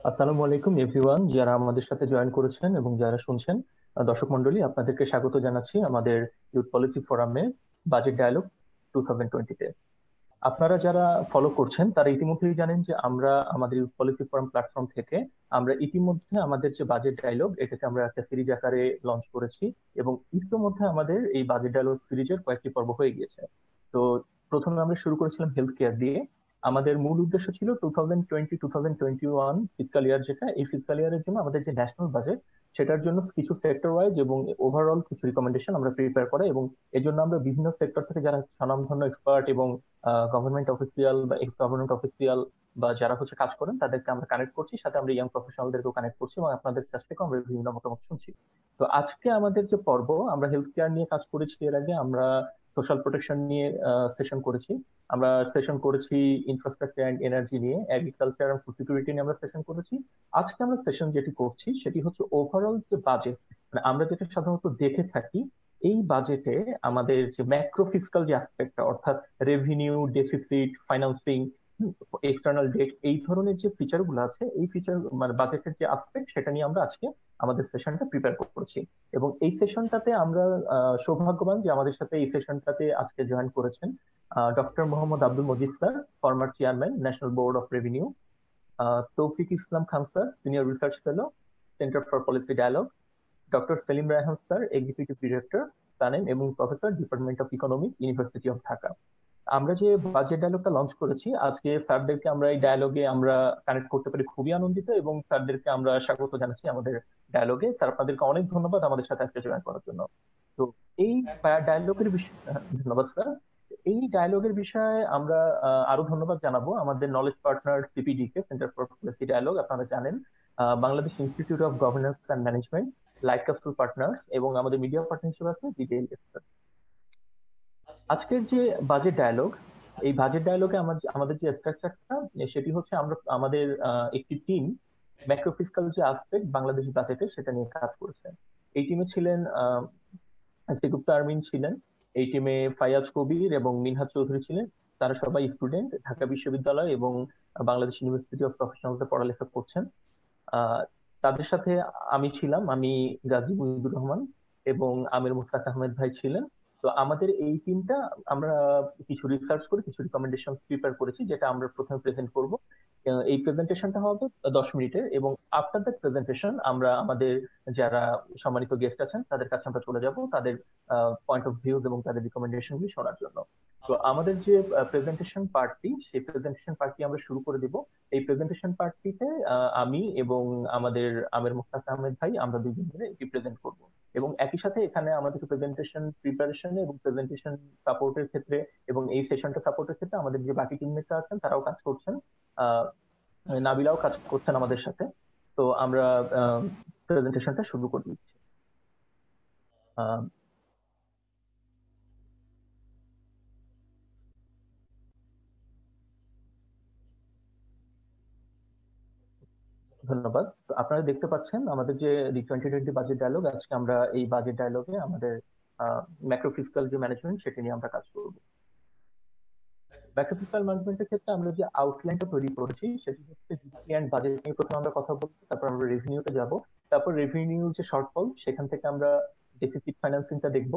আসসালামু আলাইকুম এভরিওয়ান, যারা আমাদের সাথে জয়েন করেছেন এবং যারা শুনছেন। দর্শক মন্ডলী, আপনাদেরকে স্বাগত জানাচ্ছি আমাদের ইউথ পলিসি ফোরামে বাজেট ডায়ালগ 2020-তে। আপনারা যারা ফলো করছেন তারা ইতিমধ্যেই জানেন যে আমরা আমাদের ইউথ পলিসি ফোরাম প্ল্যাটফর্ম থেকে আমরা ইতিমধ্যে আমাদের যে বাজেট ডায়ালগ এটাকে আমরা একটা সিরিজ আকারে লঞ্চ করেছি এবং ইতিমধ্যে আমাদের এই বাজেট ডায়ালগ সিরিজের কয়েকটি পর্ব হয়ে গিয়েছে। তো প্রথমে আমরা শুরু করেছিলাম হেলথ কেয়ার দিয়ে। আমাদের মূল উদ্দেশ্য ছিল 2020-2021 ফিসকাল ইয়ার, যেটা এই ফিসকাল ইয়ারের জন্য আমাদের যে ন্যাশনাল বাজেট সেটার জন্য কিছু সেক্টর ওয়াইজ এবং ওভারঅল কিছু রিকমেন্ডেশন আমরা প্রিপেয়ার করা, এবং এজন্য আমরা বিভিন্ন সেক্টর থেকে যারা স্বনামধন্য এক্সপার্ট এবং গভর্নমেন্ট অফিসিয়াল বা এক্স গভর্নমেন্ট অফিসিয়াল বা যারা হচ্ছে কাজ করেন তাদেরকে আমরা কানেক্ট করছি, সাথে আমরা ইয়াং প্রফেশনালদেরকেও কানেক্ট করছি এবং আপনাদের কাছ থেকে আমরা বিভিন্ন মতামত শুনছি। তো আজকে আমাদের যে পর্ব, আমরা হেলথ কেয়ার নিয়ে কাজ করেছি, এর আগে আমরা সোশ্যাল প্রোটেকশন নিয়ে সেশন করেছি, আমরা সেশন করেছি ইনফ্রাস্ট্রাকচার অ্যান্ড এনার্জি নিয়ে, এগ্রিকালচার অ্যান্ড ফুড সিকিউরিটি নিয়ে আমরা সেশন করেছি। আজকে আমরা সেশন যেটি করছি সেটি হচ্ছে ওভারঅল যে বাজেট, মানে আমরা যেটা সাধারণত দেখে থাকি এই বাজেটে আমাদের যে ম্যাক্রো ফিসকাল যে অ্যাসপেক্টটা, অর্থাৎ revenue, deficit, financing, external date, এই ধরনের যে ফিচার গুলো আছে, এই ফিচার মানে বাজেটের যে অ্যাসপেক্ট সেটা নিয়ে আমরা আজকে আমাদের সেশনটা প্রিপেয়ার করেছি। এবং এই সেশনটাতে আমরা সৌভাগ্যবান যে আমাদের সাথে এই সেশনটাতে আজকে জয়েন করেছেন doctor Mohammad Abdul Majid sir, former chairman National Board of Revenue, Toufiq Islam Khan sir, senior research fellow, Centre for Policy Dialogue, doctor Selim Raihan sir, executive director, SANEM, এবং professor, Department of Economics, University of Dhaka. আমরা যে বাজেট ডায়ালগটা লঞ্চ করেছি আজকে, স্যারদেরকে আমরা এই ডায়ালগে আমরা কানেক্ট করতে পারি খুবই আনন্দিত, এবং স্যারদেরকে আমরা স্বাগত জানাচ্ছি আমাদের ডায়ালগে। স্যার, আপনাদেরকে অনেক ধন্যবাদ আমাদের সাথে আজকে জয়েন করার জন্য। তো এই ডায়ালগের বিষয়ে ধন্যবাদ স্যার। এই ডায়ালগের বিষয়ে আমরা আরো ধন্যবাদ জানাবো আমাদের নলেজ পার্টনার সিপিডি কে, সেন্টার ফর পলিসি ডায়ালগ। আপনারা জানেন Bangladesh Institute of Governance and Management, LightCastle Partners, এবং আমাদের মিডিয়া পার্টনার হিসেবে আছে ডিটেইল। আজকের যে বাজেট ডায়ালগ, এই বাজেট ডায়ালগে আমাদের যে স্ট্রাকচারটা সেটি হচ্ছে আমরা আমাদের একটি টিম ম্যাক্রো ফিসকাল যে আসপেক্ট বাংলাদেশ বাজেটে সেটা নিয়ে কাজ করেছে। এই টিমে ছিলেন গুপ্তা আরমিন ছিলেন, এই টিমে ফায়াজ কবির এবং মিনহাজ চৌধুরী ছিলেন। তারা সবাই স্টুডেন্ট, ঢাকা বিশ্ববিদ্যালয় এবং বাংলাদেশ ইউনিভার্সিটি অফ প্রফেশনালসে পড়ালেখা করছেন। আহ তাদের সাথে আমি ছিলাম, আমি গাজী মুহিবুর রহমান, এবং আমির মুস্তাক আহমেদ ভাই ছিলেন। তো আমাদের এই টিমটা আমরা কিছু রিসার্চ করে কিছু রিকমেন্ডেশন প্রিপেয়ার করেছি, যেটা আমরা প্রথমে প্রেজেন্ট করব। এই প্রেজেন্টেশনটা হবে 10 মিনিটের, এবং আফটার দ্যাট প্রেজেন্টেশন আমরা আমাদের যারা সম্মানিত গেস্ট আছেন তাদের কাছে আমরা চলে যাব তাদের পয়েন্ট অফ ভিউজ এবং তাদের রিকমেন্ডেশন গুলি শোনার জন্য। তো আমাদের যে প্রেজেন্টেশন পার্টটি, সেই প্রেজেন্টেশন পার্টটি আমরা শুরু করে দিব। এই প্রেজেন্টেশন পার্টটিতে আমি এবং আমাদের আমির মুস্তাক আহমেদ ভাই আমরা দুইজন মিলে এটি প্রেজেন্ট করব। এবং একই সাথে এখানে আমাদের প্রেজেন্টেশন প্রিপারেশন এবং প্রেজেন্টেশন সাপোর্টের ক্ষেত্রে এবং এই সেশনটা সাপোর্টের ক্ষেত্রে আমাদের যে বাকি টিমমেটরা আছেন তারাও কাজ করছেন। আহ নাবিলাও কাজ করছেন আমাদের সাথে। তো আমরা প্রেজেন্টেশনটা শুরু করে দিচ্ছি। আহ, ধন্যবাদ। তো আপনারা দেখতে পাচ্ছেন আমাদের যে 2020 বাজেট ডায়ালগ, আজকে আমরা এই বাজেট ডায়ালগে আমাদের ম্যাক্রো ফিসকাল যে ম্যানেজমেন্ট সেটা নিয়ে আমরা কাজ করব। ম্যাক্রো ফিসকাল ম্যানেজমেন্টের ক্ষেত্রে আমরা যে আউটলাইনটা তৈরি করেছি সেটি হচ্ছে জিডিপি অ্যান্ড বাজেট নিয়ে প্রথমে আমরা কথা বলবো, তারপর আমরা রেভিনিউতে যাব, তারপর রেভিনিউ যে শর্টফল সেখান থেকে আমরা ডেফিসিট ফাইন্যান্সিংটা দেখব,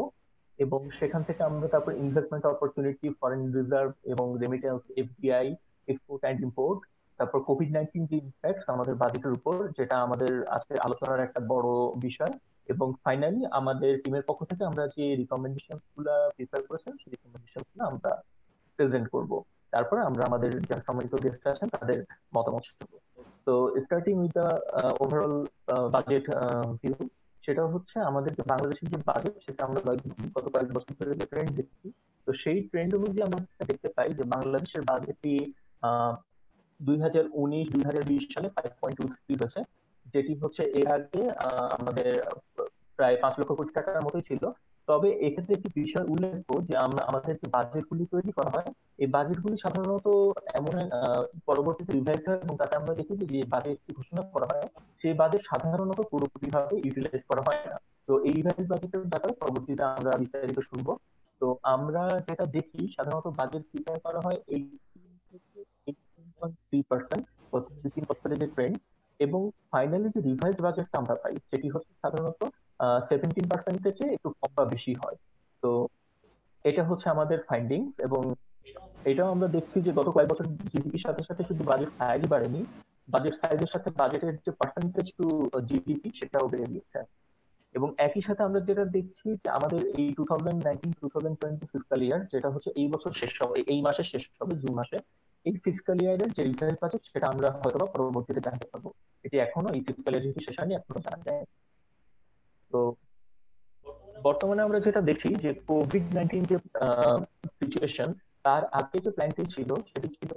এবং সেখান থেকে আমরা তারপর ইনভেস্টমেন্ট অপরচুনিটি, ফরেন রিজার্ভ এবং remittance, FDI, export and import, তারপর কোভিড-19 যে ইম্প্যাক্ট আমাদের বাজেটের উপর, যেটা আমাদের আজকে আলোচনার একটা বড় বিষয়, এবং ফাইনালি আমাদের টিমের পক্ষ থেকে আমরা যে রিকমেন্ডেশন গুলা প্রিপেয়ার করেছেন সেই রিকমেন্ডেশন গুলো আমরা প্রেজেন্ট করব। তারপরে আমরা আমাদের যারা সম্মানিত গেস্ট আছেন তাদের মতামত শুনবো। তো starting with the overall budget view, সেটা হচ্ছে আমাদের যে বাংলাদেশের যে বাজেট সেটা আমরা গত কয়েক বছর ধরে যে ট্রেন্ড দেখছি, তো সেই ট্রেন্ড অনুযায়ী আমরা দেখতে পাই যে বাংলাদেশের বাজেটটি 2019-2020 সালে 5.23 হয়েছে, যেটি হচ্ছে এর আগে আমাদের প্রায় 5 লক্ষ কোটি টাকার মতোই ছিল। তবে এক্ষেত্রে একটি বিষয় উল্লেখ্য যে আমরা আমাদের যে বাজেটগুলি তৈরি করা হয়, এই বাজেটগুলি সাধারণত এমন পরবর্তীতে রিভাইজ হয়, এবং তাতে আমরা দেখি যে বাজেট ঘোষণা করা হয় সেই বাজেট সাধারণত পুরোপুরিভাবে ইউটিলাইজ করা হয় না। তো এই রিভাইজ বাজেটের ব্যাপারে পরবর্তীতে আমরা বিস্তারিত শুনবো। তো আমরা যেটা দেখি সাধারণত বাজেট প্রিপেয়ার করা হয় 18 থেকে 18.3% গত 2-3 বছরের যে ট্রেন্ড, ফাইনালি যে রিভাইজ বাজেটটা আমরা পাই সেটি হচ্ছে সাধারণত 17%-এর চেয়ে একটু কম বা বেশি হয়। তো এটা হচ্ছে আমাদের ফাইন্ডিংস, এবং এটাও আমরা দেখছি যে গত কয়েক বছর জিডিপির সাথে সাথে শুধু বাজেট সাইজ বাড়েনি, বাজেট সাইজের সাথে বাজেটের যে পার্সেন্টেজ টু জিডিপি সেটাও বেড়ে গিয়েছে। এবং একই সাথে আমরা যেটা দেখছি যে আমাদের এই 2019-2020 ফিসকাল ইয়ার, যেটা হচ্ছে এই বছর শেষ হবে, এই মাসে শেষ হবে জুন মাসে, এই ফিসকাল ইয়ারের যে রিভাইজ বাজেট সেটা আমরা হয়তো পরবর্তীতে জানতে পারবো। এটি এখনো এই ফিসকাল ইয়ার যেহেতু শেষ হয়নি এখনো জানা যায়। তো বর্তমানে আমরা যেটা দেখছি যে কোভিড-19 যে সিচুয়েশন, তার আগে যে প্ল্যানটি ছিল সেটি ছিল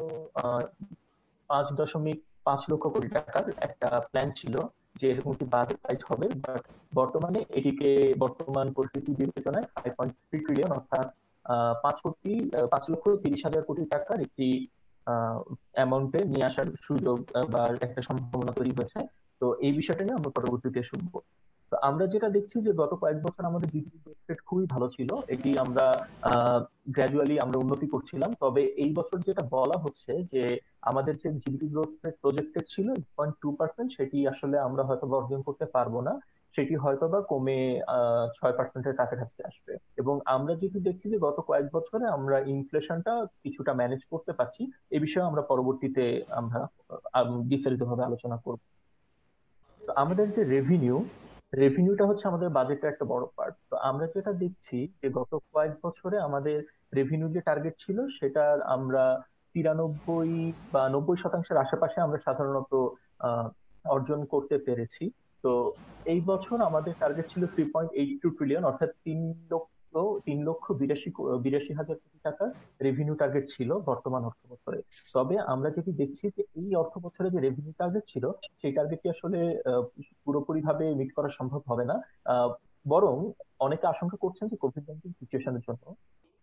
5.5 লক্ষ কোটি টাকার একটা প্ল্যান ছিল যে এরকম একটি বাজেট সাইজ হবে, বাট বর্তমানে এটিকে বর্তমান পরিস্থিতি বিবেচনায় 5.3 ট্রিলিয়ন অর্থাৎ 5,30,000 কোটি টাকার একটি অ্যামাউন্টে নিয়ে আসার সুযোগ বা একটা সম্ভাবনা তৈরি হয়েছে। তো এই বিষয়টা নিয়ে আমরা পরবর্তীতে শুনবো। তো আমরা যেটা দেখছি যে গত কয়েক বছর আমাদের জিডিপি গ্রোথ রেট খুবই ভালো ছিল, এটি আমরা গ্র্যাজুয়ালি আমরা উন্নতি করছিলাম। তবে এই বছর যেটা বলা হচ্ছে যে আমাদের যে জিডিপি গ্রোথ রেট প্রজেক্টেড ছিল 8.2%, সেটি আসলে আমরা হয়তো অর্জন করতে পারবো না, সেটি হয়তো বা কমে 6%-এর কাছাকাছি আসবে। এবং আমরা যেটি দেখছি যে গত কয়েক বছরে আমরা ইনফ্লেশনটা কিছুটা ম্যানেজ করতে পারছি, এই বিষয়ে আমরা পরবর্তীতে আমরা বিস্তারিত ভাবে আলোচনা করব। তো আমাদের যে রেভিনিউটা হচ্ছে আমাদের বাজেটের একটা বড় পার্ট। তো আমরা যেটা দেখছি যে গত কয়েক বছরে আমাদের রেভিনিউ যে টার্গেট ছিল সেটা আমরা 93 বা 90% আশেপাশে আমরা সাধারণত আহ, অর্জন করতে পেরেছি। তো এই বছর আমাদের টার্গেট ছিল 3.82 ট্রিলিয়ন অর্থাৎ 3,82,82,হাজার কোটি টাকার রেভিনিউ টার্গেট ছিল বর্তমান অর্থ বছরে। তবে আমরা যেটি দেখছি যে এই অর্থ বছরে যে রেভিনিউ টার্গেট ছিল সেই টার্গেটটি আসলে পুরোপুরি ভাবে মিট করা সম্ভব হবে না। আহ, বরং অনেকে আশঙ্কা করছেন যে কোভিড-19 সিচুয়েশনের জন্য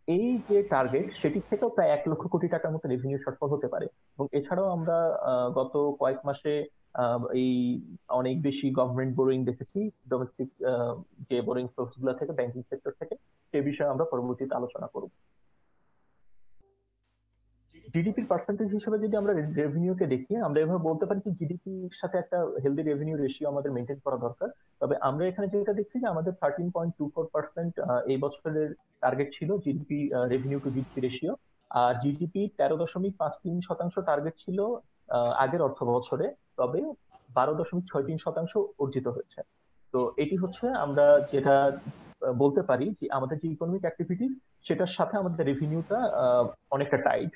এই যে টার্গেট সেটি থেকেও প্রায় 1 লক্ষ কোটি টাকার মতো রেভিনিউ শর্টফল হতে পারে। এবং এছাড়াও আমরা গত কয়েক মাসে এই অনেক বেশি গভর্নমেন্ট বোরিং দেখেছি ডোমেস্টিক যে বোরিং সোর্স গুলো থেকে, ব্যাংকিং সেক্টর থেকে। সে বিষয়ে আমরা পরবর্তীতে আলোচনা করব। জিডিপির পার্সেন্টেজ হিসেবে যদি আমরা রেভিনিউকে দেখি, আমরা এভাবে বলতে পারি যে জিডিপির সাথে একটা হেলদি রেভিনিউ রেশিও আমাদের মেনটেন করা দরকার। তবে আমরা এখানে যেটা দেখছি যে আমাদের 13.24% এই বছরের টার্গেট ছিল GDP revenue to GDP ratio, আর জিডিপি 13.53% টার্গেট ছিল আগের অর্থ বছরে। তবে 12.63% অর্জিত হয়েছে। তো এটি হচ্ছে আমরা যেটা বলতে পারি যে আমাদের যে ইকোনমিক অ্যাক্টিভিটিস সেটার সাথে আমাদের রেভিনিউটা অনেকটা টাইড।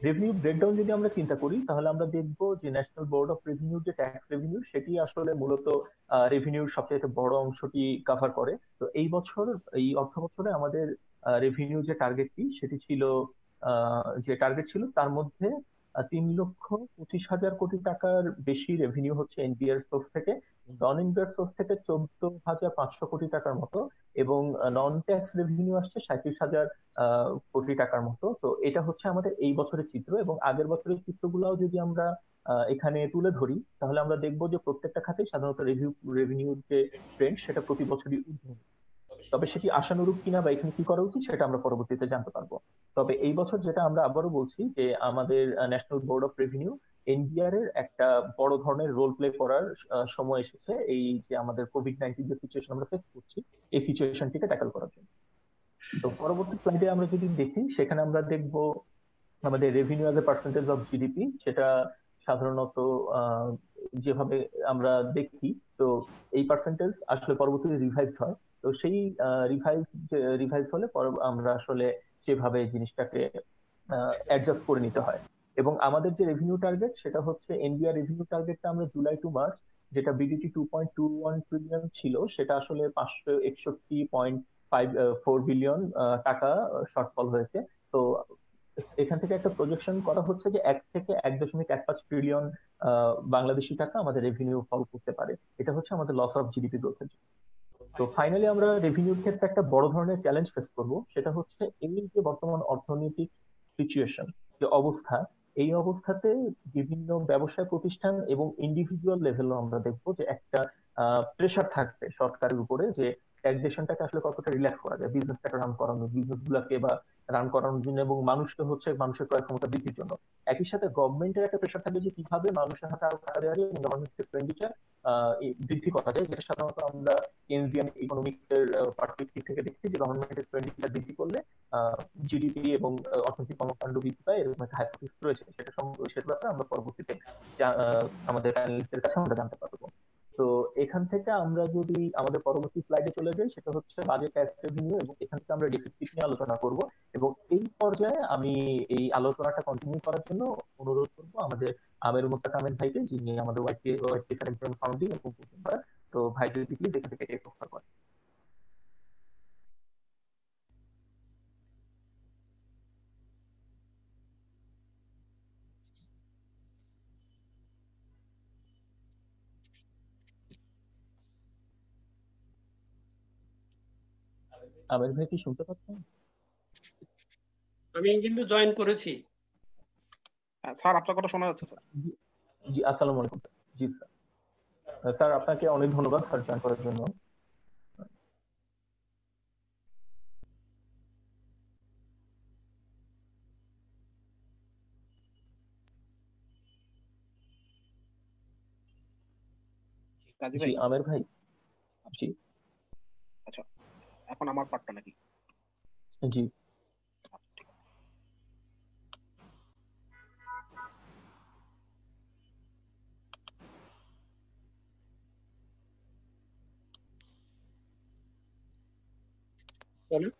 রেভিনিউ ব্রেকডাউন যদি আমরা চিন্তা করি তাহলে আমরা দেখব যে ন্যাশনাল বোর্ড অফ রেভিনিউ যে ট্যাক্স রেভিনিউ সেটি আসলে মূলত রেভিনিউর সবচেয়ে বড় অংশটি কভার করে। তো এই বছর, এই অর্থ বছরে আমাদের রেভিনিউ যে টার্গেটটি সেটি ছিল, তার মধ্যে 3,25,000 কোটি টাকার বেশি রেভিনিউ হচ্ছে এনবিআর সোর্স থেকে, নন এনবিআর সোর্স থেকে 14,500 কোটি টাকার মতো, এবং নন ট্যাক্স রেভিনিউ আসছে 37,000 কোটি টাকার মতো। তো এটা হচ্ছে আমাদের এই বছরের চিত্র, এবং আগের বছরের চিত্রগুলোও যদি আমরা এখানে তুলে ধরি তাহলে আমরা দেখবো যে প্রত্যেকটা খাতে সাধারণত রেভিনিউর যে ট্রেন্ড সেটা প্রতি বছরই ঊর্ধ্বমুখী। তবে সেটি আশানুরূপ কিনা বা এখানে কি করা উচিত সেটা আমরা পরবর্তীতে জানতে পারবো। তবে এই বছর যেটা আমরা আবারও বলছি যে আমাদের national Board of revenue NBR এর একটা বড় ধরনের রোল প্লে করার সময় এসেছে, এই যে আমাদের কোভিড-19 যে সিচুয়েশন আমরা ফেস করছি এই সিচুয়েশনটিকে ট্যাকল করার জন্য। তো পরবর্তী স্লাইডে আমরা যদি দেখি সেখানে আমরা দেখব আমাদের revenue as a percentage of GDP, সেটা সাধারণত যেভাবে আমরা দেখি, তো এই পার্সেন্টেজ আসলে পরবর্তীতে রিভাইজড হয়। তো সেই রিভাইজ হলে আমরা আসলে সেভাবে জিনিসটাকে অ্যাডজাস্ট করে নিতে হয়। এবং আমাদের যে রেভিনিউ টার্গেট সেটা হচ্ছে এনবিআর রেভিনিউ টার্গেটটা আমরা জুলাই টু মার্চ, যেটা বিডিটি 2.21 ট্রিলিয়ন ছিল, সেটা আসলে 561.54 বিলিয়ন টাকা শর্টফল হয়েছে। তো এখান থেকে একটা প্রজেকশন করা হচ্ছে যে 1 থেকে 1.15 ট্রিলিয়ন বাংলাদেশি টাকা আমাদের রেভিনিউ ফল করতে পারে। এটা হচ্ছে আমাদের লস অফ জিডিপি গ্রোথের জন্য। তো ফাইনালি আমরা রেভিনিউর ক্ষেত্রে একটা বড় ধরনের চ্যালেঞ্জ ফেস করব, সেটা হচ্ছে এই যে বর্তমান অর্থনৈতিক সিচুয়েশন, যে অবস্থা, এই অবস্থাতে বিভিন্ন ব্যবসায় প্রতিষ্ঠান এবং ইন্ডিভিজুয়াল লেভেলও আমরা দেখবো যে একটা প্রেশার থাকবে সরকারের উপরে যে ট্যাক্সেশনটাকে আসলে কতটা রিল্যাক্স করা যায় বিজনেসটাকে রান করানো, বিজনেস গুলাকে বা রান করানোর জন্য এবং মানুষকে হচ্ছে মানুষের ক্রয় ক্ষমতা বৃদ্ধির জন্য। একই সাথে গভর্নমেন্টের একটা প্রেশার থাকবে যে কিভাবে মানুষের হাতে আরো টাকা দেওয়া যায় এবং গভর্নমেন্ট এক্সপেন্ডিচার বৃদ্ধি করা যায়, যেটা সাধারণত আমরা কেনজিয়ান ইকোনমিক্স এর পার্সপেক্টিভ থেকে দেখছি যে গভর্নমেন্ট এক্সপেন্ডিচার বৃদ্ধি করলে জিডিপি এবং অর্থনৈতিক কর্মকাণ্ড বৃদ্ধি পায়, এরকম একটা হাইপোথিসিস রয়েছে। সেটা ব্যাপারে আমরা পরবর্তীতে আমাদের প্যানেলিস্টের কাছে আমরা জানতে পারবো। তো এখান থেকে আমরা যদি আমাদের পরবর্তী স্লাইডে চলে যাই, সেটা হচ্ছে বাজেট ট্যাক্স রেভিনিউ, এবং এখান থেকে আমরা ডেফিসিট নিয়ে আলোচনা করব। এবং এই পর্যায়ে আমি এই আলোচনাটা কন্টিনিউ করার জন্য অনুরোধ করবো আমাদের আমির মুত্তাক আহমেদ ভাইকে, যিনি আমাদের ওয়াইপিএফ এর একজন ফাউন্ডিং এবং প্রতিষ্ঠাতা। তো ভাই যদি প্লিজ এখান থেকে টেক ওভার করেন। আমির ভাই কি শুনতে পাচ্ছেন? আমি কিন্তু জয়েন করেছি। স্যার আপনার কথা শোনা যাচ্ছে স্যার। জি, আসসালামু আলাইকুম স্যার। জি স্যার। স্যার আপনাকে অনেক ধন্যবাদ স্যার জয়েন করার জন্য। জি আমির ভাই। জি আচ্ছা, এখন আমার পার্টটা নাকি? জি বলেন।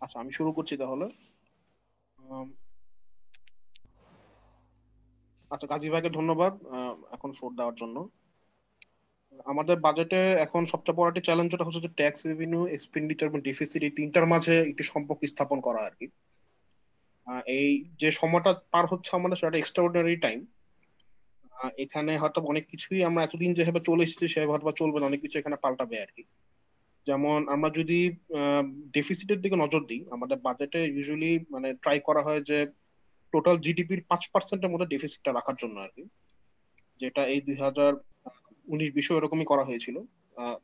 আচ্ছা, আমি শুরু করছি তাহলে। আচ্ছা, কাজী ভাইকে ধন্যবাদ এখন ফোর দেওয়ার জন্য। আমাদের বাজেটে এখন সবচেয়ে বড় একটা চ্যালেঞ্জ যেটা হচ্ছে যে ট্যাক্স রেভিনিউ, এক্সপেন্ডিচার এবং ডেফিসিট, এই তিনটার মাঝে একটি সম্পর্ক স্থাপন করা আর কি। এই যে সময়টা পার হচ্ছে আমাদের, সেটা এক্সট্রাঅর্ডিনারি টাইম। এখানে হয়তো অনেক কিছুই আমরা এতদিন যেভাবে চলে এসেছি সেভাবে হয়তো চলবে না, অনেক কিছু এখানে পাল্টাবে আর কি। যেমন আমরা যদি ডেফিসিটের দিকে নজর দিই, আমাদের বাজেটে ইউজুয়ালি মানে ট্রাই করা হয় যে টোটাল জিডিপির 5%-এর মধ্যে ডেফিসিটটা রাখার জন্য আর কি, যেটা এই 2019-20 এরকমই করা হয়েছিল।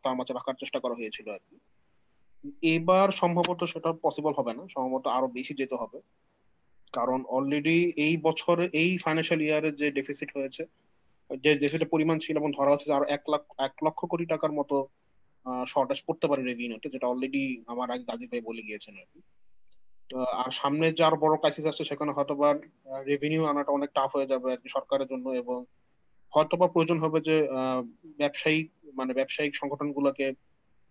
তার মাঝে রাখার চেষ্টা করা হয়েছিল আর কি। এবার সম্ভবত সেটা পসিবল হবে না, সম্ভবত আরো বেশি যেতে হবে। কারণ অলরেডি এই বছরে, এই ফাইন্যান্সিয়াল ইয়ারে যে ডেফিসিট হয়েছে, যে ডেফিসিটের পরিমাণ ছিল এবং ধরা হচ্ছে যে আরো 1 লক্ষ কোটি টাকার মতো শর্টেজ পড়তে পারে রেভিনিউতে, যেটা অলরেডি আমার আগে গাজী ভাই বলে গিয়েছেন আর কি। তো আর সামনে যে আরো বড় ক্রাইসিস আসছে, সেখানে হয়তোবা রেভিনিউ আনাটা অনেক টাফ হয়ে যাবে আর কি সরকারের জন্য, এবং হয়তোবা প্রয়োজন হবে যে ব্যবসায়িক ব্যবসায়িক সংগঠনগুলোকে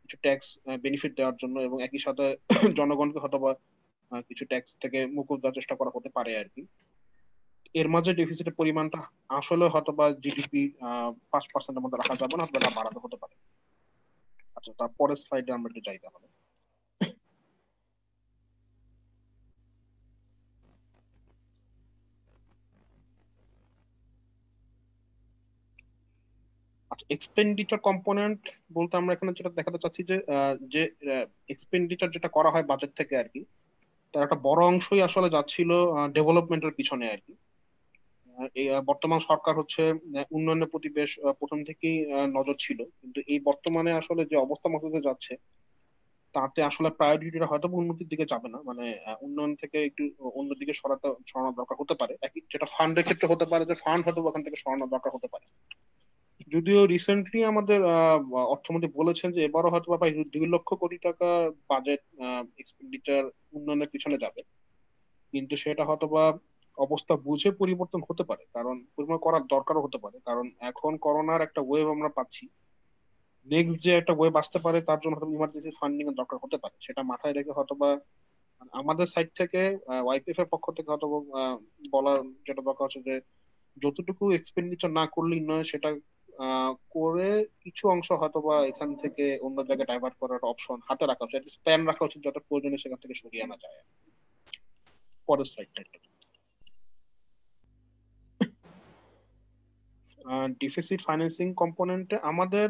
কিছু ট্যাক্স বেনিফিট দেওয়ার জন্য, এবং একই সাথে জনগণকে হয়তোবা কিছু ট্যাক্স থেকে মুকুব দেওয়ার চেষ্টা করা হতে পারে আর কি। এর মাঝে ডেফিসিটের পরিমাণটা আসলে হয়তোবা জিডিপি 5%-এর মধ্যে রাখা যাবে না, অথবা বাড়াতে হতে পারে। আচ্ছা, তারপরের স্লাইডে আমরা একটু যাই তাহলে। আচ্ছা, এক্সপেন্ডিচার কম্পোনেন্ট বলতে আমরা এখানে যেটা দেখাতে চাচ্ছি যে যে এক্সপেন্ডিচার যেটা করা হয় বাজেট থেকে আর কি, তার একটা বড় অংশই আসলে যাচ্ছিল ডেভেলপমেন্টের পিছনে আর কি। এই বর্তমান সরকার হচ্ছে উন্নয়নের প্রতি বেশ প্রথম থেকেই নজর ছিল, কিন্তু এই বর্তমানে আসলে যে অবস্থা মতো যাচ্ছে, তাতে আসলে প্রায়োরিটিটা হয়তো উন্নতির দিকে যাবে না, মানে উন্নয়ন থেকে একটু অন্যদিকে সরানো দরকার হতে পারে। একই যেটা ফান্ডের ক্ষেত্রে হতে পারে যে ফান্ড হয়তো ওখান থেকে সরানো দরকার হতে পারে। যদিও রিসেন্টলি আমাদের অর্থমন্ত্রী বলেছেন যে এবারও হয়তো প্রায় 2 লক্ষ কোটি টাকা বাজেট এক্সপেন্ডিচার উন্নয়নের পিছনে যাবে, কিন্তু সেটা হয়তোবা অবস্থা বুঝে পরিবর্তন হতে পারে, কারণ পরিবর্তন করার দরকারও হতে পারে, কারণ এখন করোনার একটা ওয়েভ আমরা পাচ্ছি। নেক্সট যে একটা ওয়েভ আসতে পারে, তার জন্য হয়তো ইমার্জেন্সি ফান্ডিং এর দরকার হতে পারে। সেটা মাথায় রেখে হয়তোবা আমাদের সাইড থেকে, ওয়াইপিএফ এর পক্ষ থেকে হয়তো বলার যেটা দরকার হচ্ছে যে যতটুকু এক্সপেন্ডিচার না করলেই নয়, সেটা করে কিছু অংশ হয়তোবা এখান থেকে অন্য জায়গায় ডাইভার্ট করার অপশন হাতে রাখা উচিত, স্প্যান রাখা উচিত, যত প্রয়োজনে সেখান থেকে সরিয়ে আনা যায়। পরের স্লাইডটা ডিফিসিট ফাইন্যান্সিং কম্পোনেন্টে আমাদের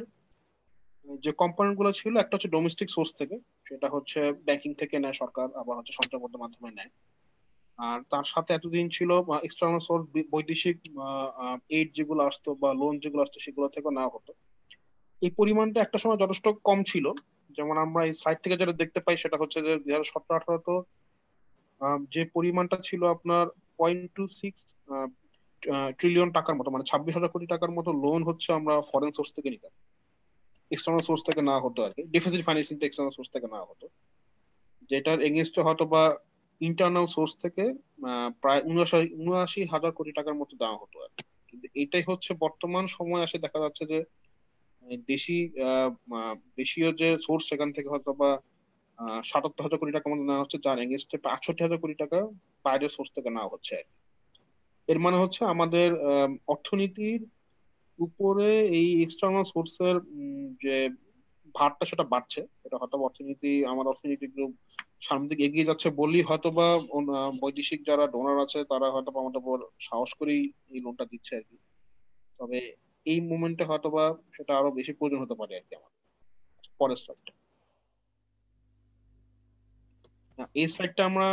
যে কম্পোনেন্ট গুলো ছিল, একটা হচ্ছে ডোমেস্টিক সোর্স থেকে, সেটা হচ্ছে ব্যাংকিং থেকে নেয় সরকার, আবার হচ্ছে সঞ্চয়পত্রের মাধ্যমে নেয়। আর তার সাথে এতদিন ছিল এক্সটার্নাল সোর্স, বৈদেশিক এইড যেগুলো আসতো বা লোন যেগুলো আসতো সেগুলো থেকে নেওয়া হতো। এই পরিমাণটা একটা সময় যথেষ্ট কম ছিল। যেমন আমরা এই স্লাইড থেকে যেটা দেখতে পাই সেটা হচ্ছে যে 2017-18 তো যে পরিমাণটা ছিল আপনার 0.26 ট্রিলিয়ন টাকার মতো, মানে 26,000 কোটি টাকার মতো লোন হচ্ছে আমরা ফরেন সোর্স থেকে নিতাম, এক্সটার্নাল সোর্স থেকে নেওয়া হতো আর কি। ডেফিসিট ফাইন্যান্সিং এক্সটার্নাল সোর্স থেকে নেওয়া হতো, যেটার এগেনস্টে হয়তো বা ইন্টারনাল সোর্স থেকে প্রায় 79,000 কোটি টাকার মতো দেওয়া হতো আর কি। কিন্তু এটাই হচ্ছে বর্তমান সময় আসে দেখা যাচ্ছে যে দেশি দেশীয় যে সোর্স সেখান থেকে হয়তো বা 77,000 কোটি টাকার মতো নেওয়া হচ্ছে, যার এগেনস্টে 68,000 কোটি টাকা বাইরের সোর্স থেকে নেওয়া হচ্ছে আর কি। এর মানে হচ্ছে আমাদের অর্থনীতির উপরে এই এক্সটার্নাল সোর্সের যে ভারটা সেটা বাড়ছে। এটা হয়তো আমার অর্থনীতি একটু সামনের দিকে এগিয়ে যাচ্ছে বলেই হয়তোবা বৈদেশিক যারা ডোনার আছে তারা হয়তো আমাদের উপর সাহস করেই এই লোনটা দিচ্ছে আর কি। তবে এই মুভমেন্টে হয়তোবা সেটা আরো বেশি প্রয়োজন হতে পারে আর কি আমাদের। পরের স্লাইডটা, এই স্লাইডটা আমরা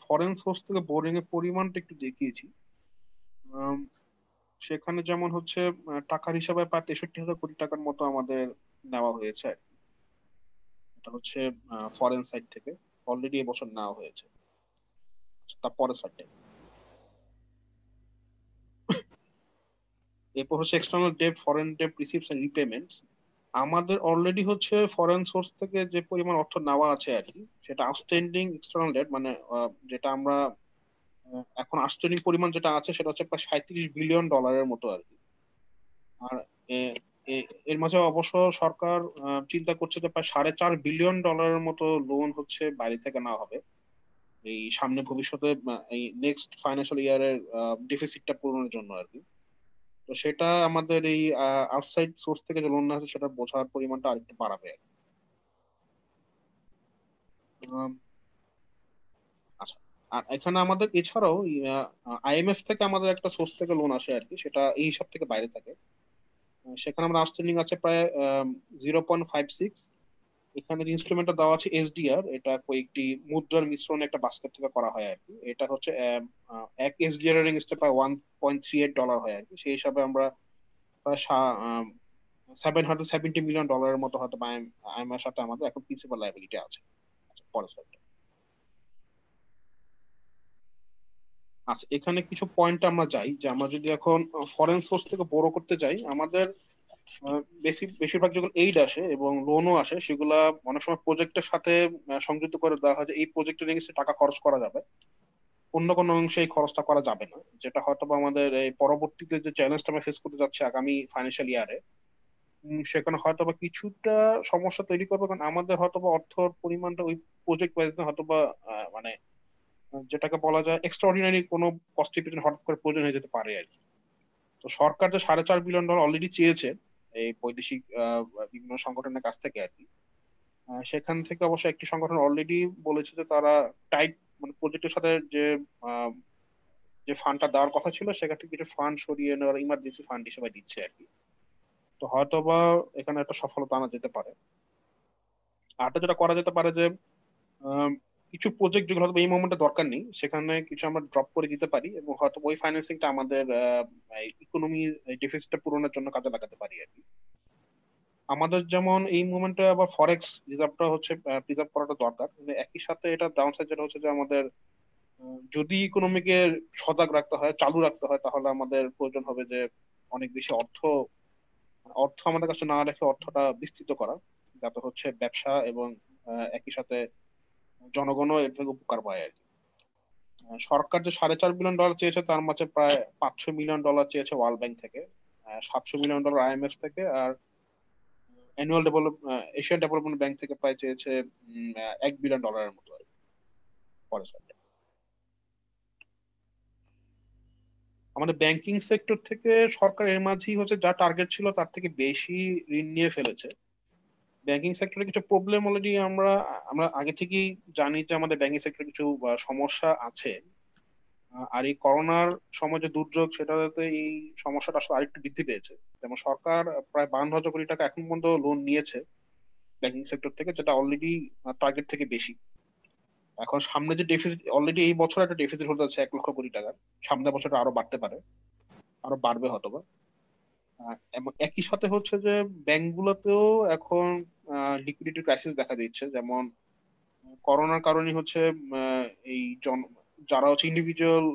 ফরেন সোর্স থেকে বোরিং এর পরিমাণটা একটু দেখিয়েছি। আম, সেখানে যেমন হচ্ছে টাকার হিসাবে প্রায় 63,000 কোটি টাকার মতো আমাদের নেওয়া হয়েছে আর কি। এটা হচ্ছে ফরেন সাইড থেকে অলরেডি এবছর নেওয়া হয়েছে। তারপরে সাইডে এরপর হচ্ছে external debt, foreign debt, receives and repayments. আমাদের অলরেডি হচ্ছে ফরেন সোর্স থেকে যে পরিমাণ অর্থ নেওয়া আছে আর কি, সেটা আউটস্ট্যান্ডিং এক্সটার্নাল ডেট, মানে যেটা আমরা এখন আউটস্ট্যান্ডিং পরিমাণ যেটা আছে সেটা হচ্ছে প্রায় 37 বিলিয়ন ডলারের মতো আর কি। আর এর মাঝে অবশ্য সরকার চিন্তা করছে যে প্রায় 4.5 বিলিয়ন ডলারের মতো লোন হচ্ছে বাইরে থেকে নেওয়া হবে এই সামনে ভবিষ্যতে, এই নেক্সট ফাইন্যান্সিয়াল ইয়ারের ডেফিসিটটা পূরণের জন্য আর কি। তো সেটা আমাদের এই আউটসাইড সোর্স থেকে যে লোন আছে সেটা বোঝার পরিমাণটা আরেকটু বাড়াবে আর কি। আম, আচ্ছা, আর এখানে আমাদের এছাড়াও আইএমএফ থেকে আমাদের একটা সোর্স থেকে লোন আসে আর কি, সেটা এই হিসাব থেকে বাইরে থাকে। সেখানে আমরা আউটস্ট্যান্ডিং আছে প্রায় 0.56। এখানে যে ইনস্ট্রুমেন্টটা দেওয়া আছে এসডিআর, এটা কয়েকটি মুদ্রার মিশ্রণে একটা বাস্কেট থেকে করা হয় আর কি। এটা হচ্ছে এক এসডিআর এর এগেইনস্টে প্রায় $1.38 হয় আর কি। সেই হিসাবে আমরা প্রায় 770 মিলিয়ন ডলারের মতো হয়তো আইএমএফ সাথে আমাদের এখন প্রিন্সিপাল লাইবিলিটি আছে। আচ্ছা, পরের slide। আচ্ছা, এখানে কিছু পয়েন্ট আমরা যাই যে আমরা যদি এখন ফরেন সোর্স থেকে বড় করতে যাই, আমাদের বেশিরভাগ যখন এইড আসে এবং লোনও আসে সেগুলা অনেক সময় প্রজেক্টের সাথে সংযুক্ত করে দেওয়া হয় যে এই প্রজেক্টের এগেইনস্টে টাকা খরচ করা যাবে, অন্য কোনো অংশে এই খরচটা করা যাবে না। যেটা হয়তো বা আমাদের এই পরবর্তীতে যে চ্যালেঞ্জটা আমরা ফেস করতে যাচ্ছি আগামী ফাইন্যান্সিয়াল ইয়ারে, সেখানে হয়তো বা কিছুটা সমস্যা তৈরি করবে, কারণ আমাদের হয়তো বা অর্থর পরিমাণটা ওই প্রজেক্ট ওয়াইজ হয়তো বা মানে যেটাকে বলা যায় এক্সট্রাঅর্ডিনারি কোনো কস্ট হঠাৎ করে প্রয়োজন হয়ে যেতে পারে আর কি। তো সরকার যে 4.5 বিলিয়ন ডলার অলরেডি চেয়েছে এই বৈদেশিক বিভিন্ন সংগঠনের কাছ থেকে আর কি, সেখান থেকে অবশ্য একটি সংগঠন অলরেডি বলেছে যে তারা টাইট, মানে প্রজেক্টের সাথে যে আহ, যে ফান্ডটা দেওয়ার কথা ছিল সেখান থেকে কিছু ফান্ড সরিয়ে নেওয়ার ইমার্জেন্সি ফান্ড হিসেবে দিচ্ছে আর কি। তো হয়তো বা এখানে একটা সফলতা আনা যেতে পারে। আরটা যেটা করা যেতে পারে যে আম, কিছু প্রজেক্ট যেগুলো হয়তো এই মোমেন্টে দরকার নেই সেখানে কিছু আমরা ড্রপ করে দিতে পারি এবং হয়তো ওই ফাইন্যান্সিংটা আমাদের ইকোনমির ডেফিসিটটা পূরণের জন্য কাজে লাগাতে পারি আর কি। আমাদের যেমন এই মুভমেন্টে আবার ফরেক্স রিজার্ভটা হচ্ছে প্রিজার্ভ করাটা দরকার, কিন্তু একই সাথে এটা ডাউন সাইড যেটা হচ্ছে যে আমাদের যদি ইকোনমিকে সজাগ রাখতে হয়, চালু রাখতে হয়, তাহলে আমাদের প্রয়োজন হবে যে অনেক বেশি অর্থ অর্থ আমাদের কাছে না রেখে অর্থটা বিস্তৃত করা, যাতে হচ্ছে ব্যবসা এবং একই সাথে জনগণও এর থেকে উপকার পায় আর কি। সরকার যে 4.5 বিলিয়ন ডলার চেয়েছে তার মাঝে প্রায় 500 মিলিয়ন ডলার চেয়েছে ওয়ার্ল্ড ব্যাংক থেকে, 700 মিলিয়ন ডলার আইএমএফ থেকে, আর এশিয়ান ডেভেলপমেন্ট ব্যাংক থেকে প্রায় চেয়েছে 1 বিলিয়ন ডলারের মতো আর কি। পরের slide। আমাদের ব্যাংকিং সেক্টর থেকে সরকার এর মাঝেই হচ্ছে যা টার্গেট ছিল তার থেকে বেশি ঋণ নিয়ে ফেলেছে। ব্যাংকিং সেক্টরে কিছু প্রবলেম অলরেডি আমরা আমরা আগে থেকেই জানি যে আমাদের ব্যাংকিং সেক্টরে কিছু সমস্যা আছে। আর এই করোনার সময় যে দুর্যোগ, সেটাতে এই সমস্যাটা আসলে আরেকটু বৃদ্ধি পেয়েছে। যেমন সরকার প্রায় 52,000 কোটি টাকা এখন পর্যন্ত লোন নিয়েছে ব্যাংকিং সেক্টর থেকে, যেটা অলরেডি টার্গেট থেকে বেশি। এখন সামনে যে ডেফিসিট, অলরেডি এই বছর একটা ডেফিসিট হতে যাচ্ছে 1,00,000 কোটি টাকা, সামনের বছরটা আরো বাড়তে পারে, আরো বাড়বে হয়তোবা। এবং একই সাথে হচ্ছে যে ব্যাংকগুলোতেও এখন লিকুইডিটি ক্রাইসিস দেখা দিচ্ছে। যেমন করোনার কারণে হচ্ছে আহ, এই জন যারা হচ্ছে ইন্ডিভিজুয়াল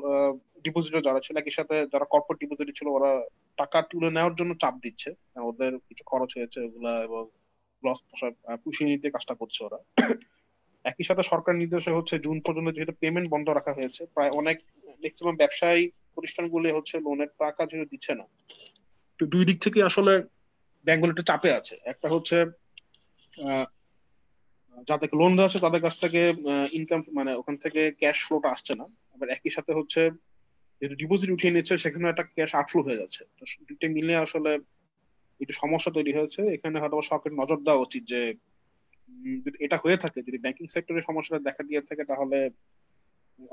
ডিপোজিটর যারা ছিল, একই সাথে যারা কর্পোরেট ডিপোজিটর ছিল, ওরা টাকা তুলে নেওয়ার জন্য চাপ দিচ্ছে। ওদের কিছু খরচ হয়েছে ওগুলা, এবং লস পুষিয়ে নিতে কাজটা করছে ওরা। একই সাথে সরকার নির্দেশে হচ্ছে জুন পর্যন্ত যেহেতু পেমেন্ট বন্ধ রাখা হয়েছে, প্রায় অনেক ম্যাক্সিমাম ব্যবসায়ী প্রতিষ্ঠানগুলো হচ্ছে লোনের টাকা যেহেতু দিচ্ছে না, তো দুই দিক থেকে আসলে ব্যাংকগুলো একটু চাপে আছে। একটা হচ্ছে আহ, যাদেরকে লোন দেওয়া আছে তাদের কাছ থেকে ইনকাম, মানে ওখান থেকে ক্যাশ ফ্লোটা আসছে না। আবার একই সাথে হচ্ছে যেহেতু ডিপোজিট উঠিয়ে নিচ্ছে, সেখানে একটা ক্যাশ আউটফ্লো হয়ে যাচ্ছে। তো দুইটা মিলে আসলে একটু সমস্যা তৈরি হয়েছে। এখানে হয়তো সরকারের নজর দেওয়া উচিত যে যদি এটা হয়ে থাকে, যদি ব্যাংকিং সেক্টরের সমস্যাটা দেখা দিয়ে থাকে, তাহলে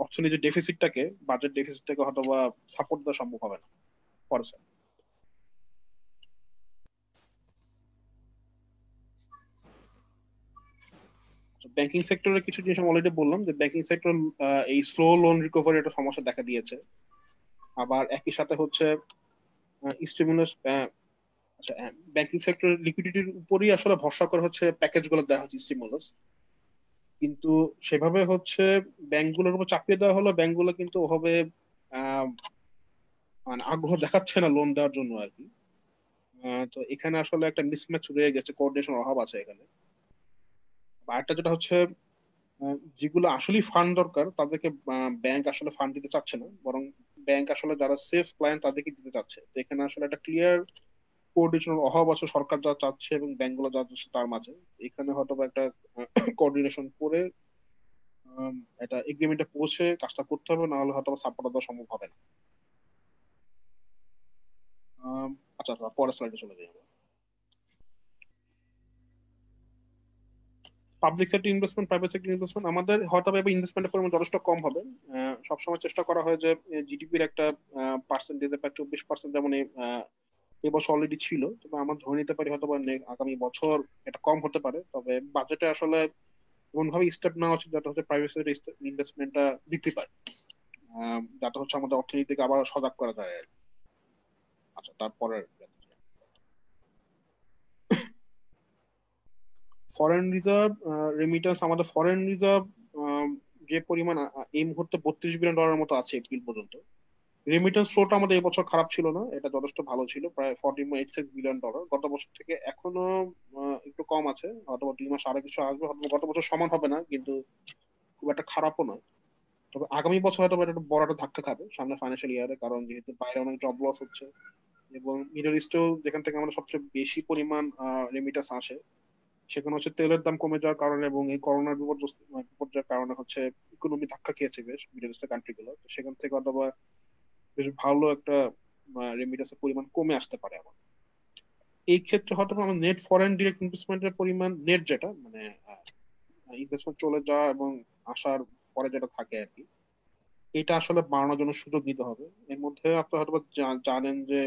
অর্থনীতির ডেফিসিটটাকে, বাজেট ডেফিসিটটাকে হয়তো বা সাপোর্ট দেওয়া সম্ভব হবে না পরে। ব্যাংকিং সেক্টরের কিছু জিনিস আমি অলরেডি বললাম, যে ব্যাংকিং সেক্টর এই স্লো লোন রিকভারি একটা সমস্যা দেখা দিয়েছে। আবার একই সাথে হচ্ছে স্টিমুলাস, আচ্ছা, ব্যাংকিং সেক্টর লিকুইডিটির উপরই আসলে ভরসা করে হচ্ছে প্যাকেজ গুলো দেওয়া হচ্ছে স্টিমুলাস। কিন্তু সেভাবে হচ্ছে ব্যাংকগুলোর উপর চাপিয়ে দেওয়া হলো, ব্যাংকগুলো কিন্তু ওভাবে আহ, মানে আগ্রহ দেখাচ্ছে না লোন দেওয়ার জন্য আর কি। তো এখানে আসলে একটা মিসম্যাচ রয়ে গেছে, কোঅর্ডিনেশন অভাব আছে এখানে। আর একটা যেটা হচ্ছে যেগুলো আসলে ফান্ড দরকার তাদেরকে ব্যাংক আসলে ফান্ড দিতে চাচ্ছে না, বরং ব্যাংক আসলে যারা সেফ ক্লায়েন্ট তাদেরকে দিতে চাচ্ছে। তো এখানে আসলে একটা ক্লিয়ার কোঅর্ডিনেশনের অভাব আছে, সরকার যা চাচ্ছে এবং ব্যাংকগুলো যা চাচ্ছে তার মাঝে। এখানে হয়তো বা একটা কোঅর্ডিনেশন করে আম, একটা এগ্রিমেন্টে পৌঁছে কাজটা করতে হবে, না হলে হয়তো সাপোর্ট দেওয়া সম্ভব হবে না। আম, আচ্ছা, পরের স্লাইডে চলে যাই। Public sector investment, private sector investment আমাদের হয়তো বা ইনভেস্টমেন্টের পরিমাণ যথেষ্ট কম হবে। সবসময় চেষ্টা করা হয় যে জিডিপির একটা পার্সেন্টেজ, প্রায় 24% যেমন এবছর অলরেডি ছিল, তবে আমরা ধরে নিতে পারি হয়তো বা আগামী বছর এটা কম হতে পারে। তবে বাজেটে আসলে এমন ভাবে স্টেপ নেওয়া উচিত যাতে হচ্ছে প্রাইভেট সেক্টর ইনভেস্টমেন্টটা বৃদ্ধি পায়, যাতে হচ্ছে আমাদের অর্থনীতিকে আবার সজাগ করা যায় আর কি। আচ্ছা, তারপরে ফরেন রিজার্ভ রেমিটেন্স, আমাদের ফরেন রিজার্ভ যে পরিমাণ এই মুহূর্তে $32 বিলিয়ন মতো আছে এপ্রিল পর্যন্ত। রেমিটেন্স ফ্লোটা আমাদের এবছর খারাপ ছিল না, এটা যথেষ্ট ভালো ছিল, প্রায় $40.86 বিলিয়ন। গত বছর থেকে এখনো একটু কম আছে, অথবা 2 মাস আগে কিছু আসবে, অথবা গত বছর সমান হবে না, কিন্তু খুব একটা খারাপও নয়। তবে আগামী বছর হয়তো এটা একটু বড় একটা ধাক্কা খাবে সামনে ফাইন্যান্সিয়াল ইয়ারে, কারণ যেহেতু বাইরে অনেক জব লস হচ্ছে, এবং মিডল ইস্টেও যেখান থেকে আমাদের সবচেয়ে বেশি পরিমাণ রেমিটেন্স আসে, সেখানে হচ্ছে তেলের দাম কমে যাওয়ার কারণে এবং এই করোনার বিপর্যয়ের কারণে হচ্ছে ইকোনমি ধাক্কা খেয়েছে বেশ মিডল ইস্টের কান্ট্রি গুলো। তো সেখান থেকে অথবা বেশ ভালো একটা রেমিটেন্সের পরিমাণ কমে আসতে পারে আমার। এই ক্ষেত্রে হয়তো আমার নেট ফরেন ডিরেক্ট ইনভেস্টমেন্টের পরিমাণ, নেট যেটা মানে ইনভেস্টমেন্ট চলে যাওয়া এবং আসার পরে যেটা থাকে আর কি, এটা আসলে বাড়ানোর জন্য সুযোগ দিতে হবে। এর মধ্যে আপনি হয়তো জানেন যে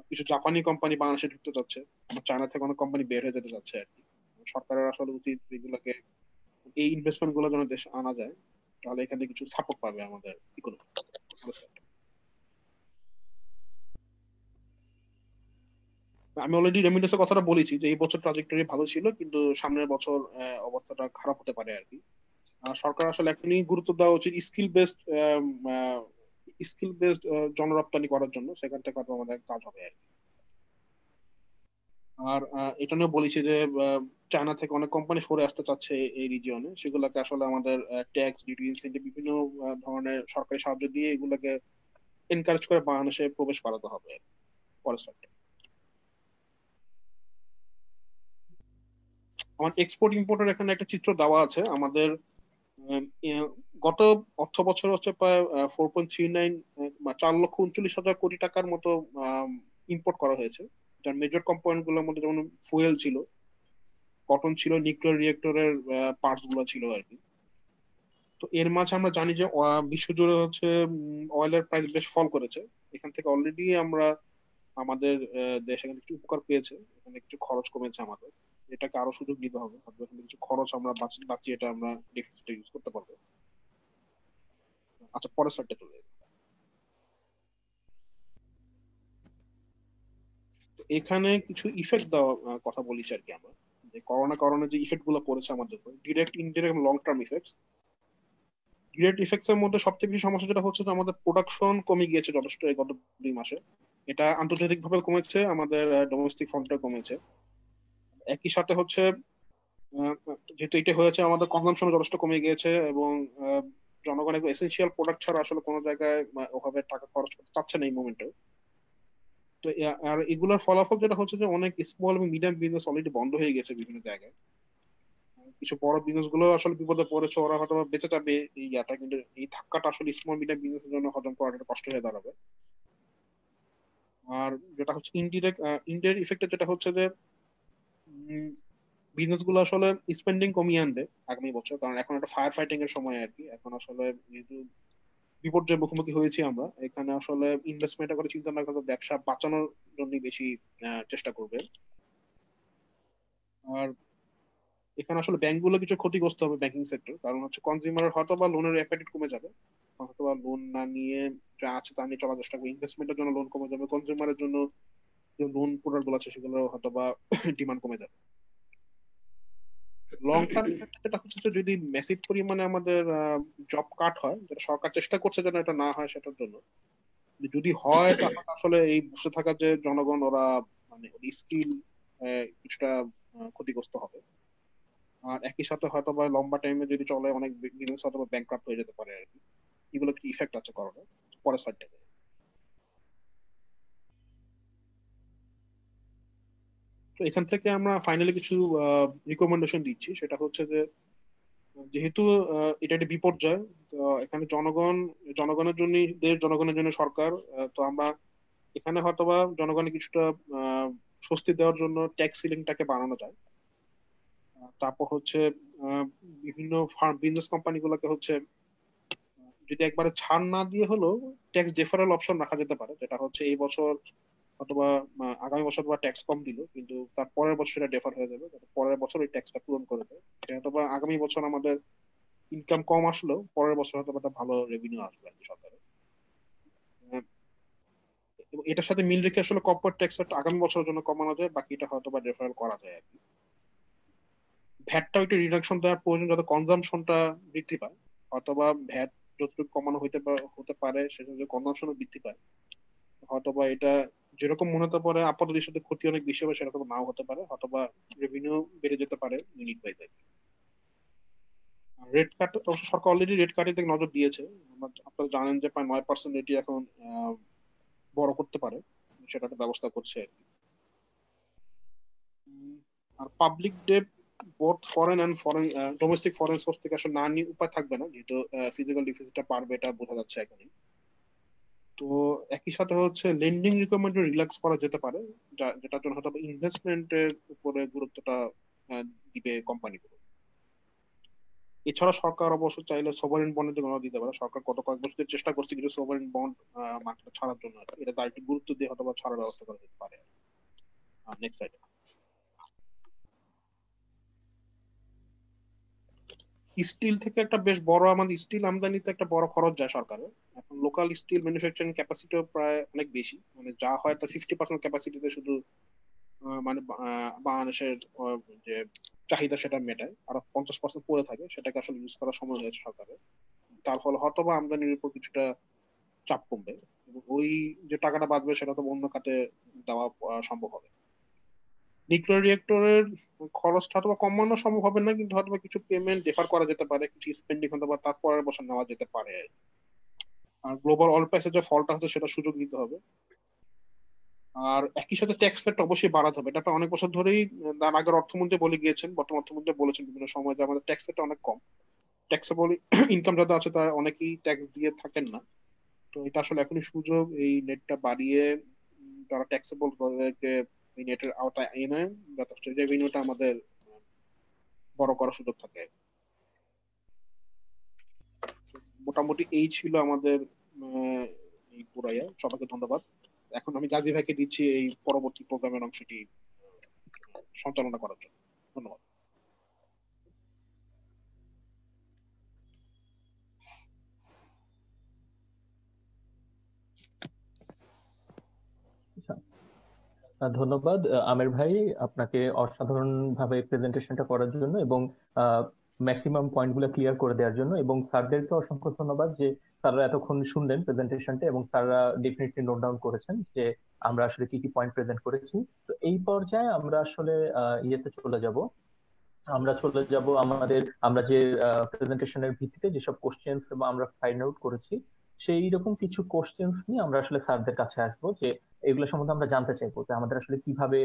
কিছু জাপানি কোম্পানি বাংলাদেশে ঢুকতে যাচ্ছে, চায়না থেকে অনেক কোম্পানি বের হয়ে যেতে যাচ্ছে আর কি। সরকারের আসলে উচিত এগুলোকে, এই ইনভেস্টমেন্ট গুলো যেন দেশে আনা যায়, তাহলে এখানে কিছু সাপোর্ট পাবে আমাদের ইকোনমি। আমি অলরেডি রেমিটেন্সের কথাটা বলেছি যে এই বছর ট্রাজেক্টরি ভালো ছিল, কিন্তু সামনের বছর অবস্থাটা খারাপ হতে পারে আর কি। সরকার আসলে এখনই গুরুত্ব দেওয়া উচিত স্কিল বেসড জনরপ্তানি করার জন্য, সেখান থেকে হয়তো আমাদের কাজ হবে আর কি। আর এটা নিয়ে বলেছি যে চায়না থেকে অনেক কোম্পানি সরে আসতে চাচ্ছে এই রিজিয়নে, সেগুলোকে আসলে আমাদের ট্যাক্স, ডিউটি, ইনসেন্টিভ, বিভিন্ন ধরনের সরকারি সাহায্য দিয়ে এগুলোকে এনকারেজ করে বাংলাদেশে প্রবেশ করাতে হবে। পরের slide। আমার এক্সপোর্ট ইম্পোর্টের এখানে একটা চিত্র দেওয়া আছে আমাদের। গত অর্থ বছর হচ্ছে প্রায় 4.39 বা 4,39,000 কোটি টাকার মতো ইম্পোর্ট করা হয়েছে, যার মেজর কম্পোনেন্ট গুলোর মধ্যে যেমন ফুয়েল ছিল, কটন ছিল, নিউক্লিয়ার রিয়েক্টরের পার্টস গুলো ছিল আর কি। তো এর মাঝে আমরা জানি যে বিশ্বজুড়ে হচ্ছে অয়েলের প্রাইস বেশ ফল করেছে। এখান থেকে অলরেডি আমরা আমাদের দেশ এখানে কিছু উপকার পেয়েছে, এখানে কিছু খরচ কমেছে আমাদের। এটাকে আরো সুযোগ নিতে হবে, হয়তো এখানে কিছু খরচ আমরা বাঁচিয়ে এটা আমরা ডেফিসিটে ইউজ করতে পারবো। আচ্ছা, পরের স্লাইডটা চলে যাবে। তো এখানে কিছু ইফেক্ট দেওয়া কথা বলেছি আর কি আমরা, যে করোনা যে ইফেক্ট গুলো পড়েছে আমাদের উপর, direct, indirect, long term effects. Direct effects এর মধ্যে সবথেকে বেশি সমস্যা যেটা হচ্ছে যে আমাদের প্রোডাকশন কমে গিয়েছে যথেষ্ট এই গত 2 মাসে। এটা আন্তর্জাতিক ভাবে কমেছে, আমাদের ডোমেস্টিক ফ্রন্টে কমেছে। একই সাথে হচ্ছে আহ, যেহেতু এটা হয়েছে, আমাদের কনজাম্পশন যথেষ্ট কমে গিয়েছে, এবং জনগণ এসেনশিয়াল প্রোডাক্ট ছাড়া আসলে কোনো জায়গায় ওভাবে টাকা খরচ করতে চাচ্ছে না এই মোমেন্টে। তো আর এগুলোর ফলাফল যেটা হচ্ছে যে অনেক স্মল এবং মিডিয়াম বিজনেস অলরেডি বন্ধ হয়ে গেছে বিভিন্ন জায়গায়। কিছু বড় বিজনেস গুলো আসলে বিপদে পড়েছে, ওরা হয়তো বা বেঁচে যাবে এই ইয়াটা, কিন্তু এই ধাক্কাটা আসলে স্মল মিডিয়াম বিজনেস এর জন্য হজম করাটা একটা কষ্ট হয়ে দাঁড়াবে। আর যেটা হচ্ছে ইনডিরেক্ট ইনডিরেক্ট ইফেক্ট, যেটা হচ্ছে যে বিজনেস গুলো আসলে স্পেন্ডিং কমিয়ে আনবে আগামী বছর, কারণ এখন একটা ফায়ার ফাইটিং এর সময় আর কি। এখন আসলে যেহেতু বিপর্যয়ের মুখোমুখি হয়েছি আমরা, এখানে আসলে ইনভেস্টমেন্ট করে চিন্তা না করে ব্যবসা বাঁচানোর জন্য বেশি চেষ্টা করবে। আর এখানে আসলে ব্যাংকগুলো কিছু ক্ষতিগ্রস্ত হবে, ব্যাংকিং সেক্টর, কারণ হচ্ছে কনজিউমার হয়তো বা লোনের অ্যাপেটাইট কমে যাবে, হয়তো বা লোন না নিয়ে যা আছে তা নিয়ে চলার চেষ্টা করবে। ইনভেস্টমেন্টের জন্য লোন কমে যাবে, কনজিউমারের জন্য যে লোন প্রোডাক্ট গুলো আছে সেগুলো হয়তো বা ডিমান্ড কমে যাবে। লং টার্ম ইফেক্ট যেটা হচ্ছে যে যদি মেসিভ পরিমাণে আমাদের জব কাট হয়, যেটা সরকার চেষ্টা করছে যেন এটা না হয় সেটার জন্য, যদি হয় তাহলে আসলে এই বসে থাকা যে জনগণ, ওরা মানে স্কিল কিছুটা ক্ষতিগ্রস্ত হবে। আর একই সাথে হয়তো বা লম্বা টাইমে যদি চলে, অনেক বিজনেস হয়তো বা ব্যাংক্রাপ্ট হয়ে যেতে পারে আর কি। এগুলো কি ইফেক্ট আছে করোনা। পরের সাইডটা, তো এখান থেকে আমরা ফাইনালি কিছু রিকমেন্ডেশন দিচ্ছি। সেটা হচ্ছে যে যেহেতু এটা একটা বিপর্যয়, তো এখানে জনগণের জন্য দেশ, জনগণের জন্য সরকার। তো আমরা এখানে হয়তোবা জনগণের কিছুটা আহ, স্বস্তি দেওয়ার জন্য ট্যাক্স সিলিংটাকে বাড়ানো যায়। তারপর হচ্ছে আহ, বিভিন্ন বিজনেস কোম্পানি গুলোকে হচ্ছে যদি একবারে ছাড় না দিয়ে হলো ট্যাক্স ডেফারেল অপশন রাখা যেতে পারে, যেটা হচ্ছে এই বছর অথবা আগামী বছর বা ট্যাক্স কম দিল, কিন্তু তার পরের বছর এটা ডেফার হয়ে যাবে, যাতে পরের বছর ওই ট্যাক্সটা পূরণ করে দেয়। অথবা আগামী বছর আমাদের ইনকাম কম আসলেও পরের বছর হয়তো একটা ভালো রেভিনিউ আসবে আর কি সরকারের। আহ, এবং এটার সাথে মিল রেখে আসলে কর্পোরেট ট্যাক্স আগামী বছরের জন্য কমানো যায়, বাকিটা হয়তো বা ডেফারেল করা যায় আর কি। ভ্যাটটা একটু রিডাকশন দেওয়ার প্রয়োজন, যাতে কনজাম্পশনটা বৃদ্ধি পায়, অথবা ভ্যাট যতটুকু কমানো হতে পারে সেটা যদি কনজাম্পশনও বৃদ্ধি পায়, হয়তোবা এটা যেরকম মনে হতে পারে আপাত দৃষ্টিতে ক্ষতি অনেক বেশি হবে, সেরকম নাও হতে পারে, অথবা রেভিনিউ বেড়ে যেতে পারে ইউনিট বাই। রেড কার্ড অবশ্য সরকার অলরেডি রেড কার্ডের দিকে নজর দিয়েছে। আপনারা জানেন যে প্রায় 9% এটি এখন বড় করতে পারে, সেটা একটা ব্যবস্থা করছে আর কি। আর public debt both foreign and foreign domestic foreign source থেকে আসলে না নিয়ে উপায় থাকবে না, যেহেতু ফিজিক্যাল ডিফিসিটটা পারবে, এটা বোঝা যাচ্ছে এখনই। তো একই সাথে হচ্ছে লেন্ডিং রিকোয়ারমেন্ট রিল্যাক্স করা যেতে পারে, যেটার জন্য হয়তো ইনভেস্টমেন্টের উপরে গুরুত্বটা দিবে কোম্পানিগুলো। এছাড়া সরকার অবশ্য চাইলে সভারেন বন্ডের দিকে নজর দিতে পারে। সরকার গত কয়েক বছর ধরে চেষ্টা করছে কিছু সভারেন বন্ড মার্কেটে ছাড়ার জন্য আর কি। এটা তার একটু গুরুত্ব দিয়ে হয়তো বা ছাড়ার ব্যবস্থা করা যেতে পারে। Next slide. স্টিল থেকে একটা বেশ বড়, আমাদের স্টিল আমদানিতে একটা বড় খরচ যায় সরকারের। এখন লোকাল স্টিল ম্যানুফ্যাকচারিং ক্যাপাসিটিও প্রায় অনেক বেশি, মানে যা হয় তার 50% ক্যাপাসিটিতে শুধু মানে বাংলাদেশের যে চাহিদা সেটা মেটায়, আর 50% পড়ে থাকে, সেটাকে আসলে ইউজ করার সময় হয়েছে সরকারের। তার ফলে হয়তো বা আমদানির উপর কিছুটা চাপ কমবে, এবং ওই যে টাকাটা বাঁচবে সেটা তো অন্য খাতে দেওয়া সম্ভব হবে। নিউক্লিয়ার রিয়েক্টরের খরচটা হয়তো বা কমানো সম্ভব হবে না, কিন্তু হয়তো বা কিছু পেমেন্ট ডেফার করা যেতে পারে, কিছু স্পেন্ডিং হয়তো বা তার পরের বছর নেওয়া যেতে পারে। আর গ্লোবাল অয়েল প্রাইসের যে ফলটা হচ্ছে সেটা সুযোগ নিতে হবে। আর একই সাথে ট্যাক্স রেট অবশ্যই বাড়াতে হবে। এটা প্রায় অনেক বছর ধরেই তার আগের অর্থমন্ত্রী বলে গিয়েছেন, বর্তমান অর্থমন্ত্রী বলেছেন বিভিন্ন সময় যে আমাদের ট্যাক্স রেটটা অনেক কম। ট্যাক্সেবল ইনকাম যাদের আছে তারা অনেকেই ট্যাক্স দিয়ে থাকেন না। তো এটা আসলে এখনই সুযোগ এই নেটটা বাড়িয়ে যারা ট্যাক্সেবল তাদেরকে এই নেটের আওতায় এনে যথেষ্ট রেভিনিউটা আমাদের বড় করার সুযোগ থাকে। মোটামুটি এই ছিল আমাদের এই পুরাইয়া। সবাইকে ধন্যবাদ। এখন আমি গাজী ভাইকে দিচ্ছি এই পরবর্তী প্রোগ্রামের অংশটি সঞ্চালনা করার জন্য। ধন্যবাদ। ধন্যবাদ আমের ভাই, আপনাকে অসাধারণ ভাবে প্রেজেন্টেশনটা করার জন্য এবং ম্যাক্সিমাম পয়েন্টগুলো ক্লিয়ার করে দেওয়ার জন্য, এবং স্যারদেরকে অসংখ্য ধন্যবাদ যে স্যাররা এতক্ষণ শুনলেন প্রেজেন্টেশনটা এবং স্যাররা ডেফিনেটলি নোট ডাউন করেছেন যে আমরা আসলে কি কি পয়েন্ট প্রেজেন্ট করেছি। তো এই পর্যায়ে আমরা আসলে ইয়েতে চলে যাব, আমরা যে প্রেজেন্টেশনের ভিত্তিতে যেসব কোশ্চেন্স আমরা ফাইন্ড আউট করেছি সেই রকম কিছু কোশ্চেন্স নিয়ে আমরা আসলে স্যারদের কাছে আসবো, যে এগুলো সম্বন্ধে আমরা জানতে চাইবো যে আমাদের আসলে কিভাবে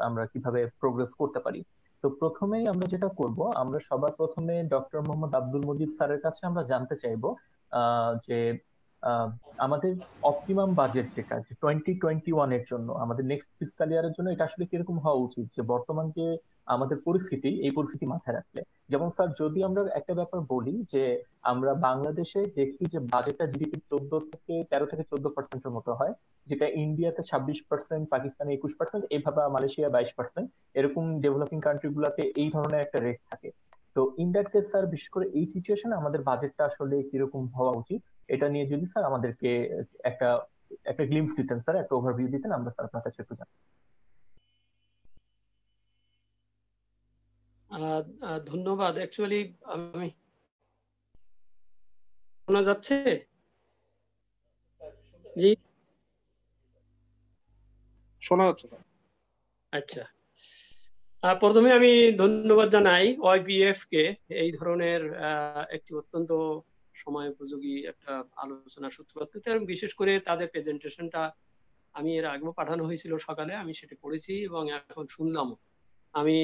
আমরা কিভাবে প্রোগ্রেস করতে পারি। তো প্রথমেই আমরা যেটা করব, আমরা সবার প্রথমে ডক্টর মোহাম্মদ আব্দুল মজিদ স্যারের কাছে আমরা জানতে চাইবো যে আমাদের অপটিমাম বাজেট যেটা 2021 এর জন্য, আমাদের নেক্সট ফিসকাল ইয়ারের জন্য এটা আসলে কিরকম হওয়া উচিত, যে বর্তমান যে আমাদের পরিস্থিতি, এই পরিস্থিতি মাথায় রাখলে। যেমন স্যার, যদি আমরা একটা ব্যাপার বলি যে আমরা বাংলাদেশে দেখি যে বাজেটটা জিডিপি 13 থেকে 14% মতো হয়, যেটা ইন্ডিয়াতে 26%, পাকিস্তানে 21%, এইভাবে মালয়েশিয়া 22%, এরকম ডেভেলপিং কান্ট্রি গুলাতে এই ধরনের একটা রেট থাকে। তো ইন দ্যাট কেস স্যার, বিশেষ করে এই সিচুয়েশনে আমাদের বাজেটটা আসলে কিরকম হওয়া উচিত, এটা নিয়ে যদি স্যার আমাদেরকে একটা একটা গ্লিমস দিতেন, স্যার একটা ওভারভিউ দিতেন, আমরা স্যার আপনার কাছে একটু জানতে। ধন্যবাদ। অ্যাকচুয়ালি আমি শোনা যাচ্ছে? জি, শোনা যাচ্ছে। আচ্ছা। প্রথমে আমি ধন্যবাদ জানাই ওয়াইপিএফ কে এই ধরনের একটি অত্যন্ত সময় উপযোগী একটা আলোচনা সূত্রপাত করতে, এবং বিশেষ করে তাদের প্রেজেন্টেশনটা আমি এর আগেও পাঠানো হয়েছিল সকালে, আমি সেটা পড়েছি এবং এখন শুনলাম। আমি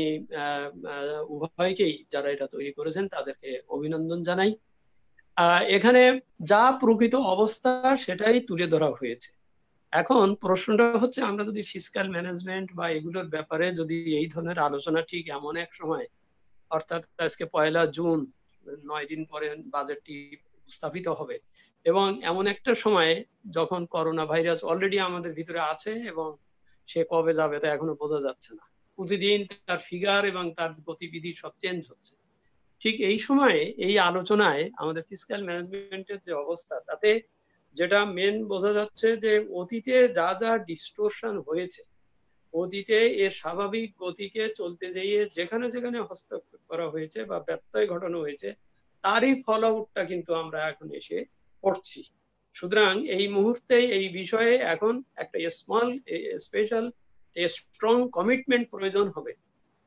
উভয়কেই, যারা এটা তৈরি করেছেন তাদেরকে অভিনন্দন জানাই। এখানে যা প্রকৃত অবস্থা সেটাই তুলে ধরা হয়েছে। এখন প্রশ্নটা হচ্ছে, আমরা যদি ফিসক্যাল ম্যানেজমেন্ট বা এগুলোর ব্যাপারে যদি এই ধরনের আলোচনা ঠিক এমন এক সময়, অর্থাৎ আজকে 1 জুন, 9 দিন পরে বাজেটটি উপস্থাপিত হবে, এবং এমন একটা সময়ে যখন করোনা ভাইরাস অলরেডি আমাদের ভিতরে আছে এবং সে কবে যাবে তা এখনো বোঝা যাচ্ছে না, প্রতিদিন তার ফিগার এবং তার গতিবিধি সব চেঞ্জ হচ্ছে। ঠিক এই সময়ে এই আলোচনায় আমাদের ফিসক্যাল ম্যানেজমেন্টের যে অবস্থা, তাতে যেটা মেন বোঝা যাচ্ছে যে অতীতে যা যা ডিস্টোরশন হয়েছে, অতীতে এর স্বাভাবিক গতিকে চলতে যেয়ে যেখানে যেখানে হস্তক্ষেপ করা হয়েছে বা ব্যত্যয় ঘটানো হয়েছে, তারই ফল আউটটা কিন্তু আমরা এখন এসে পড়ছি। সুতরাং এই মুহূর্তে এই বিষয়ে এখন একটা স্পেশাল স্ট্রং কমিটমেন্ট প্রয়োজন হবে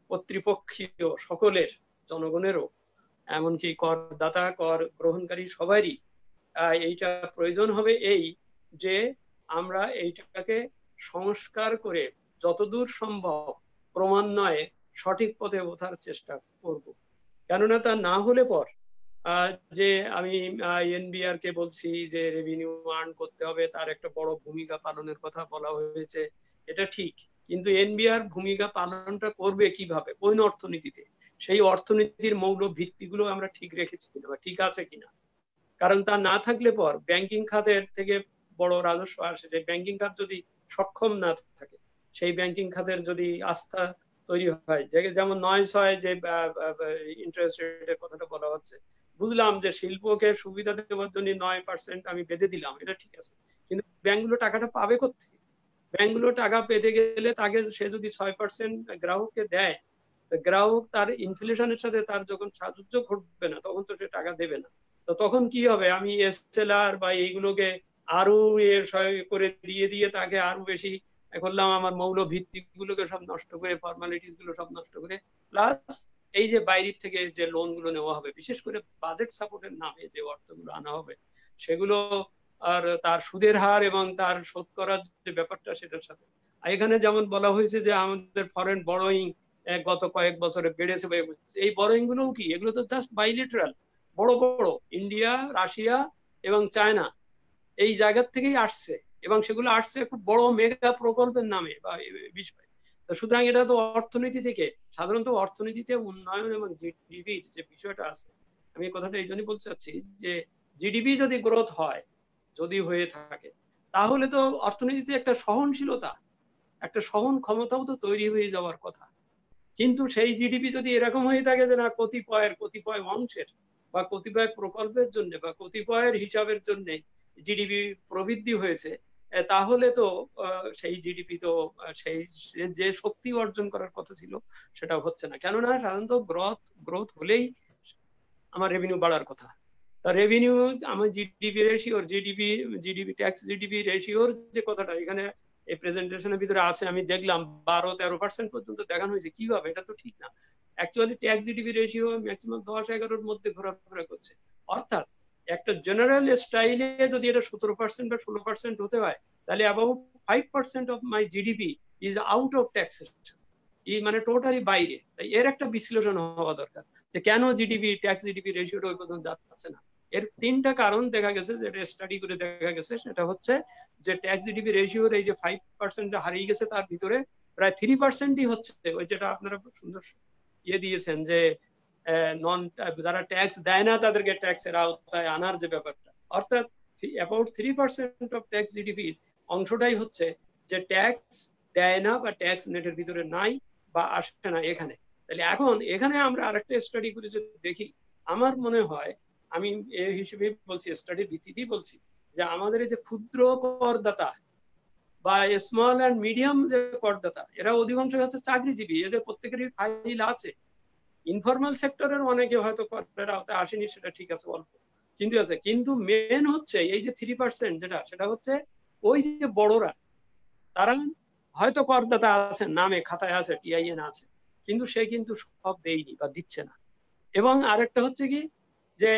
কর্তৃপক্ষীয় সকলের, জনগণেরও, এমনকি করদাতা, কর গ্রহণকারী সবারই এইটা প্রয়োজন হবে, এই যে আমরা এইটাকে সংস্কার করে যতদূর সম্ভব ক্রমান্বয়ে সঠিক পথে ওঠার চেষ্টা করব। কেননা তা না হলে পর যে আমি এনবিআর কে বলছি যে রেভিনিউ আর্ন করতে হবে, তার একটা বড় ভূমিকা পালনের কথা বলা হয়েছে, এটা ঠিক, কিন্তু এনবিআর ভূমিকা পালনটা করবে কিভাবে, কোন অর্থনীতিতে, সেই অর্থনীতির মৌল ভিত্তিগুলো আমরা ঠিক রেখেছি কিনা বা ঠিক আছে কিনা। কারণ তা না থাকলে পর ব্যাংকিং খাতের থেকে বড় রাজস্ব আসে, যে ব্যাংকিং খাত যদি সক্ষম না থাকে, সেই ব্যাংকিং খাতের যদি আস্থা তৈরি হয়, যেমন 9-6 যে ইন্টারেস্ট রেটের কথাটা বলা হচ্ছে, বুঝলাম যে শিল্পকে সুবিধা দেওয়ার জন্য 9% আমি বেঁধে দিলাম, এটা ঠিক আছে, কিন্তু ব্যাংকগুলো টাকাটা পাবে কোথেকে? ব্যাংকগুলো টাকা পেতে গেলে তাকে, সে যদি 6% গ্রাহককে দেয়, গ্রাহক তার ইনফ্লেশনের সাথে তার যখন সাযুজ্য ঘটবে না, তখন তো সে টাকা দেবে না। তো তখন কি হবে? আমি এসএলআর বা এইগুলোকে আরো করে দিয়ে তাকে আরো বেশি করলাম, আমার মৌল ভিত্তিগুলোকে সব নষ্ট করে, ফর্মালিটিস গুলো সব নষ্ট করে, প্লাস এই যে বাইরের থেকে যে লোন গুলো নেওয়া হবে, বিশেষ করে বাজেট সাপোর্টের নামে যে অর্থগুলো আনা হবে, সেগুলো আর তার সুদের হার এবং তার শোধ করার যে ব্যাপারটা, সেটার সাথে এখানে যেমন বলা হয়েছে যে আমাদের ফরেন বড়োইং গত কয়েক বছরে বেড়েছে, এই বড়োইং গুলোও কি, এগুলো তো জাস্ট বাইলেটারাল, বড় বড় ইন্ডিয়া, রাশিয়া এবং চায়না, এই জায়গার থেকেই আসছে, এবং সেগুলো আসছে খুব বড় মেগা প্রকল্পের নামে বা বিষয়। তো সুতরাং এটা তো অর্থনীতি থেকে, সাধারণত অর্থনীতিতে উন্নয়ন এবং জিডিপির যে বিষয়টা আছে, আমি এই কথাটা এই জন্যই বলতে চাচ্ছি যে জিডিপি যদি গ্রোথ হয়, যদি হয়ে থাকে, তাহলে তো অর্থনীতিতে একটা সহনশীলতা, একটা সহন ক্ষমতাও তো তৈরি হয়ে যাওয়ার কথা। কিন্তু সেই জিডিপি যদি এরকম হয়ে থাকে যে না কতিপয় অংশের বা কতিপয় প্রকল্পের জন্য বা কতিপয়ের হিসাবের জন্য জিডিপি প্রবৃদ্ধি হয়েছে, তাহলে তো সেই জিডিপি তো সেই যে শক্তি অর্জন করার কথা ছিল সেটা হচ্ছে না। কেননা সাধারণত গ্রোথ হলেই আমার রেভিনিউ বাড়ার কথা। তা রেভিনিউ আমার জিডিপি রেশিওর জিডিপি ট্যাক্স জিডিপি রেশিওর যে কথাটা এখানে এই প্রেজেন্টেশনের ভিতরে আছে, আমি দেখলাম 12-13% পর্যন্ত দেখানো হয়েছে। কিভাবে? এটা তো ঠিক না। Actually tax GDP ratio maximum 10-11-র মধ্যে ঘোরাফেরা করছে। অর্থাৎ একটা জেনারেল স্টাইলে যদি এটা 17% বা 16% হতে হয়, তাহলে about 5% of my GDP is out of taxation, মানে টোটালি বাইরে। তাই এর একটা বিশ্লেষণ হওয়া দরকার যে কেন ট্যাক্স জিডিপি রেশিওটা ওই পর্যন্ত যাচ্ছে না। এর তিনটা কারণ দেখা গেছে, যেটা স্টাডি করে দেখা গেছে, সেটা হচ্ছে যে ট্যাক্স জিডিপি রেশিওর এই যে 5% হারিয়ে গেছে, তার ভিতরে প্রায় 3%ই হচ্ছে ওই যেটা আপনারা সুন্দর দিয়েছেন যে যারা ট্যাক্স দেয় না তাদেরকে ট্যাক্সের আওতায় আনার যে ব্যাপারটা। অর্থাৎ অ্যাবাউট 3% অফ ট্যাক্স জিডিপির অংশটাই হচ্ছে যে ট্যাক্স দেয় না বা ট্যাক্স নেটের ভিতরে নাই বা আসে না এখানে। তাহলে এখন এখানে আমরা আরেকটা স্টাডি করে যদি দেখি, আমার মনে হয়, আমি এই হিসেবে বলছি, স্টাডির ভিত্তিতেই বলছি, যে আমাদের এই যে ক্ষুদ্র করদাতা বা স্মল অ্যান্ড মিডিয়াম যে করদাতা, এরা অধিকাংশ হচ্ছে চাকরিজীবী, এদের প্রত্যেকেরই ফাইল আছে। ইনফরমাল সেক্টরের অনেকে হয়তো করের আওতায় আসেনি, সেটা ঠিক আছে, অল্প কিন্তু আছে। কিন্তু মেন হচ্ছে এই যে 3% যেটা, সেটা হচ্ছে ওই যে বড়রা, তারা হয়তো করদাতা আছেন, নামে খাতায় আছে, টিআইএন আছে, কিন্তু সে কিন্তু সব দেয়নি বা দিচ্ছে না। এবং আরেকটা হচ্ছে কি, যে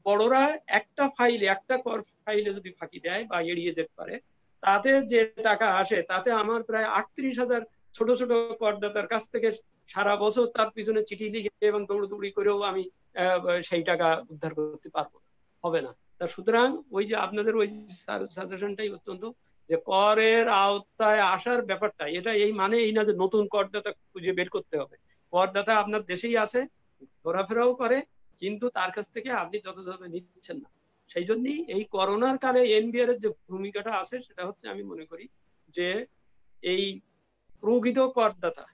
বড়রা একটা কর ফাইলে যদি ফাঁকি দেয় বা এড়িয়ে যেতে পারে, তাতে যে টাকা আসে তাতে আমার প্রায় 38,000 ছোট ছোট করদাতার কাছ থেকে সারা বছর তার পিছনে চিঠি লিখে এবং দৌড়দৌড়ি করেও আমি সেই টাকা উদ্ধার করতে পারবো না, হবে না। তা সুতরাং ওই যে আপনাদের ওই সাজেশনটাই অত্যন্ত, যে করের আওতায় আসার ব্যাপারটা, এটা এই মানে এই না যে নতুন করদাতা খুঁজে বের করতে হবে। করদাতা আপনার দেশেই আছে, ঘোরাফেরাও করে, কিন্তু তার কাছ থেকে আপনি যথাযথ নিচ্ছেন না। সেই জন্যই এই করোনার কালে এনবিআর এর যে ভূমিকাটা আছে, সেটা হচ্ছে আমি মনে করি যে এই প্রকৃত করদাতা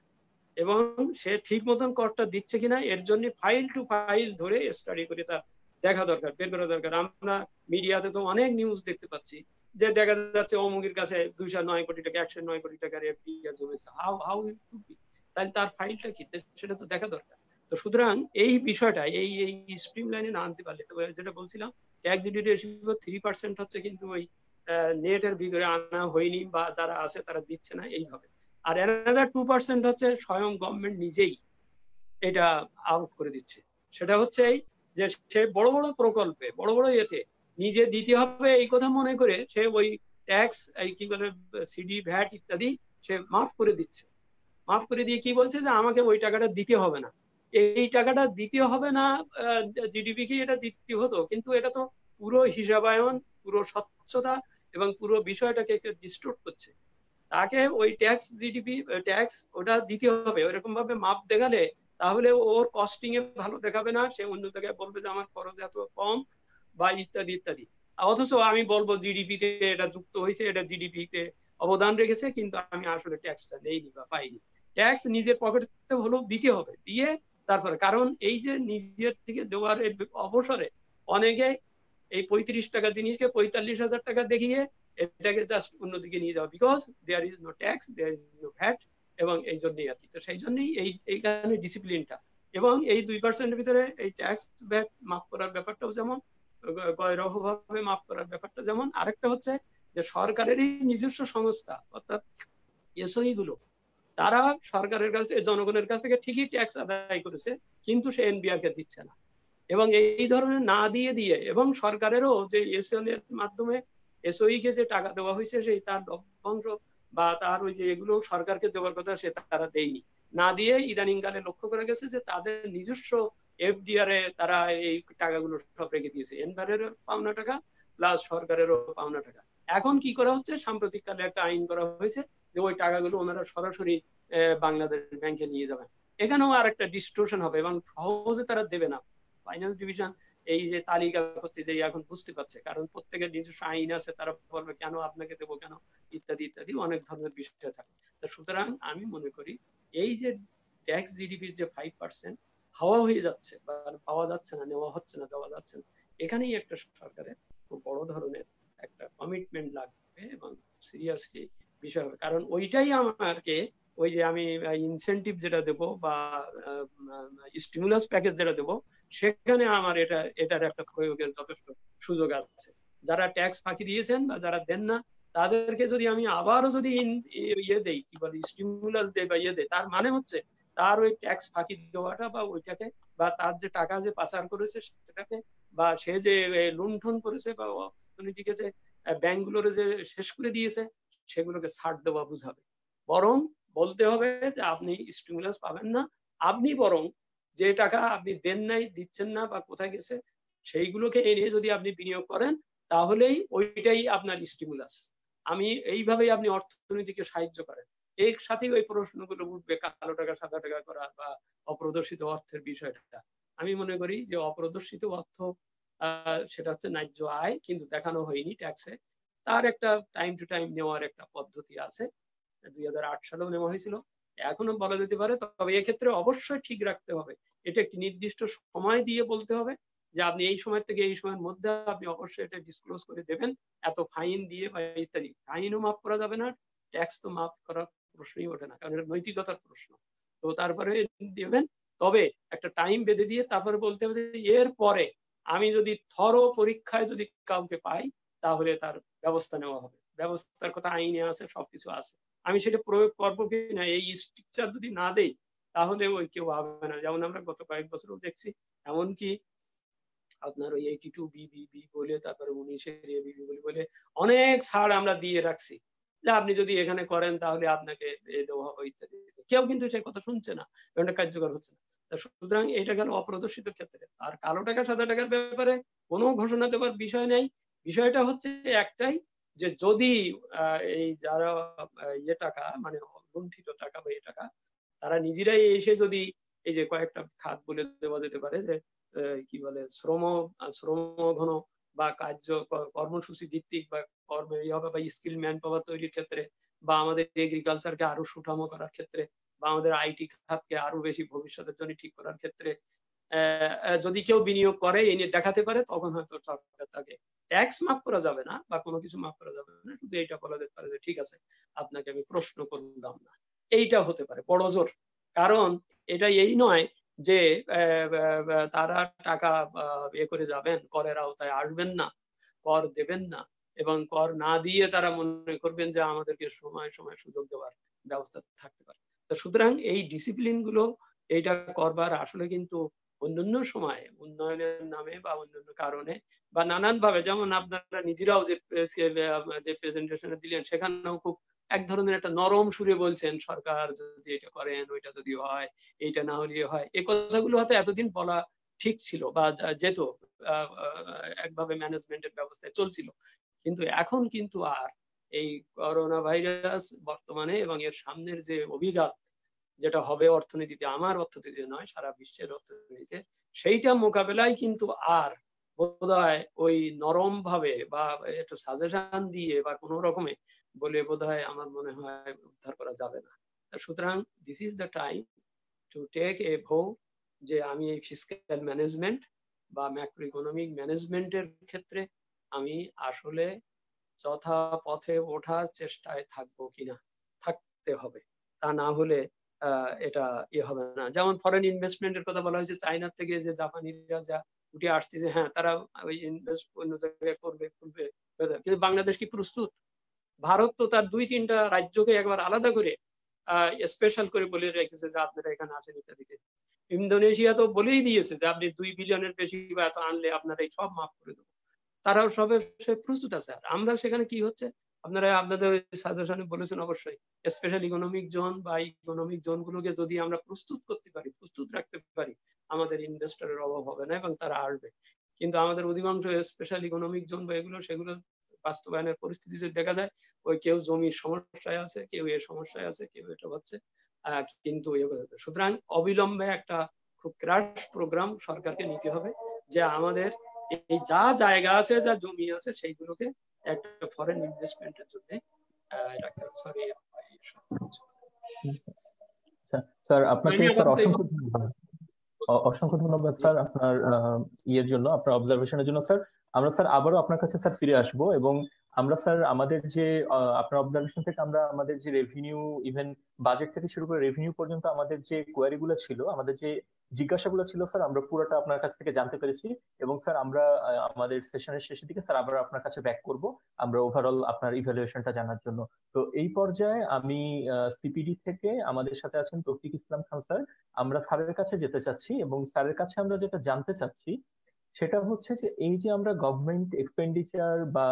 এবং সে ঠিক মতন করটা দিচ্ছে কিনা, এর জন্য ফাইল টু ফাইল ধরে স্টাডি করে তা দেখা দরকার, বের করা দরকার। আমরা মিডিয়াতে তো অনেক নিউজ দেখতে পাচ্ছি যে দেখা যাচ্ছে অমুকের কাছে 209 কোটি টাকা 109 কোটি টাকার এফডিআর জমেছে। হাউ তাহলে তার ফাইলটা কি, সেটা তো দেখা দরকার। তো সুতরাং এই বিষয়টা এই স্ট্রিম লাইনে না আনতে পারলে, তবে যেটা বলছিলাম, ট্যাক্স জিডিপি রেশিও 3% হচ্ছে, কিন্তু ওই নেটের ভিতরে আনা হয়নি বা যারা আছে তারা দিচ্ছে না এইভাবে। আর অ্যানাদার 2% হচ্ছে স্বয়ং গভর্নমেন্ট নিজেই এটা আউট করে দিচ্ছে। সেটা হচ্ছে এই যে সে বড় বড় প্রকল্পে বড় বড় ইয়েতে নিজে দিতে হবে এই কথা মনে করে সে ওই ট্যাক্স, এই কি বলে সিডি ভ্যাট ইত্যাদি সে মাফ করে দিচ্ছে। মাফ করে দিয়ে কি বলছে যে আমাকে ওই টাকাটা দিতে হবে না। এই টাকাটা দিতে হবে না, জিডিপি কি এটা দিতে হতো, কিন্তু এটা তো পুরো হিসাবায়ন, পুরো স্বচ্ছতা এবং পুরো বিষয়টাকে ডিস্টোর্ট করছে। তাকে ওই ট্যাক্স জিডিপি ট্যাক্স ওটা দিতে হবে ওইরকম ভাবে মাপ দেখালে, তাহলে ওর কস্টিং এ ভালো দেখাবে না, সে অন্য জায়গায় বলবে যে আমার খরচ এত কম বা ইত্যাদি ইত্যাদি। অথচ আমি বলবো জিডিপিতে এটা যুক্ত হয়েছে, এটা জিডিপিতে অবদান রেখেছে, কিন্তু আমি আসলে ট্যাক্সটা নেইনি বা পাইনি। ট্যাক্স নিজের পকেটে হলেও দিতে হবে, দিয়ে তারপরে, কারণ এই যে নিজের থেকে দেওয়ার অবসরে অনেকে এই 35 টাকা জিনিসকে 45,000 টাকা দেখিয়ে এটাকে জাস্ট অন্যদিকে নিয়ে যাওয়া, because there is no tax, there is no VAT, এবং এই জন্যই আর কি। তো সেই জন্যই এইখানে ডিসিপ্লিনটা এবং এই 2% ভিতরে এই ট্যাক্স ভ্যাট মাফ করার ব্যাপারটাও যেমন, গয়রভাবে মাফ করার ব্যাপারটা যেমন, আরেকটা হচ্ছে যে সরকারেরই নিজস্ব সংস্থা অর্থাৎ এসওই গুলো, তারা সরকারের কাছ থেকে, জনগণের কাছ থেকে ঠিকই ট্যাক্স আদায় করেছে, কিন্তু সে এনবিআর কে দিচ্ছে না। এবং এই ধরনের না দিয়ে দিয়ে এবং সরকারেরও যে এসএল এর মাধ্যমে এসওই কে যে টাকা দেওয়া হয়েছে, সেই তার লভ্যাংশ বা তার ওই যে এগুলো সরকারকে দেওয়ার কথা সে তারা দেয়নি। না দিয়ে ইদানিং কালে লক্ষ্য করা গেছে যে তাদের নিজস্ব এফডিআর এ তারা এই টাকাগুলো সব রেখে দিয়েছে, এনভারের পাওনা টাকা প্লাস সরকারেরও পাওনা টাকা। এখন কি করা হচ্ছে, সাম্প্রতিক কালে একটা আইন করা হয়েছে যে ওই টাকাগুলো ওনারা সরাসরি বাংলাদেশ ব্যাংকে নিয়ে যাবেন। এখানেও আর একটা ডিস্টোরশন হবে এবং সহজে তারা দেবে না। ফাইন্যান্স ডিভিশন এই যে তালিকা করতে যে এখন বুঝতে পারছে, কারণ প্রত্যেকের নিজস্ব আইন আছে, তারা বলবে কেন আপনাকে দেবো কেন, ইত্যাদি ইত্যাদি অনেক ধরনের বিষয় থাকে। তো সুতরাং আমি মনে করি এই যে ট্যাক্স জিডিপির যে 5% হাওয়া হয়ে যাচ্ছে বা পাওয়া যাচ্ছে না, নেওয়া হচ্ছে না, দেওয়া যাচ্ছে না, এখানেই একটা সরকারের খুব বড় ধরনের একটা কমিটমেন্ট লাগবে এবং সিরিয়াসলি বিষয় হবে। কারণ ওইটাই আমাকে ওই যে আমি ইনসেন্টিভ যেটা দেবো বা স্টিমুলাস প্যাকেজ যেটা দেবো, সেখানে আমার এটার একটা প্রয়োগের যথেষ্ট সুযোগ আছে। যারা ট্যাক্স ফাঁকি দিয়েছেন বা যারা দেন না, তাদেরকে যদি আমি আবারও যদি ইয়ে দেই, কি বলে, স্টিমুলাস দেই বা ইয়ে দেই, তার মানে হচ্ছে তার ওই ট্যাক্স ফাঁকি দেওয়াটা বা ওইটাকে বা তার যে টাকা যে পাচার করেছে সেটাকে বা সে যে লুণ্ঠন করেছে বা অর্থনীতিকে যে ব্যাংকগুলোরে যে শেষ করে দিয়েছে সেগুলোকে ছাড় দেওয়া বুঝাবে। বরং বলতে হবে যে আপনি স্টিমুলাস পাবেন না, আপনি বরং যে টাকা আপনি দেন নাই, দিচ্ছেন না বা কোথায় গেছে সেইগুলোকে এনে যদি আপনি বিনিয়োগ করেন তাহলেই ওইটাই আপনার স্টিমুলাস। আমি এইভাবেই আপনি অর্থনীতিকে সাহায্য করেন। এর সাথেই ওই প্রশ্নগুলো উঠবে, কালো টাকা সাদা টাকা করা বা অপ্রদর্শিত অর্থের বিষয়টা। আমি মনে করি যে অপ্রদর্শিত অর্থ সেটা হচ্ছে ন্যায্য আয় কিন্তু দেখানো হয়নি ট্যাক্সে, তার একটা টাইম টু টাইম নেওয়ার একটা পদ্ধতি আছে। 2008 সালেও নেওয়া হয়েছিল, এখনো বলা যেতে পারে। তবে এক্ষেত্রে অবশ্যই ঠিক রাখতে হবে, এটা একটি নির্দিষ্ট সময় দিয়ে বলতে হবে যে আপনি এই সময় থেকে এই সময়ের মধ্যে আপনি অবশ্যই এটা ডিসক্লোজ করে দেবেন, এত ফাইন দিয়ে বা ইত্যাদি। ফাইনও মাফ করা যাবে না, ট্যাক্স তো মাফ করার প্রশ্নই ওঠে না, কারণ এটা নৈতিকতার প্রশ্ন। তো তারপরে দেবেন, তবে একটা টাইম বেঁধে দিয়ে তারপরে বলতে হবে যে এর পরে আমি যদি থরো পরীক্ষায় যদি কাউকে পাই তাহলে তার ব্যবস্থা নেওয়া হবে। ব্যবস্থার কথা আইনে আছে, সবকিছু আছে, আমি সেটা প্রয়োগ করবো কিনা এই স্ট্রাকচার যদি না দেই তাহলে ওই কেউ হবে না। যেমন আমরা গত কয়েক বছরও দেখছি, এমনকি আপনার ওই 82BBB বলে, তারপরে 19-এর এবিবি বলে অনেক ছাড় আমরা দিয়ে রাখছি যে আপনি যদি এখানে করেন তাহলে আপনাকে দেওয়া হবে ইত্যাদি। কেউ কিন্তু সেই কথা শুনছে না, এটা কার্যকর হচ্ছে না। সুতরাং এটা গেল অপ্রদর্শিত ক্ষেত্রে। আর কালো টাকা সাদা টাকার ব্যাপারে কোনো ঘোষণা দেওয়ার বিষয় নেই। বিষয়টা হচ্ছে একটাই, যে যদি এই যারা ইয়ে টাকা মানে লুণ্ঠিত টাকা বা এই টাকা তারা নিজেরাই এসে যদি এই যে কয়েকটা খাত বলে দেওয়া যেতে পারে যে কি বলে শ্রম ঘন বা কর্মসূচি ভিত্তিক বা কর্ম হবে বা স্কিল ম্যান পাওয়ার তৈরির ক্ষেত্রে বা আমাদের এগ্রিকালচারকে আরো সুঠামো করার ক্ষেত্রে বা আমাদের আইটি খাতকে আরো বেশি ভবিষ্যতের জন্য ঠিক করার ক্ষেত্রে যদি কেউ বিনিয়োগ করে এই নিয়ে দেখাতে পারে, তখন হয়তো সরকার তাকে ট্যাক্স মাফ করা যাবে না বা কোনো কিছু মাফ করা যাবে না, শুধু এইটা বলা যেতে পারে যে ঠিক আছে আপনাকে আমি প্রশ্ন করলাম না। এইটা হতে পারে বড় জোর। কারণ এটা এই নয় যে তারা টাকা এ করে যাবেন, করের আওতায় আসবেন না, কর দেবেন না এবং কর না দিয়ে তারা মনে করবেন যে আমাদেরকে সময় সময় সুযোগ দেওয়ার ব্যবস্থা থাকতে পারে। তো সুতরাং এই ডিসিপ্লিন গুলো এইটা করবার আসলে কিন্তু অন্যান্য সময় উন্নয়নের নামে বা অন্যান্য কারণে বা নানান ভাবে, যেমন আপনারা নিজেরাও যে প্রেজেন্টেশনে দিলেন সেখানেও খুব এক ধরনের একটা নরম সুরে বলছেন সরকার যদি এটা করেন, ওইটা যদি হয়, এইটা না হলে হয়। এই কথাগুলো হয়তো এতদিন বলা ঠিক ছিল বা যেত, একভাবে ম্যানেজমেন্টের ব্যবস্থায় চলছিল। কিন্তু এখন কিন্তু আর এই করোনা ভাইরাস বর্তমানে এবং এর সামনের যে অভিঘাত যেটা হবে অর্থনীতিতে, আমার অর্থনীতিতে নয় সারা বিশ্বের অর্থনীতিতে, সেইটা মোকাবেলায় কিন্তু আর বোধহয় ওই নরম ভাবে বা একটু সাজেশন দিয়ে বা কোনো রকমে বলে বোধহয় আমার মনে হয় উদ্ধার করা যাবে না। সুতরাং this is the time to take a vow যে আমি এই ফিসক্যাল ম্যানেজমেন্ট বা ম্যাক্রো ইকোনমিক ম্যানেজমেন্টের ক্ষেত্রে আমি আসলে যথা পথে ওঠার চেষ্টায় থাকবো কিনা, থাকতে হবে। তা না হলে এটা ইয়ে হবে না। যেমন ফরেন ইনভেস্টমেন্টের কথা বলা হয়েছে, চায়নার থেকে যে জাপানিরা যা উঠে আসতেছে, হ্যাঁ তারা ওই ইনভেস্ট অন্য জায়গায় করবে খুলবে, কিন্তু বাংলাদেশ কি প্রস্তুত? ভারত তো তার 2-3টা রাজ্যকে একবার আলাদা করে স্পেশাল করে বলে রেখেছে যে আপনারা এখানে আসেন ইত্যাদিতে। ইন্দোনেশিয়া তো বলেই দিয়েছে যে আপনি 2 বিলিয়নের বেশি বা এত আনলে আপনারা এই সব মাফ করে দেবো। তারাও সবে প্রস্তুত আছে। আর আমরা সেখানে কি হচ্ছে, আপনারা আপনাদের সাজেশনে বলেছেন অবশ্যই স্পেশাল ইকোনমিক জোন বা ইকোনমিক জোন গুলোকে যদি আমরা প্রস্তুত করতে পারি, প্রস্তুত রাখতে পারি, আমাদের ইনভেস্টরের অভাব হবে না এবং তারা আসবে। কিন্তু আমাদের অধিকাংশ স্পেশাল ইকোনমিক জোন বা সেগুলো বাস্তবায়নের পরিস্থিতি যদি দেখা যায়, ওই কেউ জমির সমস্যায় আছে, কেউ এর সমস্যায় আছে, কেউ এটা হচ্ছে কিন্তু সুতরাং অবিলম্বে একটা খুব ক্রাশ প্রোগ্রাম সরকারকে নিতে হবে, যে আমাদের এই যা জায়গা আছে, যা জমি আছে, সেইগুলোকে একটা ফরেন ইনভেস্টমেন্টের জন্য রাখতে হবে। সরি, স্যার আপনাকে আমি স্যার আপাতত অসংখ্য ধন্যবাদ। অসংখ্য ধন্যবাদ স্যার আপনার ইয়ের জন্য, আপনার অবজারভেশনের জন্য। স্যার আমরা স্যার আবারও আপনার কাছে স্যার ফিরে আসবো, এবং আমরা স্যার আমাদের যে আপনার অবজারভেশন থেকে আমরা আমাদের যে রেভিনিউ, ইভেন বাজেট থেকে শুরু করে রেভিনিউ পর্যন্ত আমাদের যে কোয়ারি গুলো ছিল, আমাদের যে জিজ্ঞাসাগুলো ছিল স্যার, আমরা পুরোটা আপনার কাছ থেকে জানতে পেরেছি। এবং স্যার আমরা আমাদের সেশনের শেষের দিকে স্যার আবার আপনার কাছে ব্যাক করব আমরা ওভারঅল আপনার ইভ্যালুয়েশনটা জানার জন্য। তো এই পর্যায়ে আমি সিপিডি থেকে আমাদের সাথে আছেন তৌফিক ইসলাম খান স্যার। আমরা স্যারের কাছে যেতে চাচ্ছি, এবং স্যারের কাছে আমরা যেটা জানতে চাচ্ছি সেটা হচ্ছে যে এই যে আমরা গভর্নমেন্ট এক্সপেন্ডিচার বা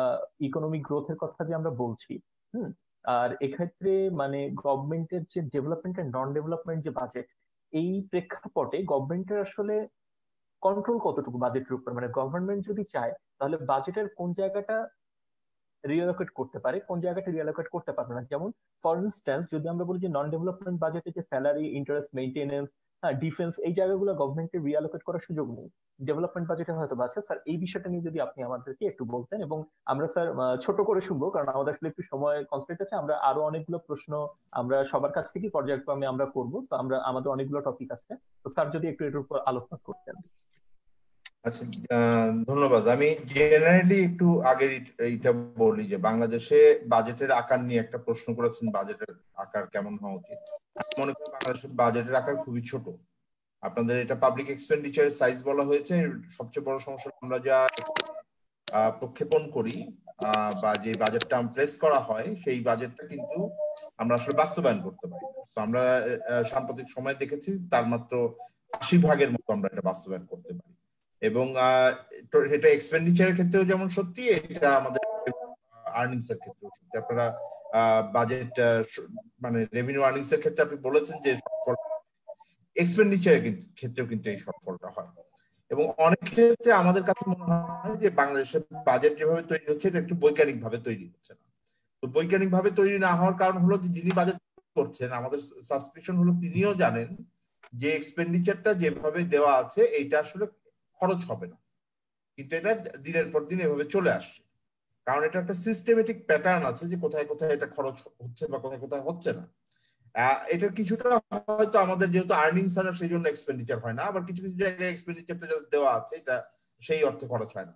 ইকোনমিক গ্রোথের কথা যে আমরা বলছি, হুম, আর এক্ষেত্রে মানে গভর্নমেন্টের যে ডেভেলপমেন্ট এন্ড নন ডেভেলপমেন্ট যে বাজেট, এই প্রেক্ষাপটে গভর্নমেন্টের আসলে কন্ট্রোল কতটুকু বাজেটের উপর, মানে গভর্নমেন্ট যদি চায় তাহলে বাজেটের কোন জায়গাটা রিঅ্যালোকেট করতে পারে, কোন জায়গাটা রিঅ্যালোকেট করতে পারবে না। যেমন ফর ইনস্ট্যান্স যদি আমরা বলি যে নন ডেভেলপমেন্ট বাজেটে যে স্যালারি, ইন্টারেস্ট, মেইনটেনেন্স, হ্যাঁ, ডিফেন্স, এই জায়গাগুলো গভর্নমেন্টের রিঅ্যালোকেট করার সুযোগ নেই, ডেভেলপমেন্ট বাজেটে হয়তো আছে। স্যার এই বিষয়টা নিয়ে যদি আপনি আমাদেরকে একটু বলতেন, এবং আমরা স্যার ছোট করে শুনবো কারণ আমাদের আসলে একটু সময় কনস্ট্রেন্ট আছে। আমরা আরো অনেকগুলো প্রশ্ন আমরা সবার কাছ থেকে পর্যায়ক্রমে আমরা করবো, তো আমরা আমাদের অনেকগুলো টপিক আছে। তো স্যার যদি একটু এটার উপর আলোচনা করতেন। আচ্ছা, ধন্যবাদ। আমি জেনারেলি একটু আগের এইটা বলি যে বাংলাদেশে বাজেটের আকার নিয়ে একটা প্রশ্ন করেছেন, বাজেটের আকার কেমন হওয়া উচিত। আমি মনে করি বাংলাদেশের বাজেটের আকার খুবই ছোট। আপনাদের এটা পাবলিক এক্সপেন্ডিচার সাইজ বলা হয়েছে। সবচেয়ে বড় সমস্যা আমরা যা প্রক্ষেপণ করি বা যে বাজেটটা প্লেস করা হয় সেই বাজেটটা কিন্তু আমরা আসলে বাস্তবায়ন করতে পারি না। আমরা সাম্প্রতিক সময় দেখেছি তার মাত্র 80% মতো আমরা এটা বাস্তবায়ন করতে পারি। এবং এটা এক্সপেন্ডিচারের ক্ষেত্রেও যেমন সত্যি, এটা আমাদের আর্নিংস এর ক্ষেত্রেও সত্যি। আপনারা বাজেট মানে রেভিনিউ আর্নিংস এর ক্ষেত্রে আপনি বলেছেন যে এক্সপেন্ডিচারের ক্ষেত্রেও কিন্তু এই শর্টফলটা হয়। এবং অনেক ক্ষেত্রে আমাদের কাছে মনে হয় যে বাংলাদেশের বাজেট যেভাবে তৈরি হচ্ছে এটা একটু বৈজ্ঞানিক ভাবে তৈরি হচ্ছে না। তো বৈজ্ঞানিক ভাবে তৈরি না হওয়ার কারণ হলো যে যিনি বাজেট করছেন, আমাদের সাসপিশন হলো তিনিও জানেন যে এক্সপেন্ডিচারটা যেভাবে দেওয়া আছে এইটা আসলে খরচ হবে না, কিন্তু এটা দিনের পর দিন এভাবে চলে আসছে। কারণ এটা একটা সিস্টেমেটিক প্যাটার্ন আছে যে কোথায় কোথায় এটা খরচ হচ্ছে বা কোথায় কোথায় হচ্ছে না। এটা কিছুটা হয়তো আমাদের যেহেতু আর্নিংস হয় না সেই জন্য এক্সপেন্ডিচার হয় না, আবার কিছু কিছু জায়গায় এক্সপেন্ডিচারটা জাস্ট দেওয়া আছে, এটা সেই অর্থে খরচ হয় না।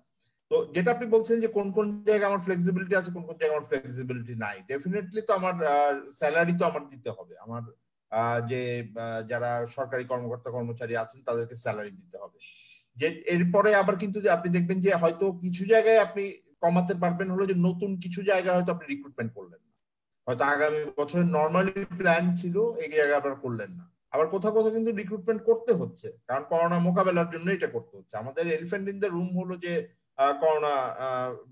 তো যেটা আপনি বলছেন যে কোন কোন জায়গায় আমার ফ্লেক্সিবিলিটি আছে, কোন কোন জায়গায় আমার ফ্লেক্সিবিলিটি নাই, ডেফিনেটলি তো আমার স্যালারি তো আমার দিতে হবে। আমার যে যারা সরকারি কর্মকর্তা কর্মচারী আছেন তাদেরকে স্যালারি দিতে হবে। যে এরপরে আবার কিন্তু আপনি দেখবেন যে হয়তো কিছু জায়গায় আপনি কমাতে পারবেন, হলো যে নতুন কিছু জায়গায় হয়তো আপনি রিক্রুটমেন্ট করলেন না, হয়তো আগামী বছরের নর্মালি প্ল্যান ছিল এই জায়গায় আবার করলেন না। আবার কোথাও কোথাও কিন্তু রিক্রুটমেন্ট করতে হচ্ছে, কারণ করোনা মোকাবেলার জন্য এটা করতে হচ্ছে। আমাদের এলিফ্যান্ট ইন দ্য রুম হলো যে করোনা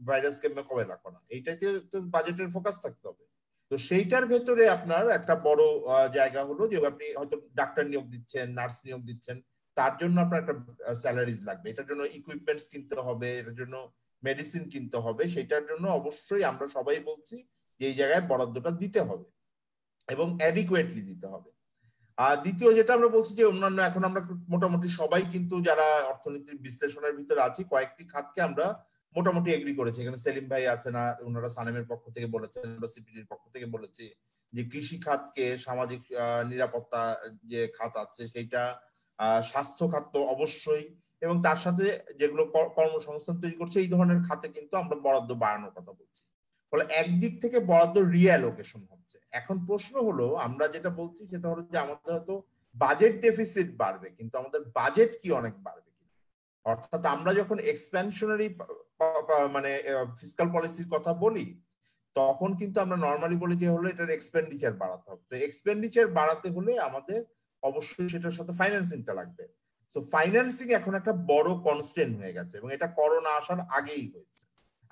ভাইরাসকে মোকাবেলা করা, এইটাতে তো বাজেটের ফোকাস থাকতে হবে। তো সেইটার ভেতরে আপনার একটা বড় জায়গা হলো যে আপনি হয়তো ডাক্তার নিয়োগ দিচ্ছেন, নার্স নিয়োগ দিচ্ছেন, তার জন্য আপনার একটা স্যালারিজ লাগবে, এটার জন্য ইকুইপমেন্টস কিনতে হবে, এটার জন্য মেডিসিন কিনতে হবে। সেটার জন্য অবশ্যই আমরা সবাই বলছি যে এই জায়গায় বরাদ্দটা দিতে হবে এবং অ্যাডিকুয়েটলি দিতে হবে। আর দ্বিতীয় যেটা আমরা বলছি যে অন্যান্য, এখন আমরা মোটামুটি সবাই কিন্তু যারা অর্থনীতির বিশ্লেষণের ভিতরে আছি কয়েকটি খাতকে আমরা মোটামুটি এগ্রি করেছি। এখানে সেলিম ভাই আছে না, ওনারা সানেমের পক্ষ থেকে বলেছেন, আমরা সিপিডির পক্ষ থেকে বলেছি যে কৃষি খাতকে, সামাজিক নিরাপত্তা যে খাত আছে সেইটা, স্বাস্থ্য খাত অবশ্যই, এবং তার সাথে যেগুলো কর্মসংস্থান তৈরি করছে এই ধরনের খাতে কিন্তু আমরা বরাদ্দ বাড়ানোর কথা বলছি। ফলে একদিক থেকে বরাদ্দ রিঅ্যালোকেশন হচ্ছে। এখন প্রশ্ন হলো, আমরা যেটা বলছি সেটা হলো যে আমাদের হয়তো বাজেট ডেফিসিট বাড়বে, কিন্তু আমাদের বাজেট কি অনেক বাড়বে কিনা। অর্থাৎ আমরা যখন এক্সপ্যানশনারি মানে ফিসকাল পলিসির কথা বলি তখন কিন্তু আমরা নর্মালি বলি যে হলো এটার এক্সপেন্ডিচার বাড়াতে হবে। তো এক্সপেন্ডিচার বাড়াতে হলে আমাদের অবশ্যই সেটার সাথে ফাইন্যান্সিংটা লাগবে। সো ফাইন্যান্সিং এখন একটা বড় কনস্ট্যান্ট হয়ে গেছে, এবং এটা করোনা আসার আগেই হয়েছে।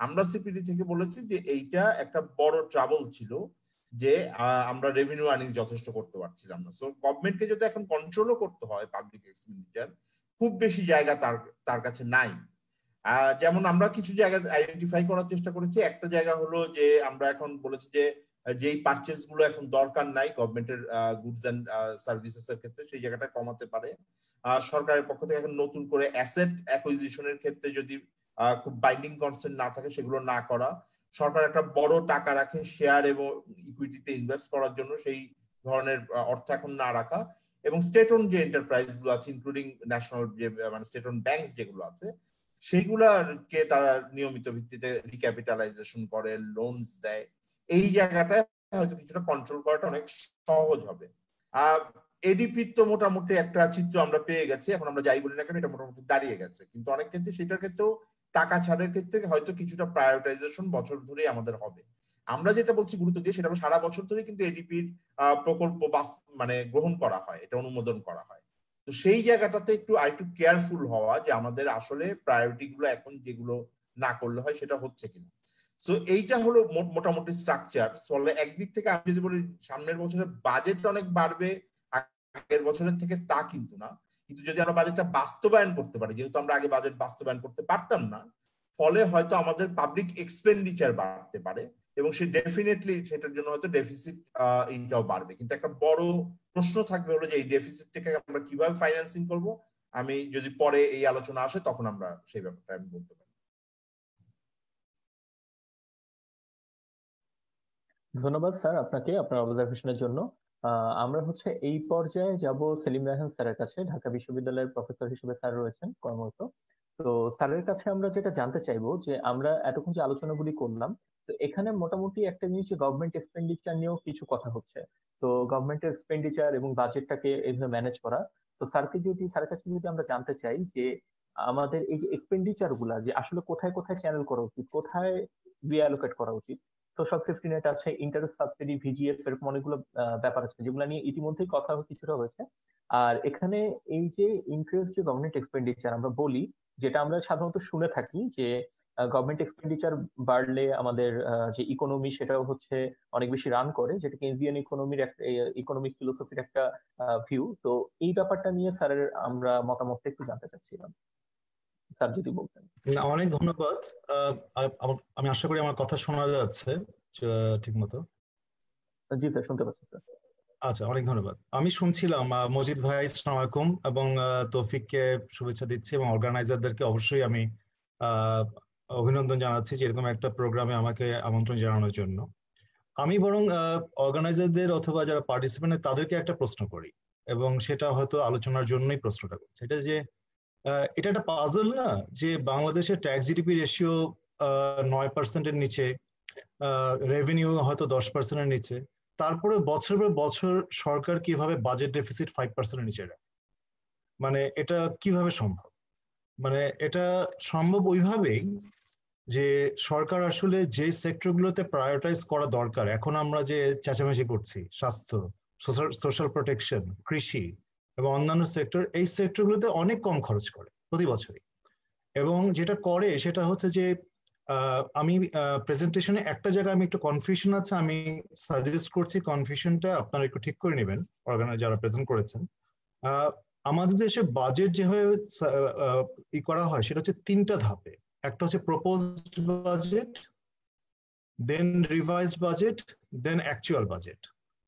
আমরা সিপিডি থেকে বলেছি যে এইটা একটা বড় ট্রাবল ছিল যে আমরা রেভিনিউ আর্নিং যথেষ্ট করতে পারছিলাম না। সো গভর্নমেন্টকে যদি এখন কন্ট্রোলও করতে হয় পাবলিক এক্সপেন্ডিচার, খুব বেশি জায়গা তার কাছে নাই। যেমন আমরা কিছু জায়গা আইডেন্টিফাই করার চেষ্টা করেছি। একটা জায়গা হলো যে আমরা এখন বলেছি যে যেই পারচেজ গুলো এখন দরকার নাই গভর্নমেন্টের গুডস এন্ড সার্ভিসেস এর ক্ষেত্রে সেই জায়গাটা কমাতে পারে। সরকারের পক্ষ থেকে এখন নতুন করে অ্যাসেট অ্যাকুইজিশনের ক্ষেত্রে যদি খুব বাইন্ডিং কনসেন্ট না থাকে সেগুলো না করা, সরকার একটা বড় টাকা রাখে শেয়ার এবং ইকুইটিতে ইনভেস্ট করার জন্য সেই ধরনের অর্থ এখন না রাখা, এবং স্টেট ওন যে এন্টারপ্রাইজ গুলো আছে ইনক্লুডিং ন্যাশনাল যে মানে স্টেট ওন ব্যাংকস যেগুলো আছে সেগুলাকে তারা নিয়মিত ভিত্তিতে রিক্যাপিটালাইজেশন করে, লোনস দেয়, এই জায়গাটায় হয়তো কিছুটা কন্ট্রোল করাটা অনেক সহজ হবে। এডিপির তো মোটামুটি একটা চিত্র আমরা পেয়ে গেছি, এখন আমরা যাই বলি না কেন এটা মোটামুটি দাঁড়িয়ে গেছে, কিন্তু অনেক ক্ষেত্রে সেটার ক্ষেত্রেও টাকা ছাড়ের ক্ষেত্রে হয়তো কিছুটা প্রায়োরিটাইজেশন বছর ধরেই আমাদের হবে। আমরা যেটা বলছি গুরুত্ব দিয়ে সেটা সারা বছর ধরে কিন্তু এডিপির প্রকল্প মানে গ্রহণ করা হয়, এটা অনুমোদন করা হয়। তো সেই জায়গাটাতে আরেকটু কেয়ারফুল হওয়া যে আমাদের আসলে প্রায়োরিটি গুলো এখন যেগুলো না করলে হয় সেটা হচ্ছে কিনা। সো এইটা হলো মোটামুটি স্ট্রাকচার। ফলে একদিক থেকে আমি যদি বলি সামনের বছরে বাজেট অনেক বাড়বে আগের বছরের থেকে তা কিন্তু না, কিন্তু যদি আমরা বাজেটটা বাস্তবায়ন করতে পারি, যেহেতু আমরা আগে বাজেট বাস্তবায়ন করতে পারতাম না, ফলে হয়তো আমাদের পাবলিক এক্সপেন্ডিচার বাড়তে পারে এবং সে ডেফিনেটলি সেটার জন্য হয়তো ডেফিসিট এইটাও বাড়বে। কিন্তু একটা বড় প্রশ্ন থাকবে হলো যে এই ডেফিসিটটাকে আমরা কিভাবে ফাইন্যান্সিং করব। আমি যদি পরে এই আলোচনা আসে তখন আমরা সেই ব্যাপারটা আমি বলতে পারি। ধন্যবাদ স্যার আপনাকে আপনার অবজারভেশনের জন্য। আমরা এই পর্যায়ে যাব সেলিম রায়হান স্যারের কাছে, ঢাকা বিশ্ববিদ্যালয়ের প্রফেসর হিসেবে স্যার রয়েছেন কর্মরত। তো স্যারের কাছে আমরা যেটা জানতে চাইবো যে আমরা এতক্ষণ যে আলোচনাগুলি করলাম, তো এখানে মোটামুটি একটা জিনিস গভর্নমেন্ট এক্সপেন্ডিচার নিয়েও কিছু কথা হচ্ছে। তো গভর্নমেন্টের এক্সপেন্ডিচার এবং বাজেটটাকে এইভাবে ম্যানেজ করা, তো স্যারের কাছে যদি আমরা জানতে চাই যে আমাদের এই যে এক্সপেন্ডিচার গুলা যে আসলে কোথায় কোথায় চ্যানেল করা উচিত, কোথায় রিঅ্যালোকেট করা উচিত। সোশ্যাল সেফটি নেট আছে, ইন্টারেস্ট সাবসিডি, ভিজিএফ, এরকম অনেকগুলো ব্যাপার আছে যেগুলো নিয়ে ইতিমধ্যেই কথা কিছুটা হয়েছে। আর এখানে এই যে ইনক্রিজ যে গভর্নমেন্ট এক্সপেন্ডিচার আমরা বলি, যেটা আমরা সাধারণত শুনে থাকি যে গভর্নমেন্ট এক্সপেন্ডিচার বাড়লে আমাদের যে ইকোনমি সেটাও অনেক বেশি রান করে, যেটা কেনজিয়ান ইকোনমির একটা ইকোনমিক ফিলোসফির একটা ভিউ। তো এই ব্যাপারটা নিয়ে স্যারের আমরা মতামতটা একটু জানতে চাচ্ছিলাম, স্যার যদি বলতেন। অনেক ধন্যবাদ। আমি আশা করি আমার কথা শোনা যাচ্ছে ঠিক মতো। জি স্যার, শুনতে পাচ্ছি স্যার। আচ্ছা, অনেক ধন্যবাদ। আমি শুনছিলাম মজিদ ভাই, আসসালামু আলাইকুম, এবং তৌফিককে শুভেচ্ছা দিচ্ছি এবং অর্গানাইজারদেরকে অবশ্যই আমি অভিনন্দন জানাচ্ছি যে এরকম একটা প্রোগ্রামে আমাকে আমন্ত্রণ জানানোর জন্য। আমি বরং অর্গানাইজারদের অথবা যারা পার্টিসিপেন্ট তাদেরকে একটা প্রশ্ন করি, এবং সেটা হয়তো আলোচনার জন্যই প্রশ্নটা করছি। এটা যে এটা একটা পাজল না যে বাংলাদেশের ট্যাক্স জিডিপি রেশিও 9%-এর নিচে, রেভিনিউ হয়তো 10%-এর নিচে, তারপরে বছর পর বছর সরকার কিভাবে বাজেট ডেফিসিট 5%-এর নিচে রাখে। মানে এটা কিভাবে সম্ভব? মানে এটা সম্ভব ওইভাবেই যে সরকার আসলে যে সেক্টরগুলোতে প্রায়োরিটাইজ করা দরকার, এখন আমরা যে চেঁচামেচি করছি, স্বাস্থ্য, সোশ্যাল প্রোটেকশন, কৃষি এবং অন্যান্য সেক্টর, এই সেক্টরগুলোতে অনেক কম খরচ করে প্রতি বছরই। এবং যেটা করে সেটা হচ্ছে যে আমি প্রেজেন্টেশনে একটা জায়গায় আমি একটু কনফিউশন আছে, আমি সাজেস্ট করছি কনফিউশনটা আপনারা একটু ঠিক করে নেবেন অর্গানাইজার যারা প্রেজেন্ট করেছেন। আমাদের দেশে বাজেট যেভাবে করা হয় সেটা হচ্ছে 3টা ধাপে। একটা হচ্ছে proposed budget, then revised budget, then actual budget.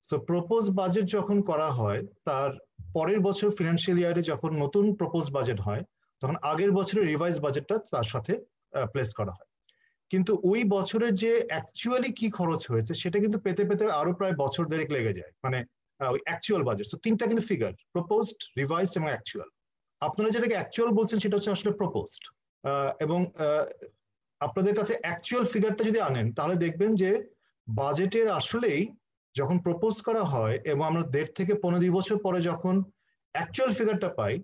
So propose budget যখন করা হয় তার পরের বছর ফিনান্সিয়াল ইয়ারে যখন নতুন প্রপোজ বাজেট হয় তখন আগের বছরের রিভাইজ বাজেটটা তার সাথে প্লেস করা হয়। কিন্তু ওই বছরের যে অ্যাকচুয়ালি কি খরচ হয়েছে সেটা কিন্তু পেতে পেতে আরো প্রায় বছর দেড়েক লেগে যায়, মানে ওই অ্যাকচুয়াল বাজেট। তো 3টা কিন্তু ফিগার, প্রপোজড, রিভাইজড এবং অ্যাকচুয়াল। আপনারা যেটাকে অ্যাকচুয়াল বলছেন সেটা হচ্ছে আসলে প্রপোজড, এবং আপনাদের কাছে অ্যাকচুয়াল ফিগারটা যদি আনেন তাহলে দেখবেন যে বাজেটের আসলেই যখন প্রপোজ করা হয় এবং আমরা 1.5 থেকে 15 বছর পরে যখন অ্যাকচুয়াল ফিগারটা পাই,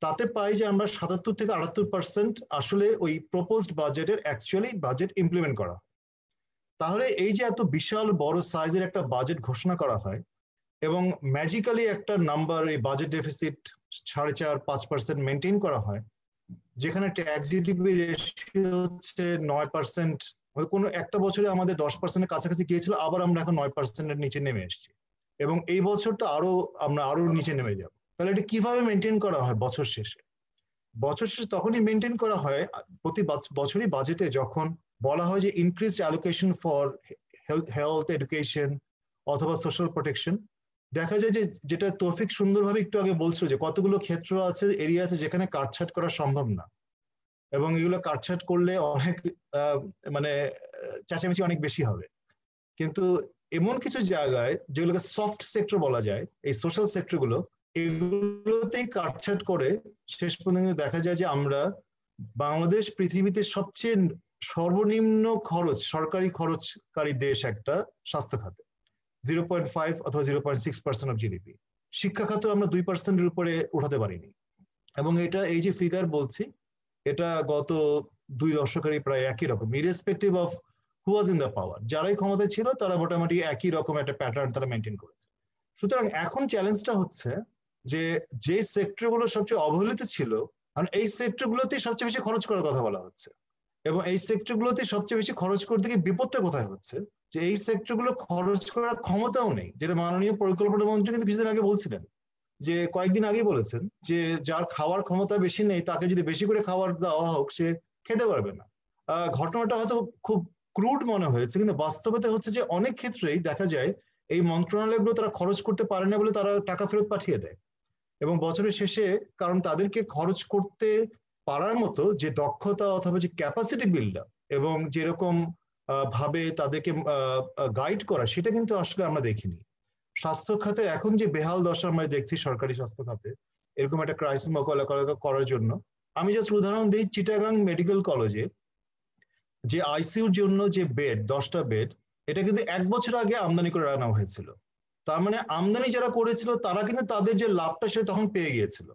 তাতে পাই যে আমরা 77 থেকে 78% আসলে ওই প্রপোজড বাজেটের অ্যাকচুয়ালি বাজেট ইমপ্লিমেন্ট করা। তাহলে এই যে এত বিশাল বড় সাইজের একটা বাজেট ঘোষণা করা হয় এবং ম্যাজিক্যালি একটা নাম্বার, এই বাজেট ডেফিসিট 4.5-5% মেনটেন করা হয়, যেখানে ট্যাক্স জিডিপি রেশিও হচ্ছে 9%, কোনো একটা বছরে আমাদের 10%-এর কাছাকাছি গিয়েছিল, আবার আমরা এখন 9%-এর নিচে নেমে এসেছি এবং এই বছরটা আমরা আরো নিচে নেমে যাব। তাহলে এটা কিভাবে মেনটেন করা হয় বছর শেষে? বছর শেষে তখনই মেনটেন করা হয় প্রতি বছরই বাজেটে যখন বলা হয় যে increased allocation for health education অথবা সোশ্যাল প্রোটেকশন, দেখা যায় যে যেটা তৌফিক সুন্দরভাবে একটু আগে বলছিল যে কতগুলো ক্ষেত্র আছে, এরিয়া আছে যেখানে কাটছাট করা সম্ভব না, এবং এগুলো কাটছাট করলে অনেক মানে চেঁচামেচি অনেক বেশি হবে। কিন্তু এমন কিছু জায়গায় যেগুলোকে সফট সেক্টর বলা যায়, এই সোশ্যাল সেক্টরগুলো, এগুলোতেই কাটছাট করে শেষ পর্যন্ত দেখা যায় যে আমরা বাংলাদেশ পৃথিবীতে সবচেয়ে সর্বনিম্ন খরচ, সরকারি খরচকারী দেশ একটা স্বাস্থ্য খাতে, 0.5 অথবা 0.6% অফ জিডিপি। শিক্ষা খাতে আমরা 2%-এর উপরে উঠাতে পারিনি, এবং এটা এই যে ফিগার বলছি এটা গত 2 দশকেরই প্রায় একই রকম, irrespective of who was in the power. যারাই ক্ষমতায় ছিল তারা মোটামুটি একই রকম একটা প্যাটার্ন তারা মেনটেন করেছে। সুতরাং এখন চ্যালেঞ্জটা হচ্ছে যে সেক্টরগুলো সবচেয়ে অবহেলিত ছিল, কারণ এই সেক্টরগুলোতেই সবচেয়ে বেশি খরচ করার কথা বলা হচ্ছে, এবং এই সেক্টরগুলোতে সবচেয়ে বেশি খরচ করতে গিয়ে বিপদটা কোথায় হচ্ছে, যে এই সেক্টরগুলো খরচ করার ক্ষমতাও নেই, যেটা মাননীয় পরিকল্পনা মন্ত্রী কিন্তু কিছুদিন আগে বলছিলেন, যে কয়েকদিন আগেই বলেছেন যে যার খাওয়ার ক্ষমতা বেশি নেই তাকে যদি বেশি করে খাবার দেওয়া হোক সে খেতে পারবে না। ঘটনাটা হয়তো খুব ক্রুড মনে হয়েছে, কিন্তু বাস্তবতা হচ্ছে যে অনেক ক্ষেত্রেই দেখা যায় এই মন্ত্রণালয়গুলো তারা খরচ করতে পারে না বলে তারা টাকা ফেরত পাঠিয়ে দেয়, এবং বছরের শেষে কারণ তাদেরকে খরচ করতে পারার মতো যে দক্ষতা অথবা যে ক্যাপাসিটি বিল্ড আপ এবং যেরকম ভাবে তাদেরকে গাইড করা, সেটা কিন্তু আসলে আমরা দেখিনি। স্বাস্থ্য খাতে এখন যে বেহাল দশা আমরা দেখছি সরকারি স্বাস্থ্য খাতে, এরকম একটা ক্রাইসিস মোকাবেলা করার জন্য আমি জাস্ট উদাহরণ দিই, চিটাগাং মেডিকেল কলেজে যে আইসিইউর জন্য যে বেড, 10টা বেড, এটা কিন্তু 1 বছর আগে আমদানি করে আনা হয়েছিল। তার মানে আমদানি যারা করেছিল তারা কিন্তু তাদের যে লাভটা সে তখন পেয়ে গিয়েছিল,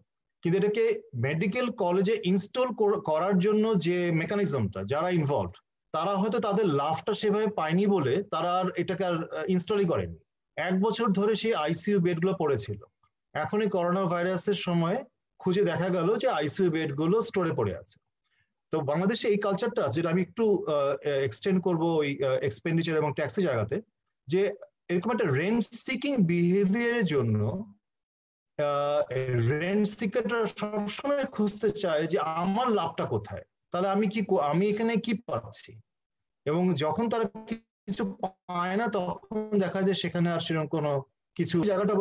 কিন্তু এটাকে মেডিকেল কলেজে ইনস্টল করার জন্য যে মেকানিজমটা, যারা ইনভলভ তারা হয়তো তাদের লাভটা সেভাবে পায়নি বলে তারা আর এটাকে আর ইনস্টলই করেনি। 1 বছর ধরে সেই আইসিইউ বেডগুলো পড়েছিল। এখন এই করোনা ভাইরাসের সময় খুঁজে দেখা গেল যে আইসিইউ বেডগুলো স্টোরে পড়ে আছে। তো বাংলাদেশে এই কালচারটা, যেটা আমি একটু এক্সটেন্ড করবো ওই এক্সপেন্ডিচার এবং ট্যাক্সের জায়গাতে, যে এরকম একটা রেন্ট সিকিং বিহেভিয়ারের জন্য রেন্ট সিকাররা সবসময় খুঁজতে চায় যে আমার লাভটা কোথায়, তাহলে আমি এখানে কি পাচ্ছি, এবং যখন তারা কিছু পায় না তখন দেখা যায় সেখানে আর সেরকম কোনো কিছু। জায়গাটা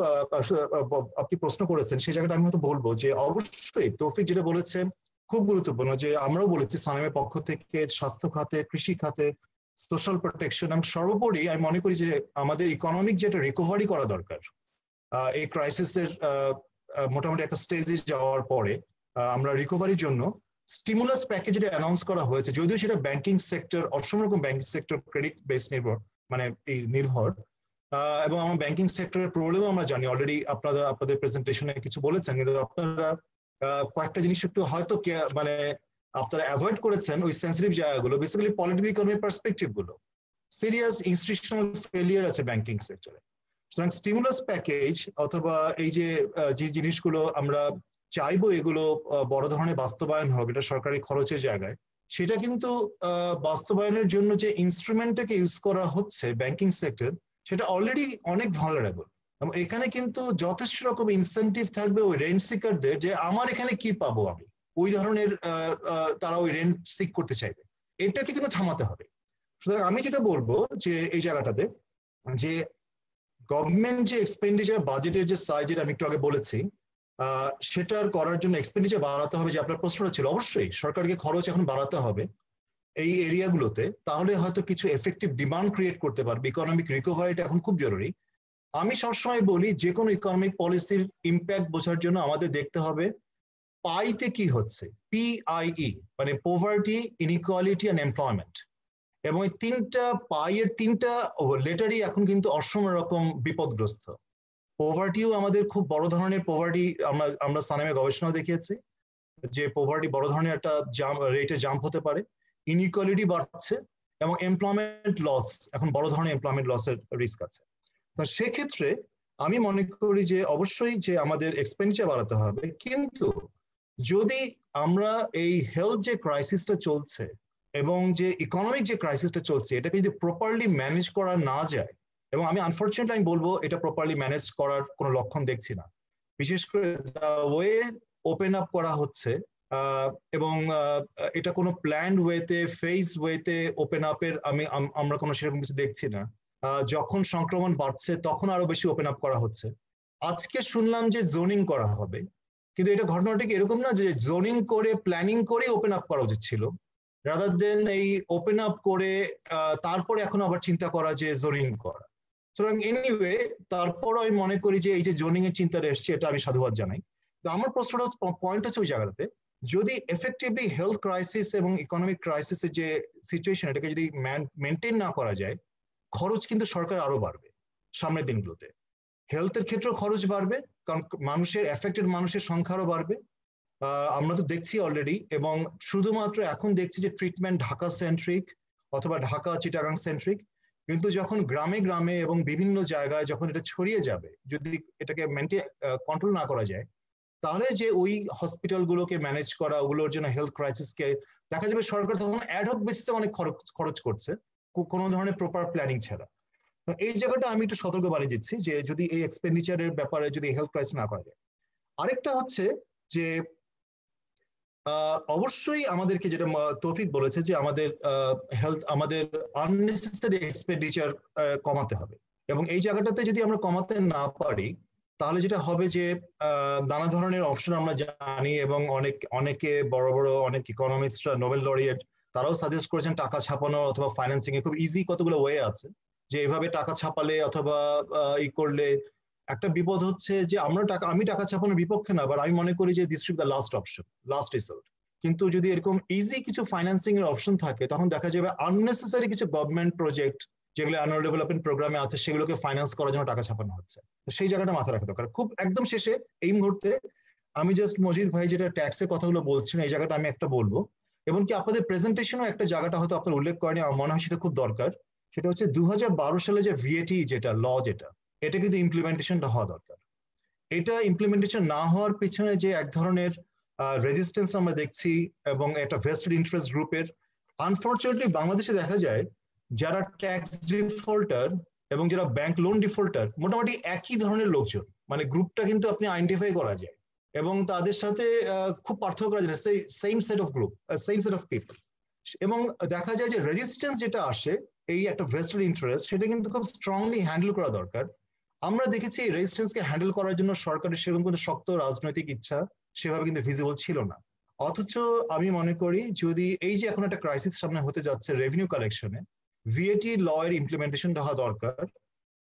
আপনি প্রশ্ন করেছেন, সেই জায়গাটা আমি হয়তো বলবো যে অবশ্যই তৌফিক যেটা বলেছেন খুব গুরুত্বপূর্ণ, যে আমরাও বলেছি সানেমের পক্ষ থেকে স্বাস্থ্য খাতে, কৃষি খাতে, সোশ্যাল প্রোটেকশন, এবং সর্বোপরি আমি মনে করি যে আমাদের ইকোনমিক যেটা রিকভারি করা দরকার এই ক্রাইসিসের মোটামুটি একটা স্টেজে যাওয়ার পরে আমরা রিকভারির জন্য স্টিমুলাস প্যাকেজ যেটা অ্যানাউন্স করা হয়েছে, যদিও সেটা ব্যাংকিং সেক্টর, অসম রকম ব্যাংকিং সেক্টর ক্রেডিট বেস নির্ভর, এবং আমার ব্যাংকিং সেক্টরের প্রবলেমও আমরা জানি, অলরেডি আপনাদের প্রেজেন্টেশনে কিছু বলেছেন, কিন্তু আপনারা কয়েকটা জিনিস একটু হয়তো মানে আপনারা অ্যাভয়েড করেছেন, ওই সেন্সিটিভ জায়গাগুলো, বেসিক্যালি পলিটিক্যাল ইকোনমিক পার্সপেক্টিভ গুলো, সিরিয়াস ইনস্টিটিউশনাল ফেলিয়ার আছে ব্যাংকিং সেক্টরে। সুতরাং স্টিমুলাস প্যাকেজ অথবা এই যে জিনিসগুলো আমরা চাইবো এগুলো বড় ধরনের বাস্তবায়ন হবে, এটা সরকারি খরচের জায়গায়, সেটা কিন্তু বাস্তবায়নের জন্য যে ইনস্ট্রুমেন্টটাকে ইউজ করা হচ্ছে ব্যাংকিং সেক্টর, সেটা অলরেডি অনেক ভালনারেবল, এবং এখানে কিন্তু যথেষ্ট রকম ইনসেন্টিভ থাকবে ওই রেন্ট সিকারদের, যে আমার এখানে কি পাবো আমি, ওই ধরনের তারা ওই রেন্ট সিক করতে চাইবে, এটাকে কিন্তু থামাতে হবে। সুতরাং আমি যেটা বলবো যে এই জায়গাটাতে যে গভর্নমেন্ট যে এক্সপেন্ডিচার বাজেটের যে সাইজ, যেটা আমি একটু আগে বলেছি, সেটার করার জন্য এক্সপেন্ডিচার বাড়াতে হবে, যে আপনার প্রশ্নটা ছিল, অবশ্যই সরকারকে খরচ এখন বাড়াতে হবে এই এরিয়াগুলোতে, তাহলে হয়তো কিছু এফেক্টিভ ডিমান্ড ক্রিয়েট করতে পারবে। ইকোনমিক রিকভারিটা এখন খুব জরুরি। আমি সবসময় বলি যে কোনো ইকোনমিক পলিসির ইম্প্যাক্ট বোঝার জন্য আমাদের দেখতে হবে পাইতে কি হচ্ছে, PIE মানে পভার্টি, ইনইকুয়ালিটি অ্যান্ড এমপ্লয়মেন্ট, এবং এই 3টা পাইয়ের 3টা লেটারই এখন কিন্তু অসম রকম বিপদগ্রস্ত। পভার্টিও আমাদের খুব বড় ধরনের পভার্টি, আমরা সানেমের গবেষণাও দেখিয়েছি যে পভার্টি বড় ধরনের একটা রেটে জাম্প হতে পারে, ইনইকুয়ালিটি বাড়ছে, এবং এমপ্লয়মেন্ট লস, এখন বড় ধরনের এমপ্লয়মেন্ট লসের রিস্ক আছে। তো সেক্ষেত্রে আমি মনে করি যে অবশ্যই যে আমাদের এক্সপেন্ডিচার বাড়াতে হবে, কিন্তু যদি আমরা এই হেলথ যে ক্রাইসিসটা চলছে এবং যে ইকোনমিক যে ক্রাইসিসটা চলছে, এটাকে যদি প্রপারলি ম্যানেজ করা না যায়, এবং আমি আনফর্চুনেটলি আমি বলবো এটা প্রপারলি ম্যানেজ করার কোনো লক্ষণ দেখছি না, বিশেষ করে ওয়ে ওপেন আপ করা হচ্ছে, এবং এটা কোনো প্ল্যান্ড ওয়েতে, ফেজ ওয়েতে ওপেন আপের আমরা কোনো সেরকম কিছু দেখছি না। যখন সংক্রমণ বাড়ছে তখন আরো বেশি ওপেন আপ করা হচ্ছে। আজকে শুনলাম যে জোনিং করা হবে, কিন্তু এটা ঘটনাটা কি এরকম না যে জোনিং করে প্ল্যানিং করে ওপেন আপ করা উচিত ছিল, রাদার দেন এই ওপেন আপ করে তারপরে এখন আবার চিন্তা করা যে জোনিং করা। সুতরাং এনিওয়ে তারপর আমি মনে করি যে এই যে জোনিং এর চিন্তাটা এসছে এটা আমি সাধুবাদ জানাই। তো আমার প্রশ্নটা পয়েন্ট হচ্ছে ওই জায়গাটাতে, যদি এফেক্টিভলি হেলথ ক্রাইসিস এবং ইকোনমিক ক্রাইসিসের যে সিচুয়েশন এটাকে যদি মেনটেন না করা যায়, খরচ কিন্তু সরকার আরো বাড়বে সামনের দিনগুলোতে। হেলথের ক্ষেত্রেও খরচ বাড়বে, কারণ মানুষের এফেক্টেড মানুষের সংখ্যা আরো বাড়বে। আমরা তো দেখছি অলরেডি, এবং শুধুমাত্র এখন দেখছি যে ট্রিটমেন্ট ঢাকা সেন্ট্রিক অথবা ঢাকা চিটাগাং সেন্ট্রিক, কিন্তু যখন গ্রামে গ্রামে এবং বিভিন্ন জায়গায় যখন এটা ছড়িয়ে যাবে, যদি এটাকে কন্ট্রোল না করা যায়, তাহলে যে ওই হসপিটালগুলোকে ম্যানেজ করা, ওগুলোর জন্য হেলথ ক্রাইসিসকে দেখা যাবে সরকার তখন অ্যাডহক বেসিসে অনেক খরচ করছে কোনো ধরনের প্রপার প্ল্যানিং ছাড়া। এই জায়গাটা আমি একটু সতর্ক বানিয়ে দিচ্ছি যে যদি এই এক্সপেন্ডিচারের ব্যাপারে যদি হেলথ ক্রাইসিস না করা যায়। আরেকটা হচ্ছে যে অবশ্যই আমাদেরকে, যেটা তৌফিক বলেছে, যে আমাদের আমাদের আননেসেসারি এক্সপেন্ডিচার কমাতে হবে, এবং এই জায়গাটাতে যদি আমরা কমাতে না পারি তাহলে যেটা হবে যে নানা ধরনের অপশন আমরা জানি, এবং অনেকে বড় বড় অনেক ইকোনমিস্টরা, নোবেল লরিয়েট, তারাও সাজেস্ট করেছেন টাকা ছাপানো অথবা ফাইন্যান্সিং এ খুব ইজি কতগুলো ওয়ে আছে, যে এভাবে টাকা ছাপালে অথবা ই করলে একটা বিপদ হচ্ছে যে আমি টাকা ছাপানোর বিপক্ষে না, বাট আমি মনে করি যে this is the last option, last resort. কিন্তু যদি এরকম ইজি কিছু ফাইন্যান্সিং এর অপশন থাকে, তখন দেখা যাবে আননেসেসারি কিছু গভর্নমেন্ট প্রজেক্ট যেগুলো অ্যানুয়াল ডেভেলপমেন্ট প্রোগ্রামে আছে সেগুলোকে ফাইন্যান্স করার জন্য টাকা ছাপানো হচ্ছে। তো সেই জায়গাটা মাথায় রাখা দরকার। খুব একদম শেষে এই মুহূর্তে আমি জাস্ট মজিদ ভাই যেটা ট্যাক্সের কথাগুলো বলছেন, এই জায়গাটা আমি একটা বলবো, এবং কি আপনাদের প্রেজেন্টেশনও একটা জায়গাটা হয়তো আপনার উল্লেখ করেনি, আমার মনে হয় সেটা খুব দরকার। সেটা হচ্ছে 2012 সালে যে ভিএটি যেটা ল, এটা কিন্তু ইমপ্লিমেন্টেশনটা হওয়া দরকার। এটা ইমপ্লিমেন্টেশন না হওয়ার পিছনে যে এক ধরনের রেজিস্ট্যান্স আমরা দেখছি, এবং একটা ভেস্টেড ইন্টারেস্ট গ্রুপের, আনফর্চুনেটলি বাংলাদেশে দেখা যায় যারা ট্যাক্স ডিফল্টার এবং যারা ব্যাংক লোন ডিফল্টার মোটামুটি একই ধরনের লোকজন, মানে গ্রুপটা কিন্তু আপনি আইডেন্টিফাই করা যায়, এবং তাদের সাথে খুব পার্থক্য করা যায়, same set of group, same set of people. এবং দেখা যায় যে রেজিস্ট্যান্স যেটা আসে, এই একটা ভেস্টেড ইন্টারেস্ট, সেটা কিন্তু খুব স্ট্রংলি হ্যান্ডেল করা দরকার। আমরা দেখেছি এই রেজিস্ট্যান্সকে হ্যান্ডেল করার জন্য সরকারের সেরকম কোনো শক্ত রাজনৈতিক ইচ্ছা সেভাবে কিন্তু ভিজিবল ছিল না। অথচ আমি মনে করি যদি এই যে এখন একটা ক্রাইসিস সামনে হতে যাচ্ছে রেভিনিউ কালেকশনে, ভিএটি ল এর ইমপ্লিমেন্টেশনটা হওয়া দরকার,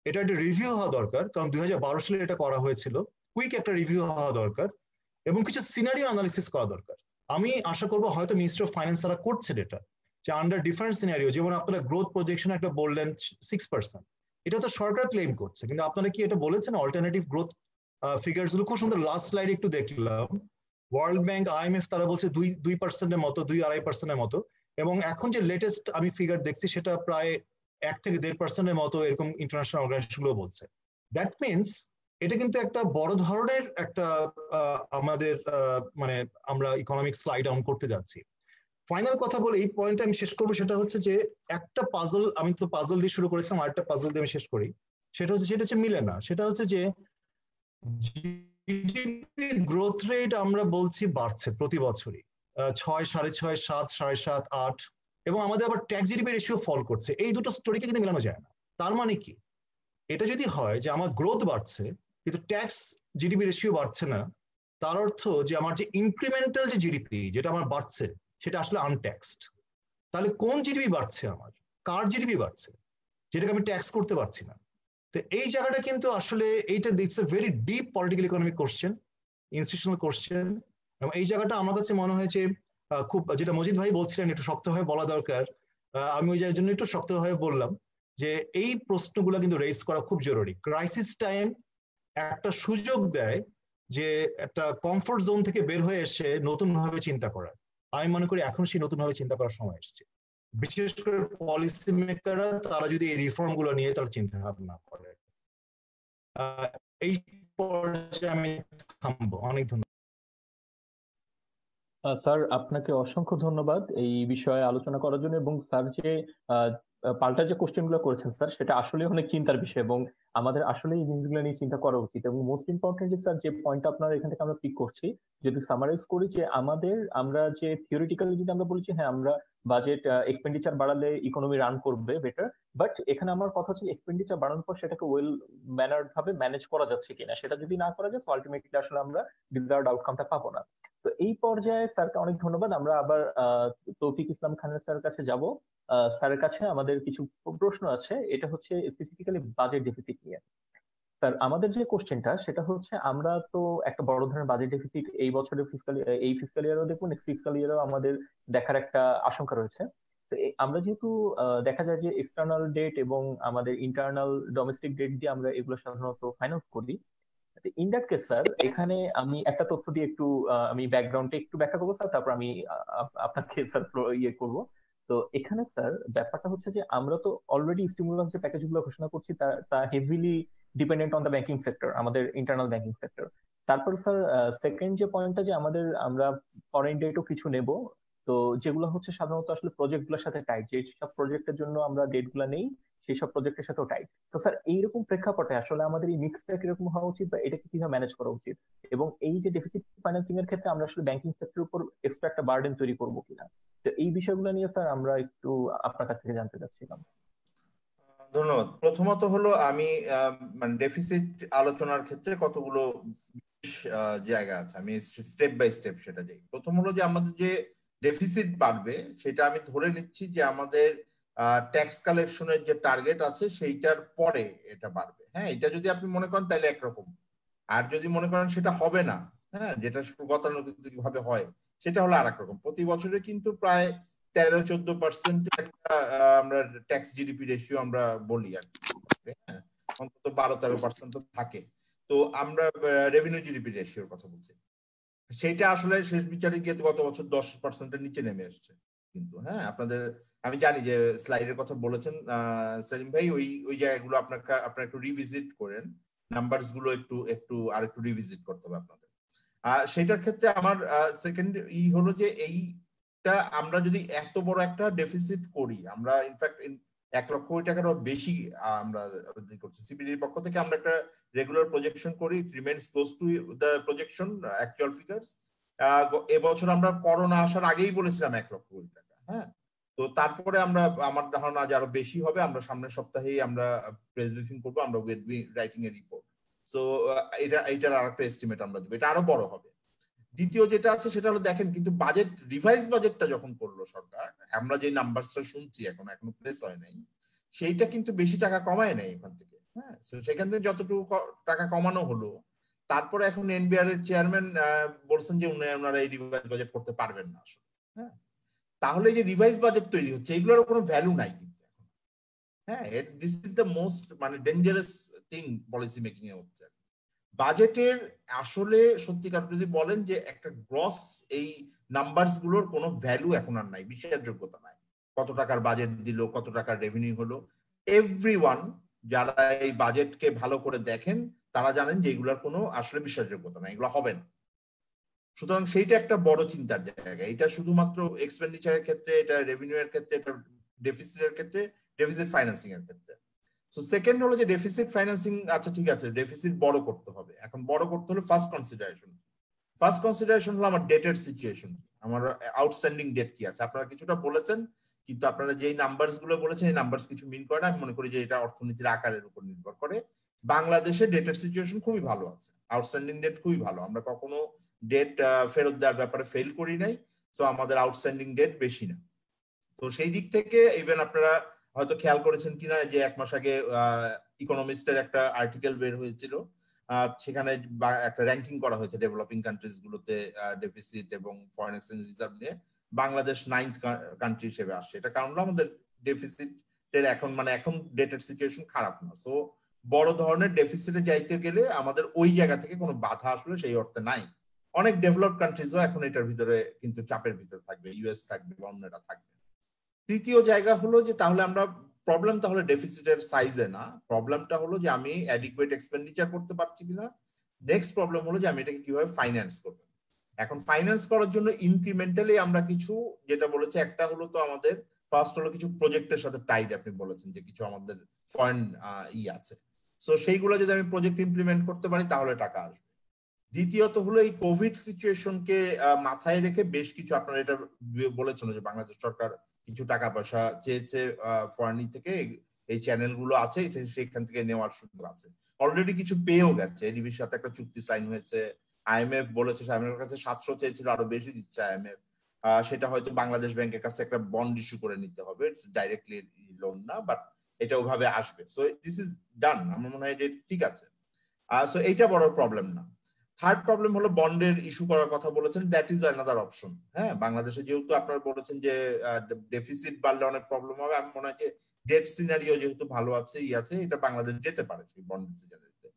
এটা একটা রিভিউ হওয়া দরকার, কারণ 2012 সালে এটা করা হয়েছিল, কুইক একটা রিভিউ হওয়া দরকার, এবং কিছু সিনারিও অ্যানালিসিস করা দরকার। আমি আশা করবো হয়তো মিনিস্ট্রি অফ ফাইন্যান্স তারা করছে এটা, যে আন্ডার ডিফারেন্ট সিনারিও, যেমন আপনারা গ্রোথ প্রজেকশন একটা বললেন 6%, এটা তো সরকার ক্লেম করছে, কিন্তু আপনারা কি এটা বলেছেন অল্টারনেটিভ গ্রোথ ফিগারস গুলো? খুব সুন্দর, লাস্ট স্লাইডে একটু দেখলাম ওয়ার্ল্ড ব্যাংক, আইএমএফ তারা বলছে 2% মতো, 2-2.5% মতো, এবং এখন যে লেটেস্ট আমি ফিগার দেখছি সেটা প্রায় 1 থেকে 1.5% মতো এরকম ইন্টারন্যাশনাল অর্গানাইজেশন গুলো বলছে। দ্যাট মিনস এটা কিন্তু একটা বড় ধরনের একটা আমাদের মানে আমরা ইকোনমিক স্লাইড ডাউন করতে যাচ্ছি। ফাইনাল কথা বলে এই পয়েন্টটা আমি শেষ করবো, সেটা হচ্ছে যে একটা পাজল, আমি তো পাজল দিয়ে শুরু করেছিলাম, আরেকটা পাজল দিয়ে আমি শেষ করি। সেটা হচ্ছে মিলে না, সেটা হচ্ছে যে জিডিপি গ্রোথ রেট আমরা বলছি বাড়ছে প্রতি বছরই, 6, 6.5, 7, 7.5, 8, এবং আমাদের আবার ট্যাক্স জিডিপি রেশিও ফল করছে। এই দুটো স্টোরিকে কিন্তু মেলানো যায় না। তার মানে কি, এটা যদি হয় যে আমার গ্রোথ বাড়ছে কিন্তু ট্যাক্স জিডিপি রেশিও বাড়ছে না, তার অর্থ যে আমার যে ইনক্রিমেন্টাল যে জিডিপি যেটা আমার বাড়ছে সেটা আসলে আনট্যাক্সড। তাহলে কোন জিডিপি বাড়ছে, আমার কার জিডিপি বাড়ছে, যেটাকে আমি ট্যাক্স করতে পারছি না? তো এই জায়গাটা কিন্তু আসলে এইটা it's a very deep political economic question, institutional question, এবং এই জায়গাটা আমার কাছে মনে হয়েছে খুব, যেটা মজিদ ভাই বলছিলেন একটু শক্তভাবে বলা দরকার, আমি ওই জন্য একটু শক্তভাবে বললাম যে এই প্রশ্নগুলো কিন্তু রেজ করা খুব জরুরি। ক্রাইসিস টাইম একটা সুযোগ দেয় যে একটা কমফোর্ট জোন থেকে বের হয়ে এসে নতুন ভাবে চিন্তা করার। আমি মনে করি এখন সেই নতুন ভাবে চিন্তা করার সময় এসেছে, বিশেষ করে পলিসি মেকাররা তারা যদি এই রিফর্ম গুলো নিয়ে তারা চিন্তা ভাবনা করে। এই পর্যায়ে আমি থামবো। অনেক ধন্যবাদ স্যার, আপনাকে অসংখ্য ধন্যবাদ এই বিষয়ে আলোচনা করার জন্য, এবং স্যার যে পাল্টা যে কোশ্চেন গুলো করেছেন স্যার, সেটা আসলে অনেক চিন্তার বিষয়, এবং আমাদের আসলে এই জিনিসগুলো নিয়ে চিন্তা করা উচিত। এবং মোস্ট ইম্পর্টেন্টলি স্যার যে পয়েন্ট আপনার এখান থেকে আমরা পিক করছি, যদি সামারাইজ করি, যে আমরা যে থিওরিটিক্যালি যদি আমরা বলছি হ্যাঁ আমরা বাজেট এক্সপেন্ডিচার বাড়ালে ইকোনমি রান করবে বেটার, বাট এখানে আমার কথা হচ্ছে এক্সপেন্ডিচার বাড়ানোর পর সেটাকে ওয়েল ম্যানার্ড ভাবে ম্যানেজ করা যাচ্ছে কিনা, সেটা যদি না করা যায় আলটিমেটলি আসলে আমরা ডিজায়ার্ড আউটকামটা পাবো না। তো এই পর্যায়ে স্যারকে অনেক ধন্যবাদ। আমরা আবার তৌফিক ইসলাম খানের স্যারের কাছে যাব। স্যারের কাছে আমাদের কিছু প্রশ্ন আছে, এটা হচ্ছে স্পেসিফিক্যালি বাজেট ডেফিসিট নিয়ে। স্যার আমাদের যে কোশ্চেনটা সেটা হচ্ছে, আমরা তো একটা বড় ধরনের বাজেট ডেফিসিট এই বছরের এই ফিসকাল ইয়ারও দেখবো, নেক্সট ফিসকাল ইয়ারও আমাদের দেখার একটা আশঙ্কা রয়েছে। তো আমরা যেহেতু দেখা যায় যে এক্সটার্নাল ডেট এবং আমাদের ইন্টারনাল ডোমেস্টিক ডেট দিয়ে আমরা এগুলো সাধারণত ফাইন্যান্স করি। ইন দ্যাট কেস স্যার, এখানে আমি একটা তথ্য দিয়ে একটু আমি ব্যাকগ্রাউন্ডে একটু ব্যাখ্যা করবো স্যার, তারপর আমি আপনাকে স্যার ইয়ে করবো। তো এখানে স্যার ব্যাপারটা হচ্ছে যে আমরা তো অলরেডি স্টিমুলাস যে প্যাকেজ গুলো ঘোষণা করছি তা heavily dependent on the banking sector, আমাদের ইন্টারনাল ব্যাংকিং সেক্টর। তারপর স্যার সেকেন্ড যে পয়েন্টটা, যে আমরা ফরেন ডেটও কিছু নেব, তো যেগুলো হচ্ছে সাধারণত আসলে প্রজেক্ট গুলোর সাথে টাইট, যে সব প্রজেক্টের জন্য আমরা ডেট গুলা নেই সেই সব প্রজেক্টের সাথেও টাইট। তো স্যার এইরকম প্রেক্ষাপটে আসলে আমাদের এই মিক্সটা কিরকম হওয়া উচিত বা এটাকে কিভাবে ম্যানেজ করা উচিত, এবং এই যে ডেফিসিট ফাইন্যান্সিং এর ক্ষেত্রে আমরা আসলে ব্যাংকিং সেক্টরের উপর এক্সট্রা একটা বার্ডেন তৈরি করবো কিনা, তো এই বিষয়গুলো নিয়ে স্যার আমরা একটু আপনার কাছ থেকে জানতে চাচ্ছিলাম। ধন্যবাদ। প্রথমত হলো আমি মানে ডেফিসিট আলোচনার ক্ষেত্রে কতগুলো জায়গা আছে, আমি স্টেপ বাই স্টেপ সেটা যাই। প্রথম হলো যে আমাদের যে ডেফিসিট বাড়বে সেটা আমি ধরে নিচ্ছি যে আমাদের ট্যাক্স কালেকশনের যে টার্গেট আছে সেইটার পরে এটা বাড়বে। হ্যাঁ, এটা যদি আপনি মনে করেন তাহলে একরকম, আর যদি মনে করেন সেটা হবে না, হ্যাঁ, যেটা গতানুগতিক ভাবে হয়, সেটা হলো আর এক রকম। প্রতি বছরে কিন্তু প্রায় 13-14% একটা আমরা ট্যাক্স জিডিপি রেশিও আমরা বলি আর কি, হ্যাঁ, অন্তত 12-13% থাকে। তো আমরা রেভিনিউ জিডিপি রেশিওর কথা বলছি, সেইটা আসলে শেষ বিচারে গিয়ে গত বছর 10%-এর নিচে নেমে এসছে। কিন্তু হ্যাঁ, আপনাদের আমি জানি যে স্লাইডের কথা বলেছেন সেলিম ভাই, ওই জায়গাগুলো আপনারা একটু রিভিজিট করেন, নাম্বারস গুলো একটু আর একটু রিভিজিট করতে হবে আপনাদের। সেটার ক্ষেত্রে আমার সেকেন্ড হলো যে এইটা আমরা যদি এত বড় একটা ডেফিসিট করি, আমরা ইনফ্যাক্ট 1 লক্ষ কোটি টাকারও বেশি আমরা করছি সিপিডির পক্ষ থেকে, আমরা একটা রেগুলার প্রজেকশন করি, it remains close to the projection actual figures. এবছর আমরা করোনা আসার আগেই বলেছিলাম 1 লক্ষ কোটি টাকা, হ্যাঁ। তো তারপরে আমার ধারণা যে আরো বেশি হবে, আমরা সামনের সপ্তাহেই আমরা প্রেস ব্রিফিং করবো, আমরা will be writing A report. So এটার আরেকটা এস্টিমেট আমরা দেবো, এটা আরো বড় হবে। দ্বিতীয় যেটা আছে সেটা হলো, দেখেন কিন্তু বাজেট রিভাইজ বাজেটটা যখন করলো সরকার, আমরা যে নাম্বারসটা শুনছি এখনো প্লেস হয় নাই, সেইটা কিন্তু বেশি টাকা কমায় নাই এখান থেকে, হ্যাঁ। সেখান থেকে যতটুকু টাকা কমানো হলো, তারপরে এখন এনবিআর এর চেয়ারম্যান বলছেন যে ওনারা এই রিভাইজ বাজেট করতে পারবেন না আসলে, হ্যাঁ। তাহলে যে রিভাইজ বাজেট তৈরি হচ্ছে এগুলোর কোনো ভ্যালু নাই কিন্তু এখন, হ্যাঁ। দিস ইজ দ্য মোস্ট মানে ডেঞ্জারাস থিং পলিসি মেকিং এ হচ্ছে। বাজেটের আসলে সত্যিকার যদি বলেন যে একটা গ্রস এই নাম্বারস গুলোর কোনো ভ্যালু এখন আর নাই, বিশ্বাসযোগ্যতা নাই। কত টাকার বাজেট দিল, কত টাকার রেভিনিউ হলো, এভরিওয়ান যারা এই বাজেটকে ভালো করে দেখেন তারা জানেন যে এগুলোর কোনো আসলে বিশ্বাসযোগ্যতা নাই, এগুলো হবে না। সুতরাং সেইটা একটা বড় চিন্তার জায়গা। এটা শুধুমাত্র এক্সপেন্ডিচারের ক্ষেত্রে, এটা রেভিনিউ এর ক্ষেত্রে, এটা ডেফিসিটের ক্ষেত্রে, ডেফিসিট ফাইন্যান্সিং এর ক্ষেত্রে। সো সেকেন্ড হলো যে ডেফিসিট ফাইন্যান্সিং, আচ্ছা ঠিক আছে, ডেফিসিট বড় করতে হবে। এখন বড় করতে হলে ফার্স্ট কনসিডারেশন হলো আমার ডেটের সিচুয়েশন, আমার আউটস্ট্যান্ডিং ডেট কি আছে। আপনারা কিছুটা বলেছেন, কিন্তু আপনারা যেই নাম্বারস গুলো বলেছেন এই নাম্বারস কিছু মিন করে না। আমি মনে করি যে এটা অর্থনীতির আকারের উপর নির্ভর করে। বাংলাদেশে ডেটের সিচুয়েশন খুবই ভালো আছে, আউটস্ট্যান্ডিং ডেট খুবই ভালো, আমরা কখনো ডেট ফেরত দেওয়ার ব্যাপারে ফেল করি নাই। সো আমাদের আউটস্ট্যান্ডিং ডেট বেশি না। তো সেই দিক থেকে ইভেন আপনারা হয়তো খেয়াল করেছেন কিনা যে 1 মাস আগে ইকোনমিস্টের একটা আর্টিকেল বের হয়েছিল, সেখানে একটা র্যাঙ্কিং করা হয়েছে ডেভেলপিং কান্ট্রিজ গুলোতে ডেফিসিট এবং ফরেন এক্সচেঞ্জ রিজার্ভ নিয়ে। বাংলাদেশ 9th কান্ট্রি হিসেবে আসছে। এটা কারণ হলো আমাদের ডেফিসিটের এখন ডেটের সিচুয়েশন খারাপ না। সো বড় ধরনের ডেফিসিটে যাইতে গেলে আমাদের ওই জায়গা থেকে কোনো বাধা আসলে সেই অর্থে নাই। অনেক ডেভেলপড কান্ট্রিজও এখন এটার ভিতরে কিন্তু চাপের ভিতরে থাকবে, ইউএস থাকবে, অন্যরা থাকবে। তৃতীয় জায়গা হলো যে তাহলে আমরা প্রবলেম তাহলে ডেফিসিটের সাইজে না, প্রবলেমটা হলো যে আমি অ্যাডিকুয়েট এক্সপেন্ডিচার করতে পারছি কিনা। নেক্সট প্রবলেম হলো যে আমি এটাকে কিভাবে ফাইন্যান্স করবো। এখন ফাইন্যান্স করার জন্য ইনক্রিমেন্টালি আমরা কিছু যেটা বলেছি, একটা হলো তো আমাদের ফার্স্ট হলো কিছু প্রজেক্টের সাথে টাইড, আপনি বলেছেন যে কিছু আমাদের ফরেন আছে। সো সেইগুলো যদি আমি প্রজেক্ট ইমপ্লিমেন্ট করতে পারি তাহলে টাকা আসবে। দ্বিতীয়ত হলো এই কোভিড সিচুয়েশনকে মাথায় রেখে বেশ কিছু, আপনারা এটা বলেছেন যে বাংলাদেশ সরকার কিছু টাকা পয়সা চেয়েছে ফরেন থেকে, এই চ্যানেলগুলো আছে, সেখান থেকে নেওয়ার সুযোগ আছে। অলরেডি কিছু পেয়েও গেছে, এডিবির সাথে একটা চুক্তি সাইন হয়েছে। আইএমএফ বলেছে, আইএমএফ কাছে 700 চেয়েছিল, আরো বেশি দিচ্ছে আইএমএফ। সেটা হয়তো বাংলাদেশ ব্যাংকের কাছে একটা বন্ড ইস্যু করে নিতে হবে, ইটস ডাইরেক্টলি লোন না, বাট এটা ওভাবে আসবে। সো দিস ইজ ডান, আমার মনে হয় যে ঠিক আছে। সো এইটা বড় প্রবলেম না। থার্ড প্রবলেম হলো বন্ডের ইস্যু করার কথা বলেছেন, দ্যাট ইজ অ্যানাদার অপশন। হ্যাঁ, বাংলাদেশে যেহেতু আপনারা বলেছেন যে ডেফিসিট বাড়লে অনেক প্রবলেম হবে, আমি মনে হয় যে ডেট সিনারিও যেহেতু ভালো আছে, আছে, এটা বাংলাদেশ যেতে পারে সেই বন্ড সিনারিওতে।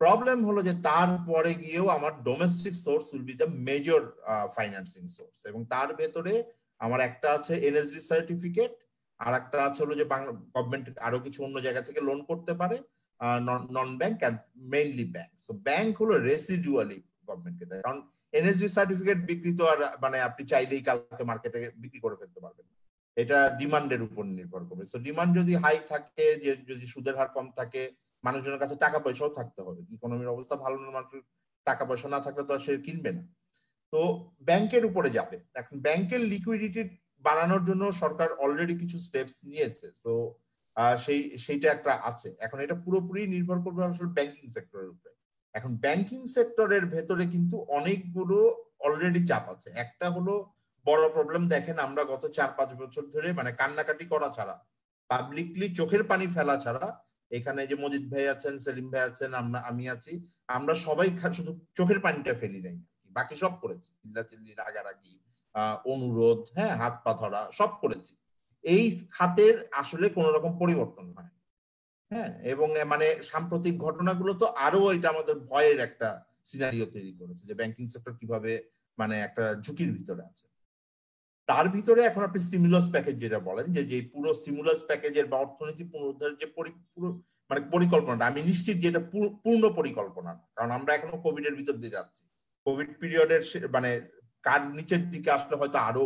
প্রবলেম হলো যে তারপরে গিয়েও আমার domestic source will be the major financing source, এবং তার ভেতরে আমার একটা আছে এনএসডি সার্টিফিকেট, আর একটা আছে হলো যে গভর্নমেন্ট আরো কিছু অন্য জায়গা থেকে লোন করতে পারে, নন bank and mainly bank. So bank হলো রেসিডুয়ালি গভর্নমেন্টকে দেয়, কারণ এনএসডি সার্টিফিকেট বিক্রি তো আর মানে আপনি চাইলেই কালকে মার্কেটে বিক্রি করে ফেলতে পারবেন, এটা ডিমান্ডের উপর নির্ভর করবে। সো ডিমান্ড যদি হাই থাকে, যে যদি সুদের হার কম থাকে, মানুষজনের কাছে টাকা পয়সাও থাকতে হবে, ইকোনমির অবস্থা ভালো না, মানুষের টাকা পয়সা না থাকলে তো আর সে কিনবে না, তো ব্যাংকের উপরে যাবে। এখন ব্যাংকের লিকুইডিটি বাড়ানোর জন্য সরকার অলরেডি কিছু স্টেপস নিয়েছে, সো সেইটা একটা আছে। এখন এটা পুরোপুরি নির্ভর করবে আসলে ব্যাংকিং সেক্টরের উপরে। এখন ব্যাংকিং সেক্টরের ভেতরে কিন্তু অনেকগুলো অলরেডি চাপ আছে। একটা হলো বড় প্রবলেম, দেখেন আমরা গত 4-5 বছর ধরে মানে কান্নাকাটি করা ছাড়া, পাবলিকলি চোখের পানি ফেলা ছাড়া, এখানে যে মজিদ ভাই আছেন, সেলিম ভাই আছেন, আমি আছি, আমরা সবাই শুধু চোখের পানিটা ফেলি নাই, বাকি সব করেছি, চিল্লাচিল্লি, রাগারাগি, অনুরোধ, হ্যাঁ, হাত পা ধরা, সব করেছি। এই খাতের আসলে কোন রকম পরিবর্তন হয়, হ্যাঁ, এবং মানে সাম্প্রতিক ঘটনাগুলো তো আরো এটা আমাদের ভয়ের একটা সিনারিও তৈরি করেছে, যে ব্যাংকিং সেক্টর কিভাবে মানে একটা ঝুঁকির ভিতরে আছে। তার ভিতরে এখন আপনি স্টিমুলাস প্যাকেজ যেটা বলেন, যে পুরো স্টিমুলাস প্যাকেজের বা অর্থনীতি পুনরুদ্ধারের যে মানে পরিকল্পনাটা, আমি নিশ্চিত যে এটা পূর্ণ পরিকল্পনা, কারণ আমরা এখনো কোভিড এর ভিতর দিয়ে যাচ্ছি। কোভিড পিরিয়ডের মানে কার নিচের দিকে আসলে হয়তো আরো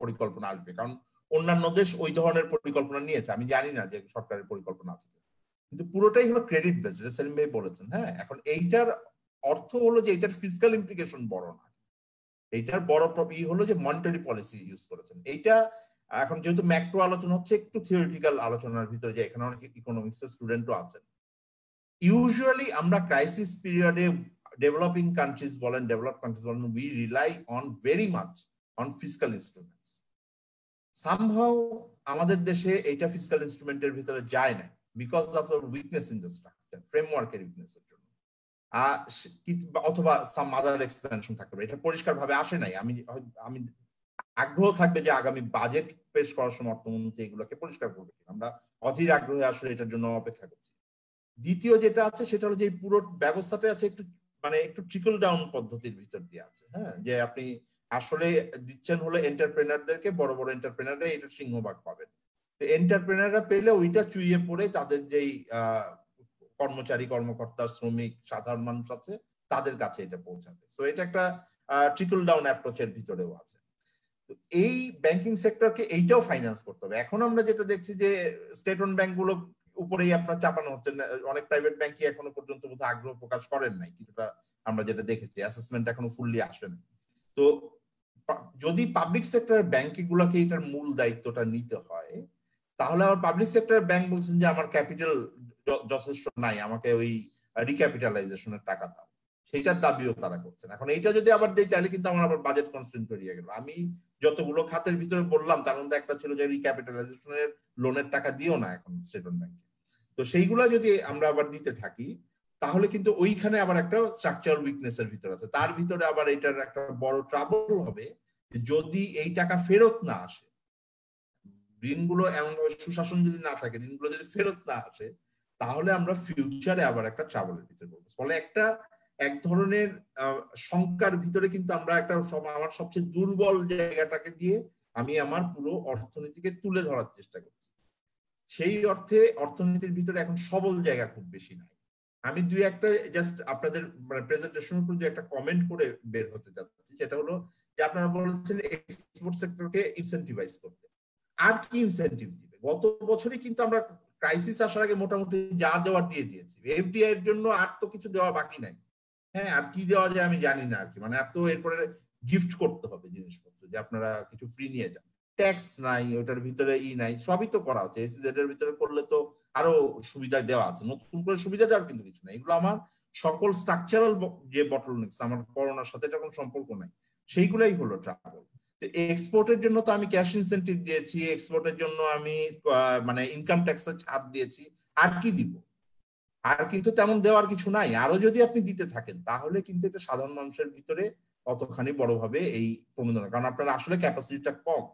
পরিকল্পনা আসবে, কারণ অন্যান্য দেশ ওই ধরনের পরিকল্পনা নিয়েছে, আমি জানি না যে সরকারের পরিকল্পনা আছে, কিন্তু পুরোটাই হলো ক্রেডিট বেসড, সেলিম ভাই বলেছেন। হ্যাঁ, এখন এইটার অর্থ হলো যে এটার ফিসক্যাল ইমপ্লিকেশন বড় না, এইটার বড় হলো যে মনিটারি পলিসি ইউজ করেছেন। এইটা এখন যেহেতু ম্যাক্রো আলোচনা হচ্ছে, একটু থিওরিটিক্যাল আলোচনার ভিতরে, যে এখানে অনেক ইকোনমিক্স এর স্টুডেন্টও আছেন। ইউজুয়ালি আমরা ক্রাইসিস পিরিয়ডে ডেভেলপিং কান্ট্রিজ বলেন, ডেভেলপড কান্ট্রিজ বলেন, we rely on very much on fiscal instruments. Somehow আমাদের দেশে এইটা ফিসক্যাল ইনস্ট্রুমেন্টের ভিতরে যায় না, because of the weakness in the structure, ফ্রেমওয়ার্কের উইকনেসের জন্য, অথবা সাম আদার এক্সপেনশন থাকতে পারে, এটা পরিষ্কার ভাবে আসে নাই। আমি আগ্রহ থাকবে যে আগামী বাজেট পেশ করার সময় অর্থমন্ত্রী এগুলোকে পরিষ্কার করবে, আমরা অধীর আগ্রহে আসলে এটার জন্য অপেক্ষা করছি। দ্বিতীয় যেটা আছে সেটা হলো যে পুরো ব্যবস্থাটা আছে একটু ট্রিকল ডাউন পদ্ধতির ভিতর দিয়ে আছে। হ্যাঁ, যে আপনি আসলে দিচ্ছেন হলো এন্টারপ্রেনারদেরকে, বড় বড় এন্টারপ্রেনাররা এটা সিংহভাগ পাবেন, তো এন্টারপ্রেনাররা পেলে ওইটা চুইয়ে পড়ে তাদের যেই কর্মচারী, কর্মকর্তা, শ্রমিক, সাধারণ মানুষ আছে তাদের কাছে এটা পৌঁছাবে। সো এটা একটা ট্রিকল ডাউন অ্যাপ্রোচের ভিতরেও আছে। এই ব্যাংকিং সেক্টরকে এইটাও ফাইন্যান্স করতে হবে। এখন আমরা যেটা দেখছি যে স্টেট ওন ব্যাংক গুলো উপরেই আপনার চাপানো হচ্ছে, অনেক প্রাইভেট ব্যাংকই এখনো পর্যন্ত বোধহয় আগ্রহ প্রকাশ করেন নাই, কিছুটা আমরা যেটা দেখেছি, অ্যাসেসমেন্ট এখনো ফুললি আসেনি। তো যদি পাবলিক সেক্টরের ব্যাংক গুলোকে এটার মূল দায়িত্বটা নিতে হয়, তাহলে আবার পাবলিক সেক্টরের ব্যাংক বলছেন যে আমার ক্যাপিটাল যথেষ্ট নাই, আমাকে ওই রিক্যাপিটালাইজেশনের টাকা দাও, সেইটার দাবিও তারা করছেন। এখন এইটা যদি আবার দেয় তাহলে কিন্তু আমার আবার বাজেট কনস্ট্রেন্ট তৈরি হয়ে গেল। আমি যতগুলো খাতের ভিতরে বললাম তার মধ্যে একটা ছিল যে রিক্যাপিটালাইজেশনের লোনের টাকা দিও না এখন স্টেট ব্যাংকে, তো সেইগুলা যদি আমরা আবার দিতে থাকি তাহলে কিন্তু ওইখানে আবার একটা স্ট্রাকচারাল উইকনেস এর ভিতর আছে। তার ভিতরে আবার এটার একটা বড় ট্রাবল হবে যদি এই টাকা ফেরত না আসে, ঋণগুলো এমনভাবে সুশাসন যদি না থাকে, ঋণগুলো যদি ফেরত না আসে, তাহলে আমরা ফিউচারে আবার একটা ট্রাবলের ভিতরে পড়বো। ফলে এক ধরনের শঙ্কার ভিতরে কিন্তু আমরা আমার সবচেয়ে দুর্বল জায়গাটাকে দিয়ে আমি আমার পুরো অর্থনীতিকে তুলে ধরার চেষ্টা করছি। সেই অর্থে অর্থনীতির ভিতরে এখন সবল জায়গা খুব বেশি নাই। আমি দুই একটা জাস্ট আপনাদের মানে প্রেজেন্টেশনের উপর যে একটা কমেন্ট করে বের হতে যাচ্ছি, সেটা হলো যে আপনারা বলছেন এক্সপোর্ট সেক্টরকে ইনসেন্টিভাইজ করতে। আর কি ইনসেন্টিভ দিবে? গত বছরই কিন্তু আমরা ক্রাইসিস আসার আগে মোটামুটি যা দেওয়ার দিয়ে দিয়েছি, এফডিআই এর জন্য আর তো কিছু দেওয়া বাকি নাই। হ্যাঁ, আর কি দেওয়া যায় আমি জানি না আর কি, মানে আর তো এরপরে গিফট করতে হবে জিনিসপত্র, যে আপনারা কিছু ফ্রি নিয়ে যান। ট্যাক্স নাই, ওটার ভিতরে নাই, সবই তো করা হচ্ছে। এসিজেড এর ভিতরে করলে তো আরো সুবিধা দেওয়া আছে, নতুন করে সুবিধা দেওয়ার কিন্তু কিছু নাই। এগুলো আমার সকল স্ট্রাকচারাল যে বটলনেকস, আমার করোনার সাথে এটা কোনো সম্পর্ক নাই, সেইগুলাই হলো ট্রাবল। এক্সপোর্টের জন্য তো আমি ক্যাশ ইনসেন্টিভ দিয়েছি, এক্সপোর্টের জন্য আমি মানে ইনকাম ট্যাক্সের ছাড় দিয়েছি, আর কি দিব? আর কিন্তু তেমন দেওয়ার কিছু নাই। আরো যদি আপনি দিতে থাকেন তাহলে কিন্তু এটা সাধারণ মানুষের ভিতরে অতখানি বড়ভাবে এই প্রণোদনা, কারণ আপনার আসলে ক্যাপাসিটিটা কম।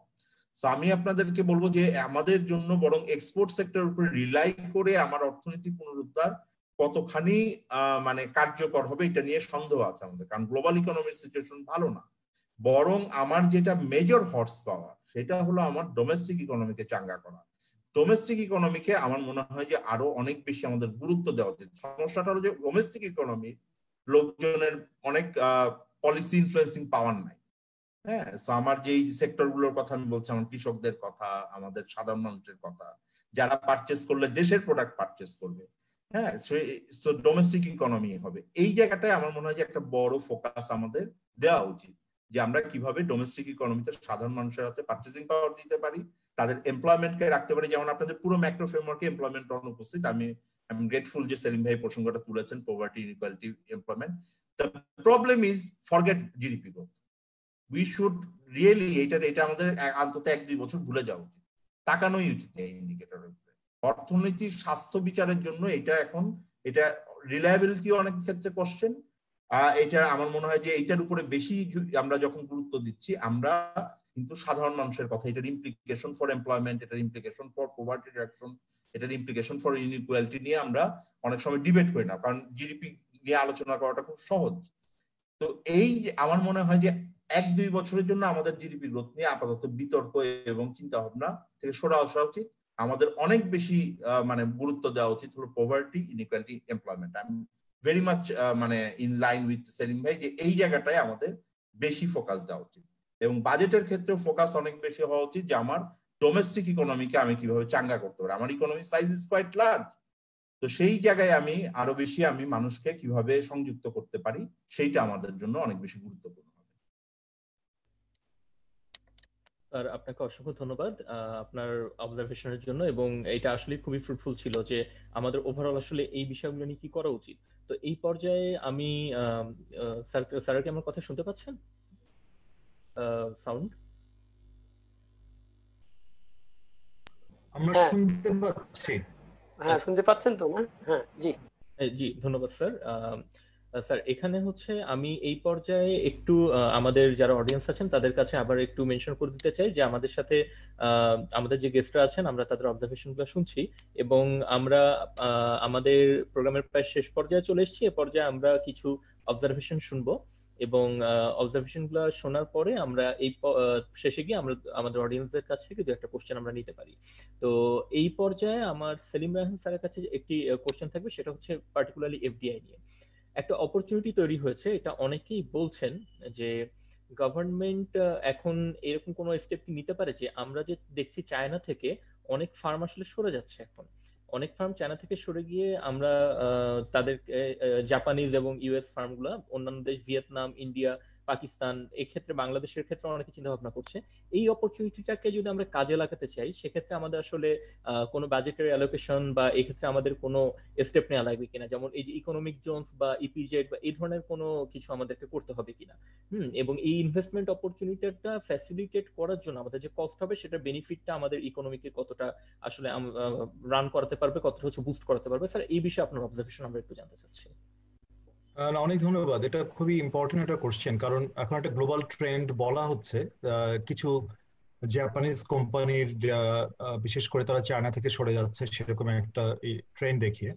সো আমি আপনাদেরকে বলবো যে আমাদের জন্য বরং এক্সপোর্ট সেক্টরের উপরে রিলাই করে আমার অর্থনীতি পুনরুদ্ধার কতখানি মানে কার্যকর হবে এটা নিয়ে সন্দেহ আছে আমাদের, কারণ গ্লোবাল ইকোনমির সিচুয়েশন ভালো না। বরং আমার যেটা মেজর হর্স পাওয়ার সেটা হলো আমার ডোমেস্টিক ইকোনমিকে চাঙ্গা করা। ডোমেস্টিক ইকোনমিকে আমার মনে হয় যে আরো অনেক বেশি আমাদের গুরুত্ব দেওয়া উচিত। সমস্যাটা হলো যে ডোমেস্টিক ইকোনমি লোকজনের অনেক পলিসি ইনফ্লুয়েন্সিং পাওয়ার নাই। হ্যাঁ, আমার যে সেক্টর গুলোর কথা আমি বলছি, আমার কৃষকদের কথা, আমাদের সাধারণ মানুষের কথা, যারা পারচেস করলে দেশের প্রোডাক্ট পারচেস করবে, হ্যাঁ, ডোমেস্টিক ইকোনমি হবে। এই জায়গাটায় আমার মনে হয় যে একটা বড় ফোকাস আমাদের দেওয়া উচিত, যে আমরা কিভাবে ডোমেস্টিক ইকোনমিতে সাধারণ মানুষের হাতে পারচেসিং পাওয়ার দিতে পারি, তাদের এমপ্লয়মেন্টকে রাখতে পারি। যেমন আপনাদের পুরো ম্যাক্রো ফ্রেমওয়ার্কে এমপ্লয়মেন্ট অনুপস্থিত। আমি গ্রেটফুল যে সেলিম ভাই প্রসঙ্গটা তুলেছেন, poverty, inequality, employment. The problem is forget GDP growth. We should really এটা আমাদের অন্তত 1-2 বছর ভুলে যাওয়া উচিত, তাকানোই উচিত এই ইন্ডিকেটরের উপরে। অর্থনৈতিক স্বাস্থ্য বিচারের জন্য এটা রিলায়েবিলিটি অনেক ক্ষেত্রে কোশ্চেন। এটা আমার মনে হয় যে এইটার উপরে বেশি আমরা যখন গুরুত্ব দিচ্ছি, আমরা কিন্তু সাধারণ মানুষের কথা, এটার ইমপ্লিকেশন ফর এমপ্লয়মেন্ট, এটার ইমপ্লিকেশন ফর পভার্টি রিডাকশন, এটার ইমপ্লিকেশন ফর ইনইকুয়ালিটি নিয়ে আমরা অনেক সময় ডিবেট করি না, কারণ জিডিপি নিয়ে আলোচনা করাটা খুব সহজ। তো এই আমার মনে হয় যে 1-2 বছরের জন্য আমাদের জিডিপি গ্রোথ নিয়ে আপাতত বিতর্ক এবং চিন্তা ভাবনা থেকে সরে আসা উচিত। আমাদের অনেক বেশি মানে গুরুত্ব দেওয়া উচিত হলো poverty, inequality, employment. I am very much মানে ইন লাইন উইথ সেলিম ভাই যে এই জায়গাটায় আমাদের বেশি ফোকাস দেওয়া উচিত, এবং বাজেটের ক্ষেত্রেও ফোকাস অনেক বেশি হওয়া উচিত যে আমার ডোমেস্টিক ইকোনমিকে আমি কিভাবে চাঙ্গা করতে পারি। আমার economy size is quite large, তো সেই জায়গায় আমি আরো বেশি মানুষকে কিভাবে সংযুক্ত করতে পারি সেইটা আমাদের জন্য অনেক বেশি গুরুত্বপূর্ণ হবে। স্যার, আপনাকে অসংখ্য ধন্যবাদ আপনার অবজারভেশনের জন্য, এবং এটা আসলে খুবই ফ্রুটফুল ছিল যে আমাদের ওভারঅল আসলে এই বিষয়গুলো নিয়ে কি করা উচিত। তো এই পর্যায়ে আমি স্যার কি আমার কথা শুনতে পাচ্ছেন? সাউন্ড আমরা শুনতে পাচ্ছি। হ্যাঁ, শুনতে পাচ্ছেন তো না? হ্যাঁ, জি জি, ধন্যবাদ স্যার। স্যার, এখানে হচ্ছে আমি এই পর্যায়ে একটু আমাদের যারা অডিয়েন্স আছেন তাদের কাছে আবার একটু মেনশন করে দিতে চাই যে আমাদের সাথে আমাদের যে গেস্টরা আছেন আমরা তাদের অবজারভেশনগুলো শুনছি, এবং আমরা আমাদের প্রোগ্রামের প্রায় শেষ পর্যায়ে চলে এসেছি। এ পর্যায়ে আমরা কিছু অবজারভেশন শুনবো, এবং অবজারভেশনগুলো শোনার পরে আমরা এই শেষে গিয়ে আমরা আমাদের অডিয়েন্সদের কাছ থেকে 2-1টা কোশ্চেন আমরা নিতে পারি। তো এই পর্যায়ে আমার সেলিম রায়হান স্যারের কাছে একটি কোশ্চেন থাকবে, সেটা হচ্ছে পার্টিকুলারলি এফডিআই নিয়ে। একটা অপরচুনিটি তৈরি হয়েছে, এটা অনেকেই বলছেন যে গভর্নমেন্ট এখন এরকম কোনো স্টেপ নিতে পারে যে আমরা যে দেখছি চায়না থেকে অনেক ফার্ম আসলে সরে যাচ্ছে, এখন অনেক ফার্ম চায়না থেকে সরে গিয়ে আমরা তাদের জাপানিজ এবং ইউএস ফার্মগুলা অন্যান্য দেশ ভিয়েতনাম, ইন্ডিয়া, পাকিস্তান, এই ক্ষেত্রে বাংলাদেশের ক্ষেত্রে অনেকে চিন্তা ভাবনা করছে। এই অপরচুনিটিটাকে যদি আমরা কাজে লাগাতে চাই সেক্ষেত্রে আমাদের আসলে কোনো বাজেটের অ্যালোকেশন বা এই ক্ষেত্রে আমাদের কোনো স্টেপ নেওয়া লাগবে কিনা, যেমন এই যে ইকোনমিক জোনস বা ইপিজেড বা এই ধরনের কোনো কিছু আমাদেরকে করতে হবে কিনা, এবং এই ইনভেস্টমেন্ট অপরচুনিটিটা ফ্যাসিলিটেট করার জন্য আমাদের যে কস্ট হবে সেটা বেনিফিটটা আমাদের ইকোনমিকে কতটা আসলে রান করাতে পারবে, কতটা হচ্ছে বুস্ট করাতে পারবে। স্যার, এই বিষয়ে আপনার অবজারভেশন আমরা একটু জানতে চাচ্ছি। অনেক ধন্যবাদ। এটা খুবই ইম্পর্টেন্ট একটা কোশ্চেন, কারণ এখন একটা গ্লোবাল ট্রেন্ড বলা হচ্ছে কিছু জাপানিজ কোম্পানির বিশেষ করে তারা চায়না থেকে সরে যাচ্ছে সেরকম একটা ট্রেন্ড দেখিয়ে।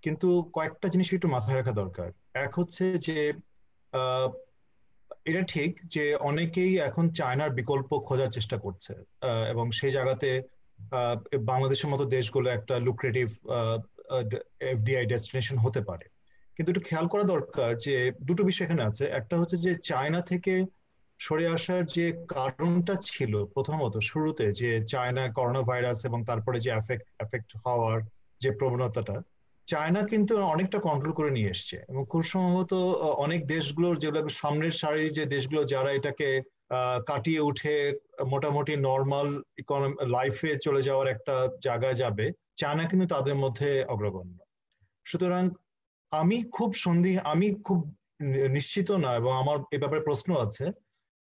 কিন্তু কয়েকটা জিনিস একটু মাথায় রাখা দরকার। এক হচ্ছে যে এটা ঠিক যে অনেকেই এখন চায়নার বিকল্প খোঁজার চেষ্টা করছে, এবং সেই জায়গাতে বাংলাদেশের মতো দেশগুলো একটা লুক্রেটিভ এফডিআই ডেস্টিনেশন হতে পারে। কিন্তু একটু খেয়াল করা দরকার যে দুটো বিষয় এখানে আছে। একটা হচ্ছে যে চায়না থেকে সরে আসার যে কারণটা ছিল প্রথমত শুরুতে, যে চায়না করোনা ভাইরাস এবং তারপরে যে এফেক্ট হওয়ার যে প্রবণতাটা, চায়না কিন্তু অনেকটা কন্ট্রোল করে নিয়ে এসছে, এবং খুব সম্ভবত অনেক দেশগুলোর যেগুলো সামনের সারির যে দেশগুলো যারা এটাকে কাটিয়ে উঠে মোটামুটি নর্মাল লাইফে চলে যাওয়ার একটা জায়গায় যাবে, চায়না কিন্তু তাদের মধ্যে অগ্রগণ্য। সুতরাং আমি খুব নিশ্চিত না, এবং আমার এ ব্যাপারে প্রশ্ন আছে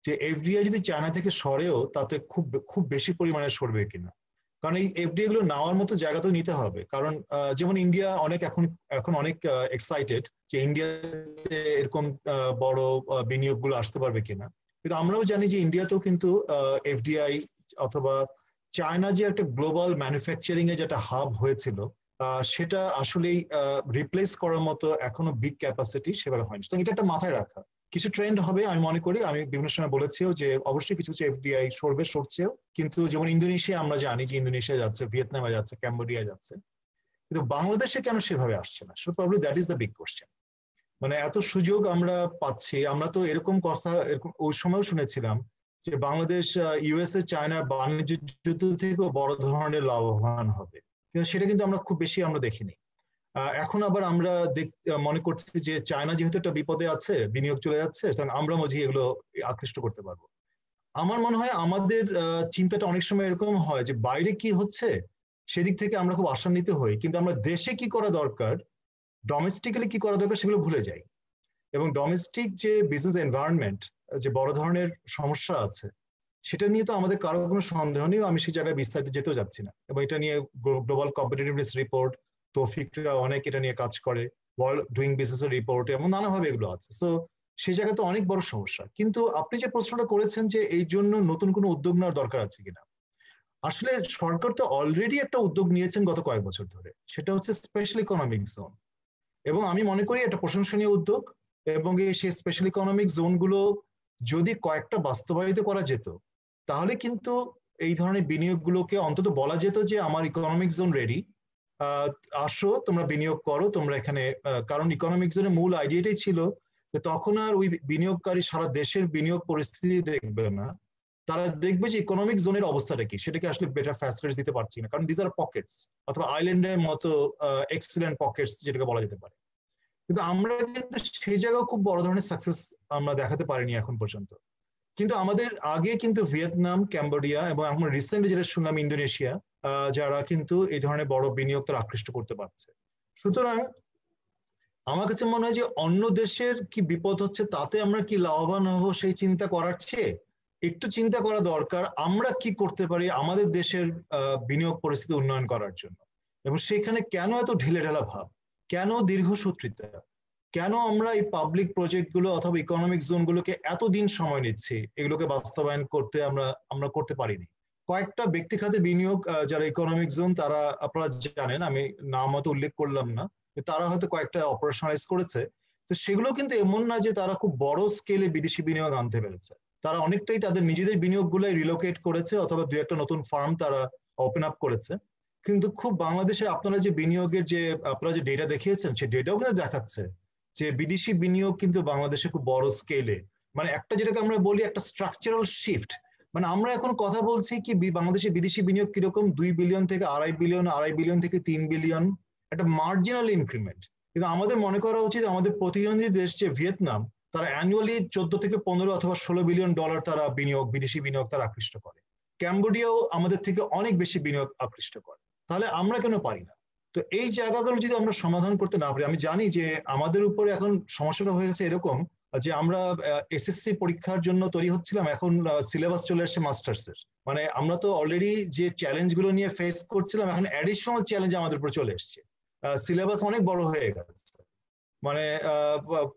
যে এফডিআই যদি চায়না থেকে সরেও তাতে খুব বেশি পরিমাণে সরবে কিনা। কারণ এই এফডিআই গুলো নেওয়ার মতো জায়গা তো নিতে হবে। কারণ যেমন ইন্ডিয়া এখন অনেক এক্সাইটেড যে ইন্ডিয়াতে এরকম বড় বিনিয়োগগুলো আসতে পারবে কিনা। কিন্তু আমরাও জানি যে ইন্ডিয়াতেও কিন্তু এফডিআই অথবা চায়না যে একটা গ্লোবাল ম্যানুফ্যাকচারিং এ যেটা হাব হয়েছিল সেটা আসলেই রিপ্লেস করার মতো এখনো বিগ ক্যাপাসিটি সেভাবে হয়নি। সুতরাং এটা একটা মাথায় রাখা। কিছু ট্রেন্ড হবে আমি মনে করি, আমি বিভিন্ন সময় বলেছিও যে অবশ্যই কিছু এফডিআই সরছেও, কিন্তু যেমন ইন্দোনেশিয়া আমরা জানি যে ইন্দোনেশিয়া যাচ্ছে, ভিয়েতনামে যাচ্ছে, ক্যাম্বোডিয়া যাচ্ছে, কিন্তু বাংলাদেশে কেন সেভাবে আসছে না? So probably that is the big question. মানে এত সুযোগ আমরা পাচ্ছি, আমরা তো এরকম কথা ওই সময়ও শুনেছিলাম যে বাংলাদেশ ইউএসএ চায়নার বাণিজ্য যুদ্ধ থেকেও বড় ধরনের লাভবান হবে, কিন্তু সেটা কিন্তু আমরা খুব বেশি দেখিনি। এখন আবার আমরা মনে করছি যে চায়না যেহেতু একটা বিপদে আছে, বিনিয়োগ চলে যাচ্ছে, সুতরাং আমরা মজি এগুলো আকৃষ্ট করতে পারবো। আমার মনে হয় আমাদের চিন্তাটা অনেক সময় এরকম হয় যে বাইরে কি হচ্ছে সেদিক থেকে আমরা খুব আশান্বিত হই, কিন্তু আমরা দেশে কি করা দরকার, ডোমেস্টিক্যালি কি করা দরকার সেগুলো ভুলে যাই। এবং ডোমেস্টিক যে বিজনেস এনভায়রনমেন্ট, যে বড় ধরনের সমস্যা আছে, সেটা নিয়ে তো আমাদের কারো কোনো সন্দেহ নেই, আমি সেই জায়গায় বিস্তারিত যেতেও যাচ্ছি না। এবং এটা নিয়ে গ্লোবাল কম্পিটিটিভনেস রিপোর্ট, তৌফিকরা অনেক এটা নিয়ে কাজ করে, ওয়ার্ল্ড ডুইং বিজনেস এর রিপোর্ট, এমন নানাভাবে এগুলো আছে। সো সেই জায়গায় তো অনেক বড় সমস্যা। কিন্তু আপনি যে প্রশ্নটা করেছেন যে এই জন্য নতুন কোনো উদ্যোগ নেওয়ার দরকার আছে কিনা, আসলে সরকার তো অলরেডি একটা উদ্যোগ নিয়েছেন গত কয়েক বছর ধরে, সেটা হচ্ছে স্পেশাল ইকোনমিক জোন। এবং আমি মনে করি এটা প্রশংসনীয় উদ্যোগ, এবং সেই স্পেশাল ইকোনমিক জোনগুলো যদি কয়েকটা বাস্তবায়িত করা যেত তাহলে কিন্তু এই ধরনের বিনিয়োগগুলোকে অন্তত বলা যেত যে আমার ইকোনমিক জোন রেডি, আসো তোমরা বিনিয়োগ করো তোমরা এখানে। কারণ ইকোনমিক জোনের মূল আইডিয়াটাই ছিল যে তখন আর ওই বিনিয়োগকারী সারা দেশের বিনিয়োগ পরিস্থিতি দেখবে না, তারা দেখবে যে ইকোনমিক জোনের অবস্থাটা কি, সেটাকে আসলে বেটার ফ্যাসিলিটিস দিতে পারছি না, কারণ দিস আর পকেটস অথবা আইল্যান্ডের মতো এক্সিলেন্ট পকেটস যেটাকে বলা যেতে পারে। কিন্তু আমরা কিন্তু সেই জায়গায় খুব বড় ধরনের সাকসেস আমরা দেখাতে পারিনি এখন পর্যন্ত। কিন্তু আমাদের আগে কিন্তু ভিয়েতনাম, ক্যাম্বোডিয়া এবং আমরা রিসেন্টলি যেটা শুনলাম ইন্দোনেশিয়া, যারা কিন্তু এই ধরনের বড় বিনিয়োগ তারা আকৃষ্ট করতে পারছে। সুতরাং আমার কাছে মনে হয় যে অন্য দেশের কি বিপদ হচ্ছে তাতে আমরা কি লাভবান হবো সেই চিন্তা করার চেয়ে একটু চিন্তা করা দরকার আমরা কি করতে পারি আমাদের দেশের বিনিয়োগ পরিস্থিতি উন্নয়ন করার জন্য। এবং সেখানে কেন এত ঢিলেঢালা ভাব, কেন দীর্ঘসূত্রিতা, কেন আমরা এই পাবলিক প্রজেক্টগুলো অথবা ইকোনমিক জোনগুলোকে এতদিন সময় নিচ্ছি এগুলোকে বাস্তবায়ন করতে, আমরা করতে পারিনি। কয়েকটা ব্যক্তি খাতে বিনিয়োগ যারা ইকোনমিক জোন তারা আপনারা জানেন, আমি নাম হয়তো উল্লেখ করলাম না, তারা হয়তো কয়েকটা অপারেশনালাইজ করেছে। তো সেগুলো কিন্তু এমন না যে তারা খুব বড় স্কেলে বিদেশি বিনিয়োগ আনতে পেরেছে, তারা অনেকটাই তাদের নিজেদের বিনিয়োগগুলো রিলোকেট করেছে অথবা দু একটা নতুন ফার্ম তারা ওপেন আপ করেছে। কিন্তু খুব বাংলাদেশে আপনারা যে বিনিয়োগের যে আপনারা যে ডেটা দেখিয়েছেন সেই ডেটাও কিন্তু দেখাচ্ছে যে বিদেশি বিনিয়োগ কিন্তু বাংলাদেশে খুব বড় স্কেলে, মানে একটা যেটাকে আমরা বলি একটা স্ট্রাকচারাল শিফট, মানে আমরা এখন কথা বলছি কি বাংলাদেশে বিদেশি বিনিয়োগ কিরকম 2 বিলিয়ন থেকে 2.5 বিলিয়ন, 2.5 বিলিয়ন থেকে 3 বিলিয়ন, একটা মার্জিনাল ইনক্রিমেন্ট। কিন্তু আমাদের মনে করা উচিত আমাদের প্রতিদ্বন্দ্বী দেশ যে ভিয়েতনাম, তারা অ্যানুয়ালি 14 থেকে 15 অথবা 16 বিলিয়ন ডলার তারা বিনিয়োগ, বিদেশি বিনিয়োগ তারা আকৃষ্ট করে। ক্যাম্বোডিয়াও আমাদের থেকে অনেক বেশি বিনিয়োগ আকৃষ্ট করে, তাহলে আমরা কেন পারি না? তো এই জায়গাগুলো যদি আমরা সমাধান করতে না পারি, আমি জানি যে আমাদের উপরে এখন সমস্যাটা হয়ে গেছে এরকম যে আমরা এসএসসি পরীক্ষার জন্য তৈরি হচ্ছিলাম, এখন সিলেবাস চলে আসছে মাস্টার্সের, মানে আমরা তো অলরেডি যে চ্যালেঞ্জগুলো নিয়ে ফেস করছিলাম এখন অ্যাডিশনাল চ্যালেঞ্জ আমাদের উপর চলে এসছে। সিলেবাস অনেক বড় হয়ে গেছে, মানে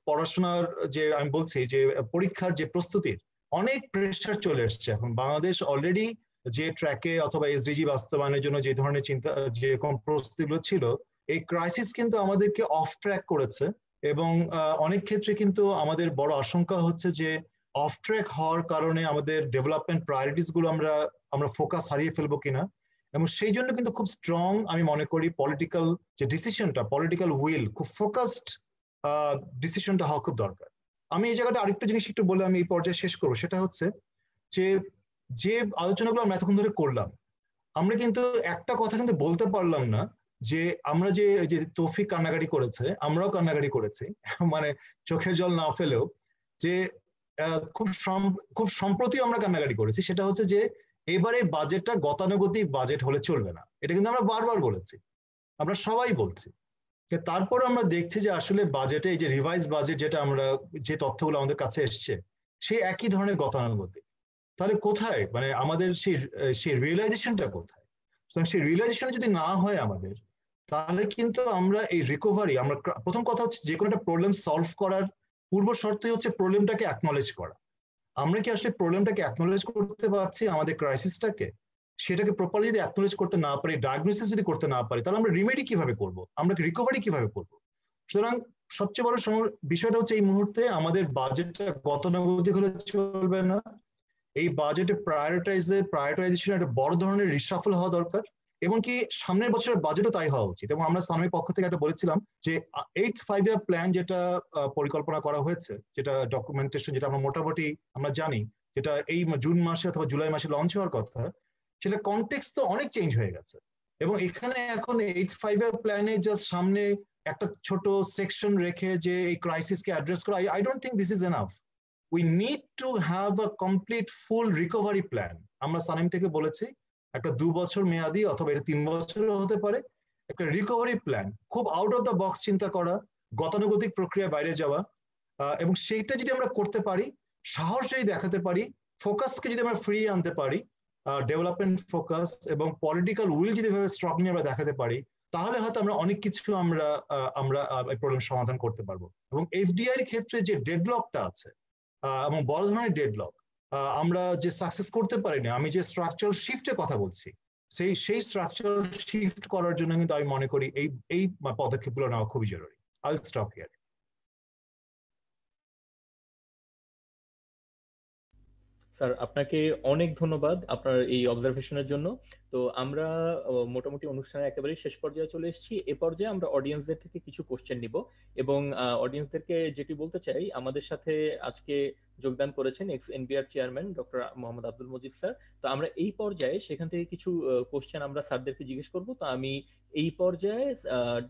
পড়াশোনার যে আমি বলছি যে পরীক্ষার যে প্রস্তুতির অনেক প্রেশার চলে এসছে। এখন বাংলাদেশ অলরেডি যে ট্র্যাকে অথবা এসডিজি বাস্তবায়নের জন্য যে ধরনের চিন্তা যেরকম প্রস্তুতিগুলো ছিল, এই ক্রাইসিস কিন্তু আমাদেরকে অফ ট্র্যাক করেছে। এবং অনেক ক্ষেত্রে কিন্তু আমাদের বড় আশঙ্কা হচ্ছে যে অফ ট্র্যাক হওয়ার কারণে আমাদের ডেভেলপমেন্ট প্রায়োরিটিস গুলো আমরা ফোকাস হারিয়ে ফেলবো কিনা। এবং সেই জন্য কিন্তু খুব স্ট্রং আমি মনে করি পলিটিক্যাল যে ডিসিশনটা, পলিটিক্যাল উইল, খুব ফোকাসড ডিসিশনটা হওয়া খুব দরকার। আমি এই জায়গাটা আরেকটা জিনিস একটু বলে আমি এই পর্যায়ে শেষ করবো, সেটা হচ্ছে যে আলোচনাগুলো আমরা এতক্ষণ ধরে করলাম, আমরা কিন্তু একটা কথা কিন্তু বলতে পারলাম না যে আমরা যে তৌফিক কান্নাকাটি করেছে, আমরাও কান্নাকাটি করেছি, মানে চোখের জল না ফেলেও, যে খুব সম্প্রতি আমরা কান্নাকাটি করেছি, সেটা হচ্ছে যে এবারে বাজেটটা গতানুগতিক বাজেট হলে চলবে না। এটা কিন্তু আমরা বারবার বলেছি, আমরা সবাই বলছি। তারপর আমরা দেখছি যে আসলে বাজেটে এই যে রিভাইজ বাজেট, যেটা আমরা যে তথ্যগুলো আমাদের কাছে এসছে, সেই একই ধরনের গতানুগতিক। তাহলে কোথায় মানে আমাদের সেই রিয়েলাইজেশনটা কোথায়? সেই রিয়েলাইজেশন যদি না হয় আমাদের, তাহলে কিন্তু আমরা এই রিকভারি, আমরা প্রথম কথা হচ্ছে যে কোনো একটা প্রবলেম সলভ করার পূর্ব শর্তই হচ্ছে প্রবলেমটাকে অ্যাকনলেজ করা। আমরা কি আসলে প্রবলেমটাকে অ্যাকনলেজ করতে পারছি, আমাদের ক্রাইসিসটাকে? সেটাকে প্রপারলি যদি অ্যাকনলেজ করতে না পারি, ডায়াগনোসিস যদি করতে না পারি, তাহলে আমরা রিমেডি কিভাবে করব, আমরা রিকভারি কিভাবে করব? সুতরাং সবচেয়ে বড় বিষয়টা হচ্ছে এই মুহূর্তে আমাদের বাজেটটা গতানুগতিক হলে চলবে না। এই বাজেটে প্রায়োরিটাইজেশন একটা বড় ধরনের রিশাফল হওয়া দরকার, এবং কি সামনের বছরের বাজেটও তাই হওয়া উচিত। এবং আমরা সামনের পক্ষ থেকে একটা বলেছিলাম যে 8th 5-year প্ল্যান যেটা পরিকল্পনা করা হয়েছে, যেটা ডকুমেন্টেশন, যেটা আমরা মোটামুটি আমরা জানি, যেটা এই জুন মাসে অথবা জুলাই মাসে লঞ্চ হওয়ার কথা, সেটা কনটেক্সট তো অনেক চেঞ্জ হয়ে গেছে। এবং এখানে এখন 8th 5-year প্ল্যানে জাস্ট সামনে একটা ছোট সেকশন রেখে যে এই ক্রাইসিসকে অ্যাড্রেস করা, I don't think this is enough. We need to have a complete full recovery plan. আমরা সানিম থেকে বলেছি একটা 2 বছর মেয়াদি অথবা এটা 3 বছরও হতে পারে, একটা রিকভারি প্ল্যান, খুব আউট অফ দ্য বক্স চিন্তা করা, গতানুগতিক প্রক্রিয়ার বাইরে যাওয়া, এবং সেইটা যদি আমরা করতে পারি, সাহস যদি দেখাতে পারি, ফোকাসকে যদি আমরা ফিরিয়ে আনতে পারি, ডেভেলপমেন্ট ফোকাস এবং পলিটিক্যাল উইল যদি ভাবে স্ট্রংলি আমরা দেখাতে পারি, তাহলে হয়তো আমরা অনেক কিছু আমরা এই প্রবলেম সমাধান করতে পারবো। এবং এফডিআই এর ক্ষেত্রে যে ডেডলকটা আছে এবং বড় ধরনের ডেডলক, আমরা যে সাকসেস করতে পারি না, আমি যে স্ট্রাকচারাল শিফটের কথা বলছি, সেই স্ট্রাকচারাল শিফট করার জন্য কিন্তু আমি মনে করি এই পদক্ষেপগুলো নেওয়া খুবই জরুরি। I will stop here. Sir, আপনাকে অনেক ধন্যবাদ আপনার এই অবজারভেশনের জন্য। তো আমরা মোটামুটি অনুষ্ঠানের একেবারে শেষ পর্যায়ে চলে এসেছি। এ পর্যায়ে আমরা অডিয়েন্সদের থেকে কিছু কোশ্চেন নিব, এবং অডিয়েন্সদেরকে যেটি বলতে চাই, আমাদের সাথে আজকে যোগদান করেছেন x NBR chairman doctor Mohammad Abdul Majid sir. তো আমরা এই পর্যায়ে সেখান থেকে কিছু কোশ্চেন আমরা স্যারদেরকে জিজ্ঞেস করব। তো আমি এই পর্যায়ে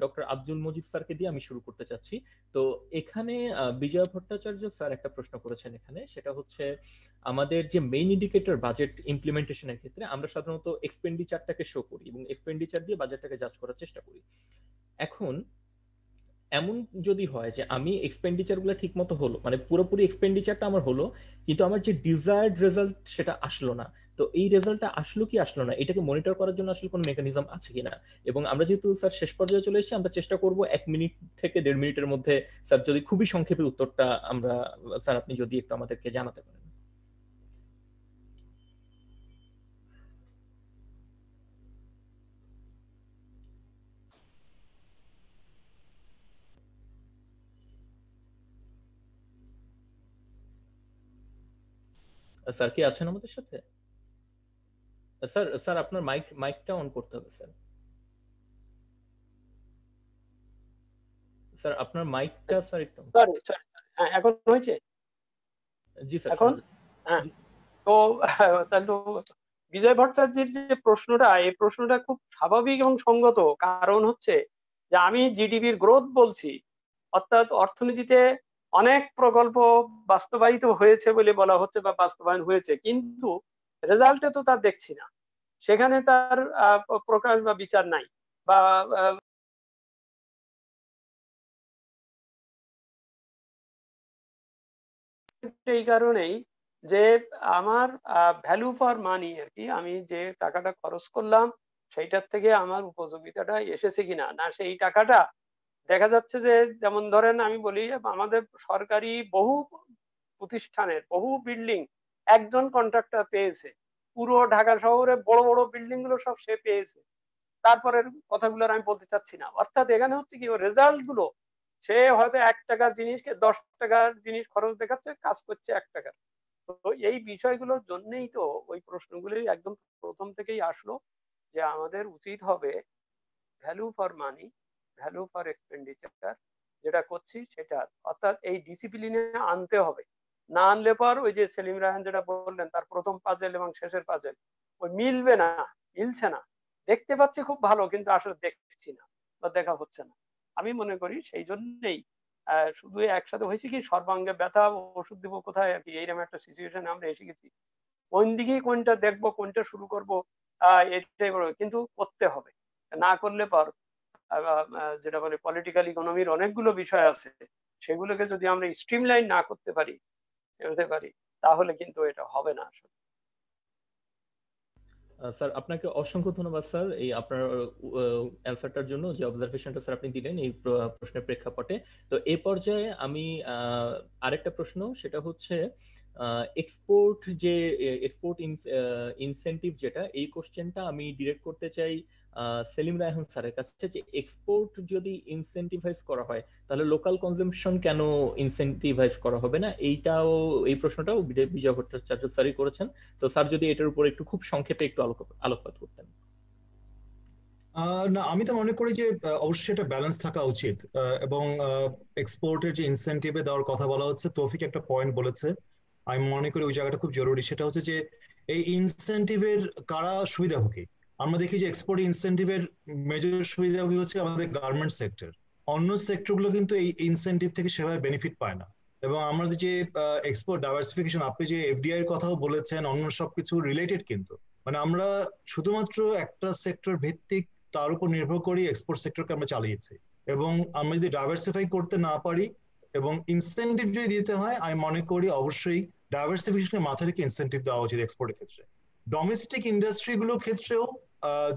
ডক্টর আব্দুল মজিদ স্যারকে দিয়ে আমি শুরু করতে চাচ্ছি। তো এখানে বিজয় ভট্টাচার্য স্যার একটা প্রশ্ন করেছেন এখানে, সেটা হচ্ছে আমাদের যে মেইন ইন্ডিকেটর বাজেট ইমপ্লিমেন্টেশনের ক্ষেত্রে আমরা সাধারণত এক্সপেন্ডিচারটাকে শো করি এবং এক্সপেন্ডিচার দিয়ে বাজেটটাকে জাজ করার চেষ্টা করি। এখন এমন যদি হয় যে আমি এক্সপেন্ডিচারগুলো ঠিক মতো হলো, মানে পুরোপুরি এক্সপেন্ডিচারটা আমার হলো, কিন্তু আমার যে ডিজায়ার্ড রেজাল্ট সেটা আসলো না, তো এই রেজাল্টটা আসলো কি আসলো না, এটাকে মনিটর করার জন্য আসলে কোনো মেকানিজম আছে কিনা? এবং আমরা যেহেতু স্যার শেষ পর্যায়ে চলে এসেছি, আমরা চেষ্টা করব 1 মিনিট থেকে 1.5 মিনিটের মধ্যে স্যার যদি খুবই সংক্ষেপে উত্তরটা আমরা, স্যার আপনি যদি একটু আমাদেরকে জানাতে পারেন। স্যার কি আছেন আমাদের সাথে? স্যার স্যার আপনার মাইকটা অন করতে হবে স্যার। স্যার আপনার মাইকটা স্যার একটু। সরি সরি, হ্যাঁ এখন হয়েছে? জি স্যার এখন হ্যাঁ। তো তাহলে তো বিজয় ভট্টাচার্যের যে প্রশ্নটা, এই প্রশ্নটা খুব স্বাভাবিক এবং সঙ্গত। কারণ হচ্ছে যে আমি জিডিপির গ্রোথ বলছি, অর্থাৎ অর্থনীতিতে অনেক প্রকল্প বাস্তবায়িত হয়েছে বলে বলা হচ্ছে বা বাস্তবায়ন হয়েছে, কিন্তু রেজাল্টে তো তার দেখছি না, সেখানে তার প্রকাশ বা বিচার নাই। বা এই কারণেই যে আমার ভ্যালু ফর মানি আর কি, আমি যে টাকাটা খরচ করলাম সেইটার থেকে আমার উপযোগিতাটা এসেছে কিনা, না সেই টাকাটা দেখা যাচ্ছে যে, যেমন ধরেন আমি বলি, আমাদের সরকারি বহু প্রতিষ্ঠানের বহু বিল্ডিং একজন কন্ট্রাক্টর পেয়েছে, পুরো ঢাকা শহরে বড় বড় বিল্ডিং গুলো সব সে পেয়েছে। তারপরের কথাগুলো আমি বলতে চাচ্ছি না। অর্থাৎ এখানে হচ্ছে কি, রেজাল্ট গুলো সে হয়তো 1 টাকার জিনিসকে 10 টাকার জিনিস খরচ দেখাচ্ছে, কাজ করছে 1 টাকার। তো এই বিষয়গুলোর জন্যই তো ওই প্রশ্নগুলোই একদম প্রথম থেকেই আসলো, যে আমাদের উচিত হবে value for money, value for expenditure যেটা করছি সেটা, অর্থাৎ এই ডিসিপ্লিনে আনতে হবে। না আনলে পর ওই যে সেলিম রায়হান যেটা বললেন, তার প্রথম পাজেল এবং শেষের পাজেল ওই মিলবে না, মিলছে না। দেখতে পাচ্ছি খুব ভালো, কিন্তু আসলে দেখছি না বা দেখা হচ্ছে না। আমি মনে করি সেই জন্যই শুধু একসাথে হয়েছে কি সর্বাঙ্গে ব্যথা, ওষুধ দেবো কোথায় আর কি, এইরকম একটা সিচুয়েশনে আমরা এসে গেছি। কোন দিকে কোনটা দেখবো, কোনটা শুরু করবো, এটাই বড়, কিন্তু করতে হবে। না করলে পর যেটা বলে পলিটিক্যাল ইকোনমির অনেকগুলো বিষয় আছে, সেগুলোকে যদি আমরা স্ট্রিমলাইন না করতে পারি তাহলে কিন্তু এটা হবে না আসলে। স্যার আপনাকে অসংখ্য ধন্যবাদ স্যার এই আপনার অ্যানসারটার জন্য, যে অবজারভেশনটা স্যার আপনি দিলেন এই প্রশ্নের প্রেক্ষাপটে। তো এই পর্যায়ে আমি আরেকটা প্রশ্ন, সেটা হচ্ছে এক্সপোর্ট যে এক্সপোর্ট ইনসেনটিভ যেটা, এই কোশ্চেনটা আমি ডিরেক্ট করতে চাই সেলিম রায়হান স্যারের কাছে, যে এক্সপোর্ট যদি ইনসেন্টিভাইজ করা হয় তাহলে লোকাল কনজাম্পশন কেন ইনসেন্টিভাইজ করা হবে না? এই প্রশ্নটাও বিজয় ভট্টাচার্য স্যারই করেছেন। তো স্যার যদি এটার উপর একটু খুব সংক্ষেপে একটু আলোকপাত করতেন। না, আমি তো মনে করি যে অবশ্যই একটা ব্যালেন্স থাকা উচিত, এবং এক্সপোর্টের যে ইনসেন্টিভে দেওয়ার কথা বলা হচ্ছে, তৌফিক একটা পয়েন্ট বলেছে, আমি মনে করি ওই জায়গাটা খুব জরুরি। সেটা হচ্ছে যে এই ইনসেন্টিভের কারা সুবিধাভোগী। আমরা দেখি যে এক্সপোর্ট ইনসেন্টিভের মেজর সুবিধাভোগী হচ্ছে আমাদের গার্মেন্ট সেক্টর। অন্য সেক্টরগুলো কিন্তু এই ইনসেন্টিভ থেকে সেভাবে বেনিফিট পায় না। এবং আমাদের যে এক্সপোর্ট ডাইভার্সিফিকেশন, আপনি যে এফডিআই এর কথাও বলেছেন, অন্য সবকিছু রিলেটেড, কিন্তু মানে আমরা শুধুমাত্র একটা সেক্টর ভিত্তিক তার উপর নির্ভর করি এক্সপোর্ট সেক্টরকে আমরা চালিয়েছি। এবং আমরা যদি ডাইভার্সিফাই করতে না পারি এবং ইনসেন্টিভ যদি দিতে হয়, আমি মনে করি অবশ্যই ডাইভার্সিফিকেশনের মাথা রেখে ইনসেন্টিভ দেওয়া উচিত এক্সপোর্টের ক্ষেত্রে। ডোমেস্টিক ইন্ডাস্ট্রিগুলোর ক্ষেত্রেও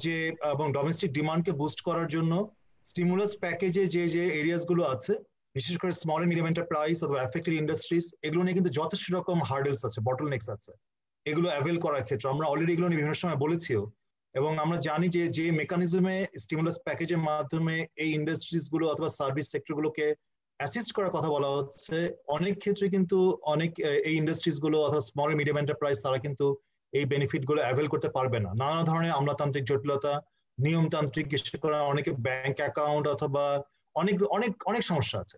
যে এবং ডোমেস্টিক ডিমান্ডকে বুস্ট করার জন্য স্টিমুলাস প্যাকেজে যে যে এরিয়াস গুলো আছে, বিশেষ করে স্মল এন্ড মিডিয়াম এন্টারপ্রাইজ অথবা অ্যাফেক্টেড ইন্ডাস্ট্রিজ, এগুলো নিয়ে কিন্তু যথেষ্ট রকম হার্ডেলস আছে, বটলনেকস আছে। এগুলো অ্যাভেল করার ক্ষেত্রে আমরা অলরেডি এগুলো নিয়ে বিভিন্ন সময় বলেছিও, এবং আমরা জানি যে যে মেকানিজমে স্টিমুলাস প্যাকেজের মাধ্যমে এই ইন্ডাস্ট্রিজ গুলো অথবা সার্ভিস সেক্টর গুলোকে অ্যাসিস্ট করার কথা বলা হচ্ছে, অনেক ক্ষেত্রে কিন্তু অনেক এই ইন্ডাস্ট্রিজ গুলো অথবা স্মল মিডিয়াম এন্টারপ্রাইজ তারা কিন্তু এই বেনিফিট গুলো অ্যাভেল করতে পারবে না। নানা ধরনের আমলাতান্ত্রিক জটিলতা, নিয়মতান্ত্রিক, বিশেষ করে অনেকে ব্যাংক অ্যাকাউন্ট অথবা অনেক অনেক অনেক সমস্যা আছে।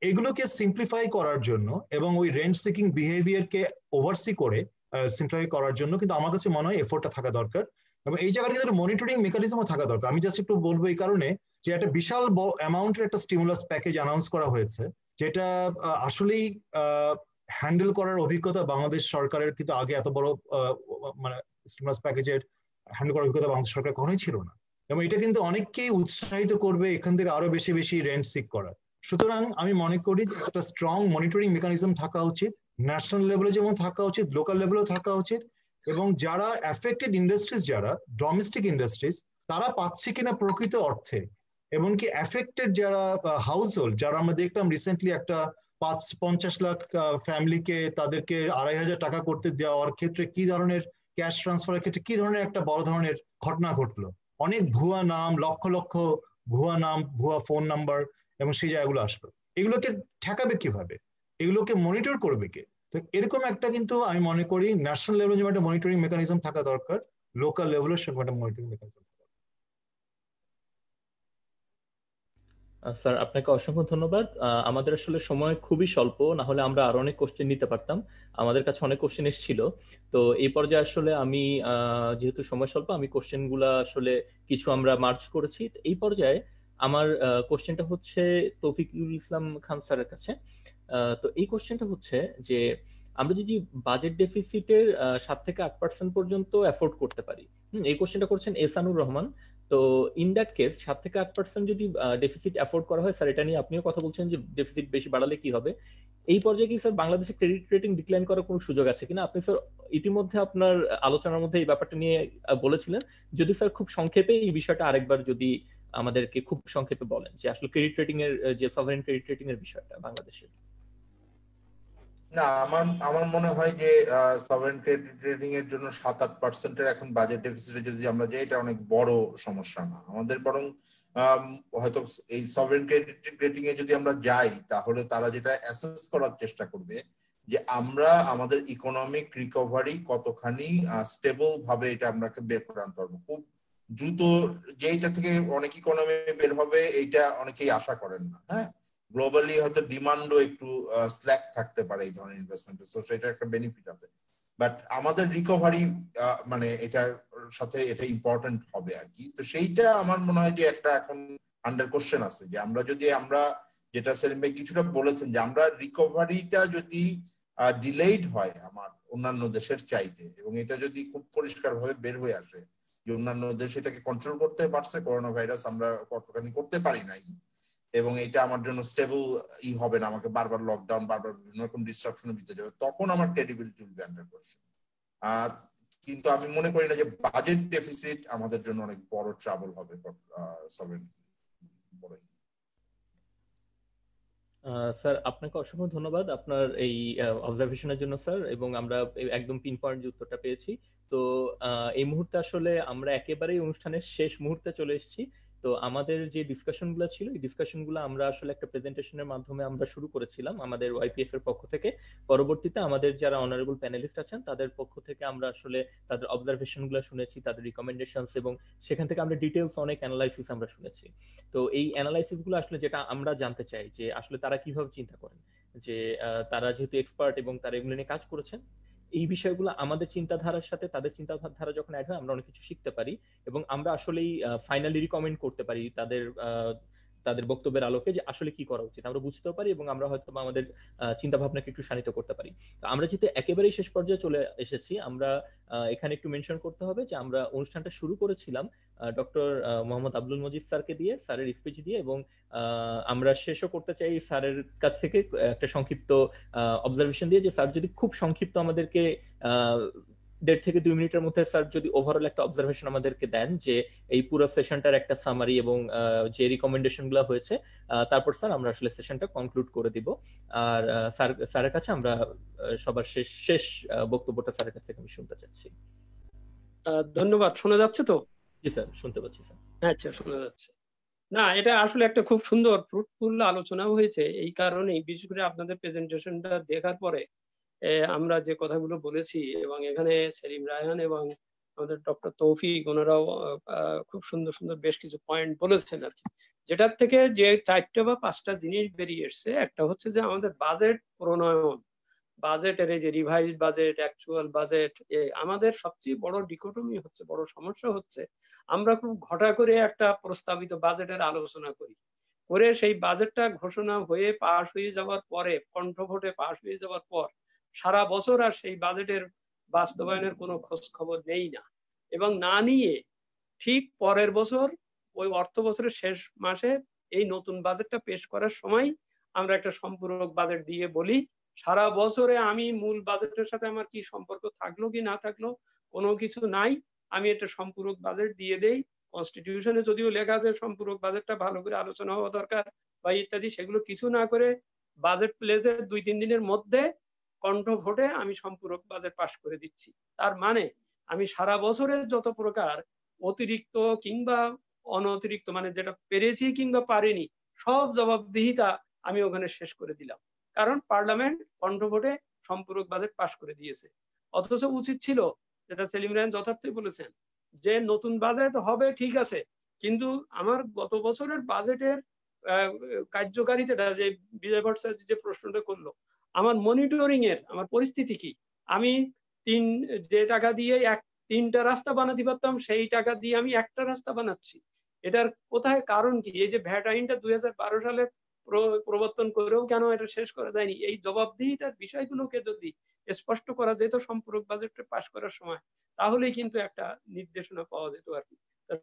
এগুলোকে সিম্পলিফাই করার জন্য এবং ওই রেন্ট সিকিং বিহেভিয়ারকে ওভারসি করে সিম্পলিফাই করার জন্য কিন্তু আমার কাছে মনে হয় এফোর্টটা থাকা দরকার, এবং এই জায়গাটা কিন্তু মনিটরিং মেকানিজমও থাকা দরকার। আমি জাস্ট একটু বলবো এই কারণে যে একটা বিশাল অ্যামাউন্টের একটা স্টিমুলাস প্যাকেজ অ্যানাউন্স করা হয়েছে, যেটা আসলেই হ্যান্ডেল করার অভিজ্ঞতা বাংলাদেশ সরকারের কিন্তু আগে এত বড় মানে স্টিমুলাস প্যাকেজের হ্যান্ডেল করার অভিজ্ঞতা বাংলাদেশ সরকার কখনোই ছিল না, এবং এটা কিন্তু অনেককেই উৎসাহিত করবে এখান থেকে আরো বেশি বেশি রেন্ট সিক করার। সুতরাং আমি মনে করি একটা স্ট্রং মনিটরিং মেকানিজম থাকা উচিত, ন্যাশনাল লেভেলে যেমন থাকা উচিত, লোকাল লেভেলেও থাকা উচিত, এবং যারা অ্যাফেক্টেড ইন্ডাস্ট্রিজ, যারা ডোমেস্টিক ইন্ডাস্ট্রিজ, তারা পাচ্ছে কিনা প্রকৃত অর্থে, এমনকি অ্যাফেক্টেড যারা হাউস হোল্ড, যারা আমরা দেখলাম রিসেন্টলি একটা 50 লাখ ফ্যামিলিকে তাদেরকে 2,500 টাকা করতে দেওয়ার ক্ষেত্রে কি ধরনের ক্যাশ ট্রান্সফারের ক্ষেত্রে কি ধরনের একটা বড় ধরনের ঘটনা ঘটলো, অনেক ভুয়া নাম, লক্ষ লক্ষ ভুয়া নাম, ভুয়া ফোন নাম্বার, এবং সেই জায়গাগুলো আসবে। এগুলোকে ঠেকাবে কিভাবে, এগুলোকে মনিটর করবে কে? তো এরকম একটা কিন্তু আমি মনে করি ন্যাশনাল লেভেলে যেমন একটা মনিটরিং মেকানিজম থাকা দরকার, লোকাল লেভেলের সেরকম একটা মনিটরিং মেকানিজম। স্যার আপনাকে অসংখ্য ধন্যবাদ। আমাদের আসলে সময় খুবই স্বল্প, না হলে আমরা আরো অনেক কোশ্চেন নিতে পারতাম, আমাদের কাছে অনেক কোশ্চেন এসেছিল। তো এই পর্যায়ে আসলে আমি যেহেতু সময় স্বল্প, আমি কোশ্চেন গুলা আসলে কিছু আমরা মার্চ করেছি। এই পর্যায়ে আমার কোশ্চেনটা হচ্ছে তৌফিকুল ইসলাম খান স্যারের কাছে। তো এই কোশ্চেনটা হচ্ছে যে আমরা যদি বাজেট ডেফিসিটের 7 থেকে 8% পর্যন্ত অ্যাফোর্ড করতে পারি, এই কোশ্চেনটা করছেন এসানুর রহমান। তো ইন দ্যাট কেস 7 থেকে 8% যদি ডেফিসিট অ্যাফোর্ড করা হয়, স্যার এটা নিয়ে আপনিও কথা বলছেন যে ডেফিসিট বেশি বাড়ালে কি হবে, এই পর্যায়ে কি স্যার বাংলাদেশের ক্রেডিট রেটিং ডিক্লাইন করার কোনো সুযোগ আছে কিনা? আপনি স্যার ইতিমধ্যে আপনার আলোচনার মধ্যে এই ব্যাপারটা নিয়ে বলেছিলেন, যদি স্যার খুব সংক্ষেপে এই বিষয়টা আরেকবার যদি আমাদেরকে খুব সংক্ষেপে বলেন যে আসলে ক্রেডিট রেটিং এর যে সভারেন ক্রেডিট রেটিং এর বিষয়টা বাংলাদেশের। না, আমার মনে হয় যে সভারেন ক্রেডিট রেটিং এর জন্য 7-8% এখন বাজেট ডেফিসিটে যদি আমরা যাই, এটা অনেক বড় সমস্যা না আমাদের, বরং হয়তো এই সভারেন ক্রেডিট রেটিং এ যদি আমরা যাই, তাহলে তারা যেটা অ্যাসেস করার চেষ্টা করবে যে আমরা আমাদের ইকোনমিক রিকভারি কতখানি স্টেবল ভাবে এটা আমরা বের করে আনতে পারবো। খুব দ্রুত যেটা থেকে অনেক ইকোনমি বের হবে এইটা অনেকেই আশা করেন না। হ্যাঁ, গ্লোবালি হয়তো ডিমান্ডও একটু স্ল্যাক থাকতে পারে এই ধরনের ইনভেস্টমেন্টে, সো সেটা একটা বেনিফিট আছে। বাট আমাদের রিকভারি মানে এটার সাথে এটা ইম্পর্টেন্ট হবে আর কি। তো সেইটা আমার মনে হয় যে একটা এখন আন্ডার কোশ্চেন আছে, যে আমরা যেটা সেলিম ভাই কিছুটা বলেছেন যে আমরা রিকভারিটা যদি ডিলেইড হয় আমার অন্যান্য দেশের চাইতে, এবং এটা যদি খুব পরিষ্কারভাবে বের হয়ে আসে যে অন্যান্য দেশ এটাকে কন্ট্রোল করতে পারছে, করোনা ভাইরাস আমরা কতখানি করতে পারি নাই, এবং এটা আমার জন্য স্টেবল হবে না, আমাকে বারবার লকডাউন, বারবার বিভিন্ন রকম ডিস্ট্রাকশনের ভিতরে যাবে, তখন আমার credibility will be under question. কিন্তু আমি মনে করি না যে বাজেট ডেফিসিট আমাদের জন্য অনেক বড় ট্রাবল হবে স্যার আপনাকে অসংখ্য ধন্যবাদ আপনার এই অবজারভেশনের জন্য স্যার, এবং আমরা একদম পিন পয়েন্ট উত্তরটা পেয়েছি। তো এই মুহূর্তে আসলে আমরা একেবারেই অনুষ্ঠানের শেষ মুহূর্তে চলে এসেছি। তো আমাদের যে ডিসকাশনগুলো ছিল এই ডিসকাশনগুলো আমরা আসলে একটা প্রেজেন্টেশনের মাধ্যমে আমরা শুরু করেছিলাম আমাদের ওয়াইপিএফ এর পক্ষ থেকে। পরবর্তীতে আমাদের যারা অনারেবল প্যানেলিস্ট আছেন তাদের পক্ষ থেকে আমরা আসলে তাদের অবজারভেশনগুলো শুনেছি, তাদের রিকমেন্ডেশনস, এবং সেখান থেকে আমরা ডিটেলস অনেক অ্যানালাইসিস আমরা শুনেছি। তো এই অ্যানালাইসিস গুলো আসলে যেটা আমরা জানতে চাই যে আসলে তারা কিভাবে চিন্তা করেন, যে তারা যেহেতু এক্সপার্ট এবং তারা এগুলো নিয়ে কাজ করেছেন, এই বিষয়গুলো আমাদের চিন্তাধারার সাথে তাদের চিন্তাধারা যখন অ্যাড হয় আমরা অনেক কিছু শিখতে পারি, এবং আমরা আসলেই ফাইনালি রিকমেন্ড করতে পারি তাদের তাদের বক্তব্যের আলোকে যে আসলে কি করা উচিত, আমরা বুঝতেও পারি এবং আমরা হয়তো আমাদের চিন্তা ভাবনাকে একটু শানিত করতে পারি। তো আমরা যেহেতু একেবারেই শেষ পর্যায়ে চলে এসেছি, আমরা এখানে একটু মেনশন করতে হবে যে আমরা অনুষ্ঠানটা শুরু করেছিলাম ডক্টর মোহাম্মদ আব্দুল মজিদ স্যারকে দিয়ে, স্যারের স্পিচ দিয়ে, এবং আমরা শেষও করতে চাই স্যারের কাছ থেকে একটা সংক্ষিপ্ত অবজারভেশন দিয়ে, যে স্যার যদি খুব সংক্ষিপ্ত আমাদেরকে 1.5 থেকে 2 মিনিটের মধ্যে স্যার যদি ওভারঅল একটা অবজারভেশন আমাদেরকে দেন যে এই পুরো সেশনটার একটা সামারি এবং যে রিকমেন্ডেশন গুলো হয়েছে, তারপর স্যার আমরা আসলে সেশনটা কনক্লুড করে দিব। আর স্যারের কাছে আমরা সবার শেষ বক্তব্যটা স্যারের কাছ থেকে আমি শুনতে চাচ্ছি। ধন্যবাদ। শোনা যাচ্ছে তো? জি স্যার, শুনতে পাচ্ছি স্যার। আচ্ছা, শোনা যাচ্ছে। না, এটা আসলে একটা খুব সুন্দর ফ্রুটফুল আলোচনা হয়েছে। এই কারণেই বিশেষ করে আপনাদের প্রেজেন্টেশনটা দেখার পরে আমরা যে কথাগুলো বলেছি, এবং এখানে সেলিম রায়হান এবং আমাদের ডক্টর তৌফিক ওনারাও খুব সুন্দর সুন্দর বেশ কিছু পয়েন্ট বলেছেন আর কি, যেটার থেকে যে 4টা বা 5টা জিনিস বেরিয়ে এসছে। একটা হচ্ছে যে আমাদের বাজেট প্রণয়ন, বাজেটের এই যে রিভাইজ বাজেট, অ্যাকচুয়াল বাজেট, আমাদের সবচেয়ে বড় ডিকোটমি হচ্ছে, বড় সমস্যা হচ্ছে আমরা খুব ঘটা করে একটা প্রস্তাবিত বাজেটের আলোচনা করি, করে সেই বাজেটটা ঘোষণা হয়ে পাশ হয়ে যাওয়ার পরে, কণ্ঠভোটে পাশ হয়ে যাওয়ার পর সারা বছর আর সেই বাজেটের বাস্তবায়নের কোনো খোঁজ খবর নেই না, এবং না নিয়ে ঠিক পরের বছর ওই অর্থ বছরের শেষ মাসে এই নতুন বাজেটটা পেশ করার সময় আমরা একটা সম্পূরক বাজেট দিয়ে বলি সারা বছরে আমি মূল বাজেটের সাথে আমার কি সম্পর্ক থাকলো কি না থাকলো কোনো কিছু নাই, আমি একটা সম্পূরক বাজেট দিয়ে দেই। কনস্টিটিউশনে যদিও লেখা আছে সম্পূরক বাজেটটা ভালো করে আলোচনা হওয়া দরকার বা ইত্যাদি, সেগুলো কিছু না করে বাজেট প্লেসের 2-3 দিনের মধ্যে কণ্ঠ ভোটে আমি সম্পূরক বাজেট পাশ করে দিচ্ছি। তার মানে আমি সারা বছরের যত প্রকার অতিরিক্ত কিংবা অনতিরিক্ত, মানে যেটা পেরেছি কিংবা পারিনি, সব জবাবদিহিতা আমি ওখানে শেষ করে দিলাম, কারণ পার্লামেন্ট কণ্ঠ ভোটে সম্পূরক বাজেট পাশ করে দিয়েছে। অথচ উচিত ছিল, যেটা সেলিম রায়হান যথার্থই বলেছেন, যে নতুন বাজেট হবে ঠিক আছে, কিন্তু আমার গত বছরের বাজেটের কার্যকারিতাটা, যে বিজয় ভট্টাচার্য যে প্রশ্নটা করলো, আমার মনিটরিং এর আমার পরিস্থিতি কি, আমি যে টাকা দিয়ে 3টা রাস্তা বানাতে পারতাম সেই টাকা দিয়ে আমি একটা রাস্তা বানাচ্ছি, এটার কোথায় কারণ কি? এই যে ভ্যাট আইনটা 2012 সালে প্রবর্তন করেও কেন এটা শেষ করা যায়নি, এই জবাবদিহিতার বিষয়গুলোকে যদি স্পষ্ট করা যেত সম্পূরক বাজেটটা পাশ করার সময়, তাহলেই কিন্তু একটা নির্দেশনা পাওয়া যেত আর কি।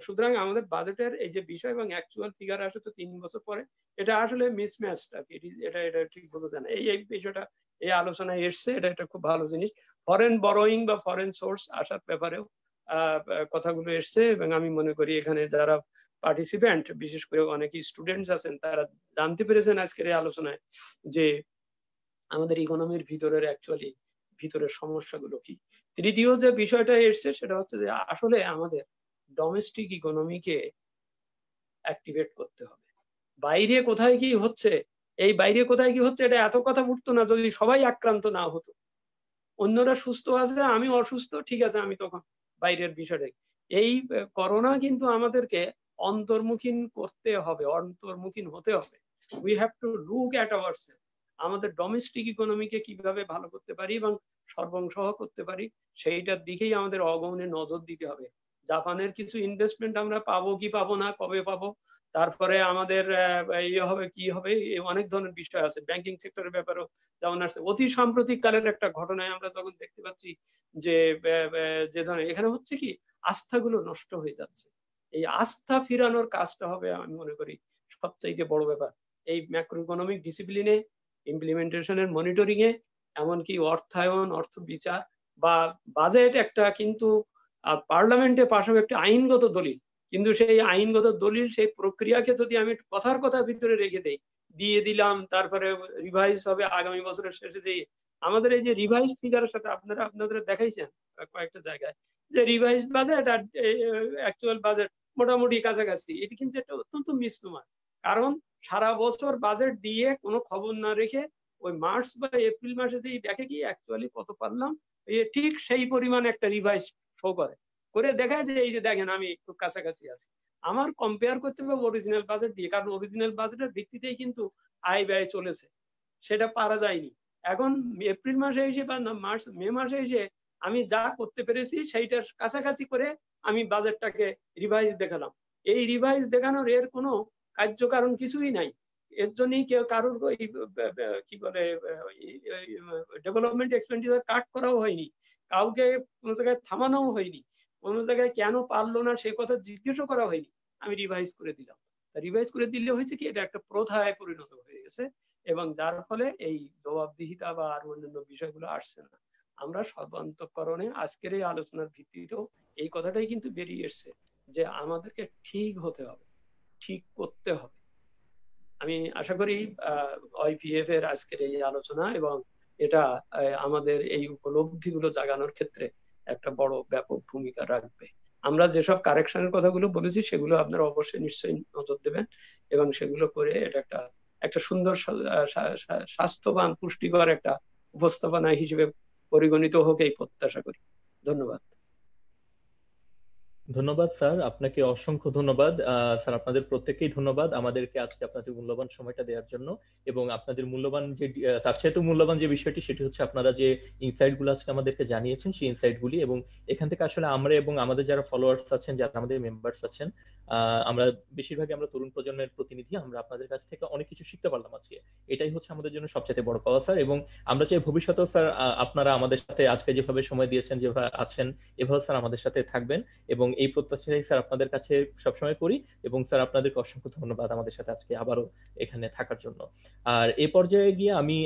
সুতরাং আমাদের বাজেটের এই যে বিষয় এবং অ্যাকচুয়াল ফিগার আসে তো 3 বছর পরে, এটা আসলে মিসম্যাচ আর কি, এটা ঠিক বোঝা যায় না। এই বিষয়টা এই আলোচনায় এসছে, এটা খুব ভালো জিনিস। ফরেন বরোয়িং বা ফরেন সোর্স আসার ব্যাপারেও কথাগুলো এসছে, এবং আমি মনে করি এখানে যারা পার্টিসিপেন্ট, বিশেষ করে অনেকেই স্টুডেন্টস আছেন, তারা জানতে পেরেছেন আজকের এই আলোচনায় যে আমাদের ইকোনমির ভিতরের সমস্যাগুলো কি। তৃতীয় যে বিষয়টা এসছে সেটা হচ্ছে যে আসলে আমাদের ডোমেস্টিক ইকোনমিকে অ্যাক্টিভেট করতে হবে। বাইরে কোথায় কি হচ্ছে, এই বাইরে কোথায় কি হচ্ছে এটা এত কথা উঠতো না যদি সবাই আক্রান্ত না হতো। অন্যরা সুস্থ আছে, আমি অসুস্থ, ঠিক আছে, আমি তখন বাইরের বিষয়টা। এই করোনা কিন্তু আমাদেরকে অন্তর্মুখী করতে হবে, অন্তর্মুখী হতে হবে। We have to look at ourself. আমাদের ডোমেস্টিক ইকোনমিকে কিভাবে ভালো করতে পারি এবং সর্বংসহ করতে পারি, সেইটার দিকেই আমাদের অগৌণে নজর দিতে হবে, জাপানের কিছু ইনভেস্টমেন্ট আমরা পাবো কি পাবো না, কবে পাবো, তারপরে আমাদের ইয়ে হবে কি হবে, অনেক ধরনের বিষয় আছে। ব্যাংকিং সেক্টরের ব্যাপারেও যেমন আসছে। অতি সাম্প্রতিক কালের একটা ঘটনায় আমরা তখন দেখতে পাচ্ছি যে যে ধরনের এখানে হচ্ছে কি আস্থাগুলো নষ্ট হয়ে যাচ্ছে। এই আস্থা ফিরানোর কাজটা হবে আমি মনে করি সবচাইতে বড় ব্যাপার। এই ম্যাক্রো ইকোনমিক ডিসিপ্লিনে, ইমপ্লিমেন্টেশনের মনিটরিং এ, এমনকি অর্থায়ন, অর্থ বিচার বা বাজেট একটা কিন্তু পার্লামেন্টে পাশ হবে একটা আইনগত দলিল, কিন্তু সেই আইনগত দলিল সেই প্রক্রিয়াকে যদি আমি কথার কথা ভিতরে রেখে দেই, দিয়ে দিলাম, তারপরে রিভাইজ হবে আগামী বছরের শেষে দিয়ে আমাদের এই যে রিভাইজ ফিগারের সাথে আপনাদের দেখাইছেন কয়েকটা জায়গায় যে রিভাইজ বাজেট আর অ্যাকচুয়াল বাজেট মোটামুটি কাছাকাছি, এটি কিন্তু একটা অত্যন্ত মিসনুমার। কারণ সারা বছর বাজেট দিয়ে কোনো খবর না রেখে ওই মার্চ বা এপ্রিল মাসে যদি দেখে কি অ্যাকচুয়ালি কত পারলাম, ঠিক সেই পরিমাণ একটা রিভাইজ শো করে দেখায় যে এই যে দেখেন আমি একটু কাছাকাছি আছি। আমার কম্পেয়ার করতে হবে অরিজিনাল বাজেট দিয়ে, কারণ অরিজিনাল বাজেটের ভিত্তিতেই কিন্তু আয় ব্যয় চলেছে, সেটা পারা যায়নি। এখন এপ্রিল মাসে এসে বা মে মাসে এসে আমি যা করতে পেরেছি সেইটার কাছাকাছি করে আমি বাজেটটাকে রিভাইজ দেখালাম। এই রিভাইজ দেখানোর এর কোনো কার্যকারণ কিছুই নাই। এর জন্যই কেউ কারোর কি বলে ডেভেলপমেন্ট এক্সপেন্ডিচার কাট করাও হয়নি, কাউকে কোনো জায়গায় থামানোও হয়নি, কোনো জায়গায় কেন পারলো না সে কথা জিজ্ঞেসও করা হয়নি, আমি রিভাইজ করে দিলাম। রিভাইজ করে দিলে হয়েছে কি এটা একটা প্রথায় পরিণত হয়ে গেছে, এবং যার ফলে এই জবাবদিহিতা বা আর অন্যান্য বিষয়গুলো আসছে না। আমরা সর্বান্তঃকরণে আজকের এই আলোচনার ভিত্তিতেও এই কথাটাই কিন্তু বেরিয়ে এসছে যে আমাদেরকে ঠিক হতে হবে, ঠিক করতে হবে। আমি আশা করি ওয়াইপিএফ এর আজকের এই আলোচনা এবং এটা আমাদের এই উপলব্ধিগুলো জাগানোর ক্ষেত্রে একটা বড় ব্যাপক ভূমিকা রাখবে। আমরা যেসব কারেকশনের কথাগুলো বলেছি সেগুলো আপনারা অবশ্যই নিশ্চয়ই নজর দেবেন এবং সেগুলো করে এটা একটা সুন্দর স্বাস্থ্যবান পুষ্টিকর একটা উপস্থাপনা হিসেবে পরিগণিত হোক এই প্রত্যাশা করি। ধন্যবাদ। ধন্যবাদ স্যার, আপনাকে অসংখ্য ধন্যবাদ। স্যার আপনাদের প্রত্যেককেই ধন্যবাদ আমাদেরকে আজকে আপনাদের মূল্যবান সময়টা দেওয়ার জন্য, এবং আপনাদের মূল্যবান যে তার চাইতে মূল্যবান যে বিষয়টি সেটি হচ্ছে আপনারা যে ইনসাইট গুলো আজকে আমাদেরকে জানিয়েছেন সেই ইনসাইট গুলি, এবং এখান থেকে আসলে আমরা এবং আমাদের যারা ফলোয়ার্স আছেন, যারা আমাদের মেম্বার্স আছেন, আমরা বেশিরভাগই আমরা তরুণ প্রজন্মের প্রতিনিধি, আমরা আপনাদের কাছ থেকে অনেক কিছু শিখতে পারলাম আজকে। এটাই হচ্ছে আমাদের জন্য সবচেয়ে বড় পাওয়া স্যার, এবং আমরা চাই ভবিষ্যতেও স্যার আপনারা আমাদের সাথে আজকে যেভাবে সময় দিয়েছেন, যেভাবে আছেন, এভাবে স্যার আমাদের সাথে থাকবেন, এবং এই প্রত্যাশাই স্যার আপনাদের কাছে সবসময় করি। এবং স্যার আপনাদেরকে অসংখ্য ধন্যবাদ আমাদের সাথে আজকে আবারও এখানে থাকার জন্য। আর এই পর্যায়ে গিয়ে আমি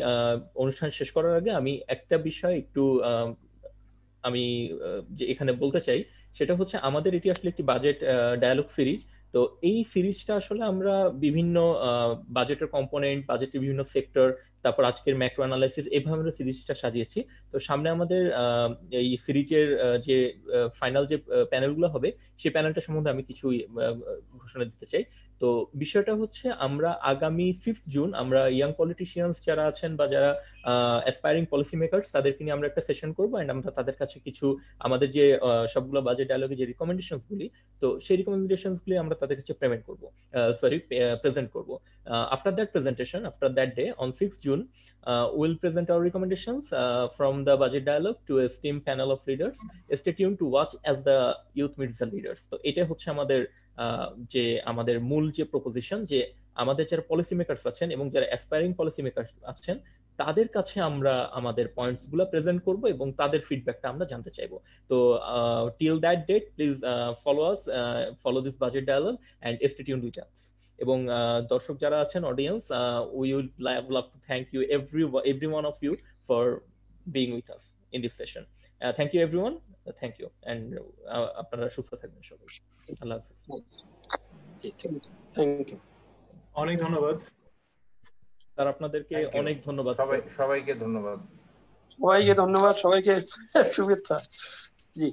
অনুষ্ঠান শেষ করার আগে আমি একটা বিষয় একটু আমি যে এখানে বলতে চাই, সেটা হচ্ছে আমাদের এটি আসলে একটি বাজেট ডায়ালগ সিরিজ। তো এই সিরিজটা আসলে আমরা বিভিন্ন বাজেটের কম্পোনেন্ট, বাজেটের বিভিন্ন সেক্টর, তারপর আজকের ম্যাক্রো অ্যানালাইসিস, এইভাবে আমরা সিরিজটা সাজিয়েছি। তো সামনে আমাদের এই সিরিজের যে ফাইনাল যে প্যানেলগুলো হবে সেই প্যানেলটা সম্বন্ধে আমি কিছু ঘোষণা দিতে চাই। তো বিষয়টা হচ্ছে আমরা আগামী 5th জুন আমরা ইয়াং পলিটিশিয়ানস যারা আছেন বা যারা অ্যাসপায়ারিং পলিসি মেকারস তাদেরকে নিয়ে আমরা একটা সেশন করবো, এন্ড আমরা তাদের কাছে কিছু আমাদের যে সবগুলো বাজেট ডায়ালগে যে রিকমেন্ডেশনস গুলি, তো সেই রিকমেন্ডেশনস গুলি আমরা তাদের কাছে প্রেজেন্ট করবো। After that presentation, after that day, on 6th June, we'll present our recommendations from the budget dialogue to a STEAM panel of leaders. Stay tuned to watch as the youth meets the leaders. তো এটা হচ্ছে আমাদের মূল যে proposition, যে আমাদের যারা policy makers আছেন এবং যারা অ্যাসপায়ারিং পলিসি মেকারস আছেন তাদের কাছে আমরা আমাদের পয়েন্টস গুলো প্রেজেন্ট করব এবং তাদের ফিডব্যাকটা আমরা জানতে চাইবো। তো till that date please follow this budget dialogue and stay tuned with us. এবং দর্শক যারা আছেন, audience, we would love to thank you every one of you for being with us in this session. Thank you everyone, thank you, and আপনারা সুস্থ থাকবেন সবাই। আল্লাহ হাফেজ। Thank you, অনেক ধন্যবাদ স্যার, আপনাদেরকে অনেক ধন্যবাদ। সবাইকে ধন্যবাদ, সবাইকে শুভেচ্ছা। জি।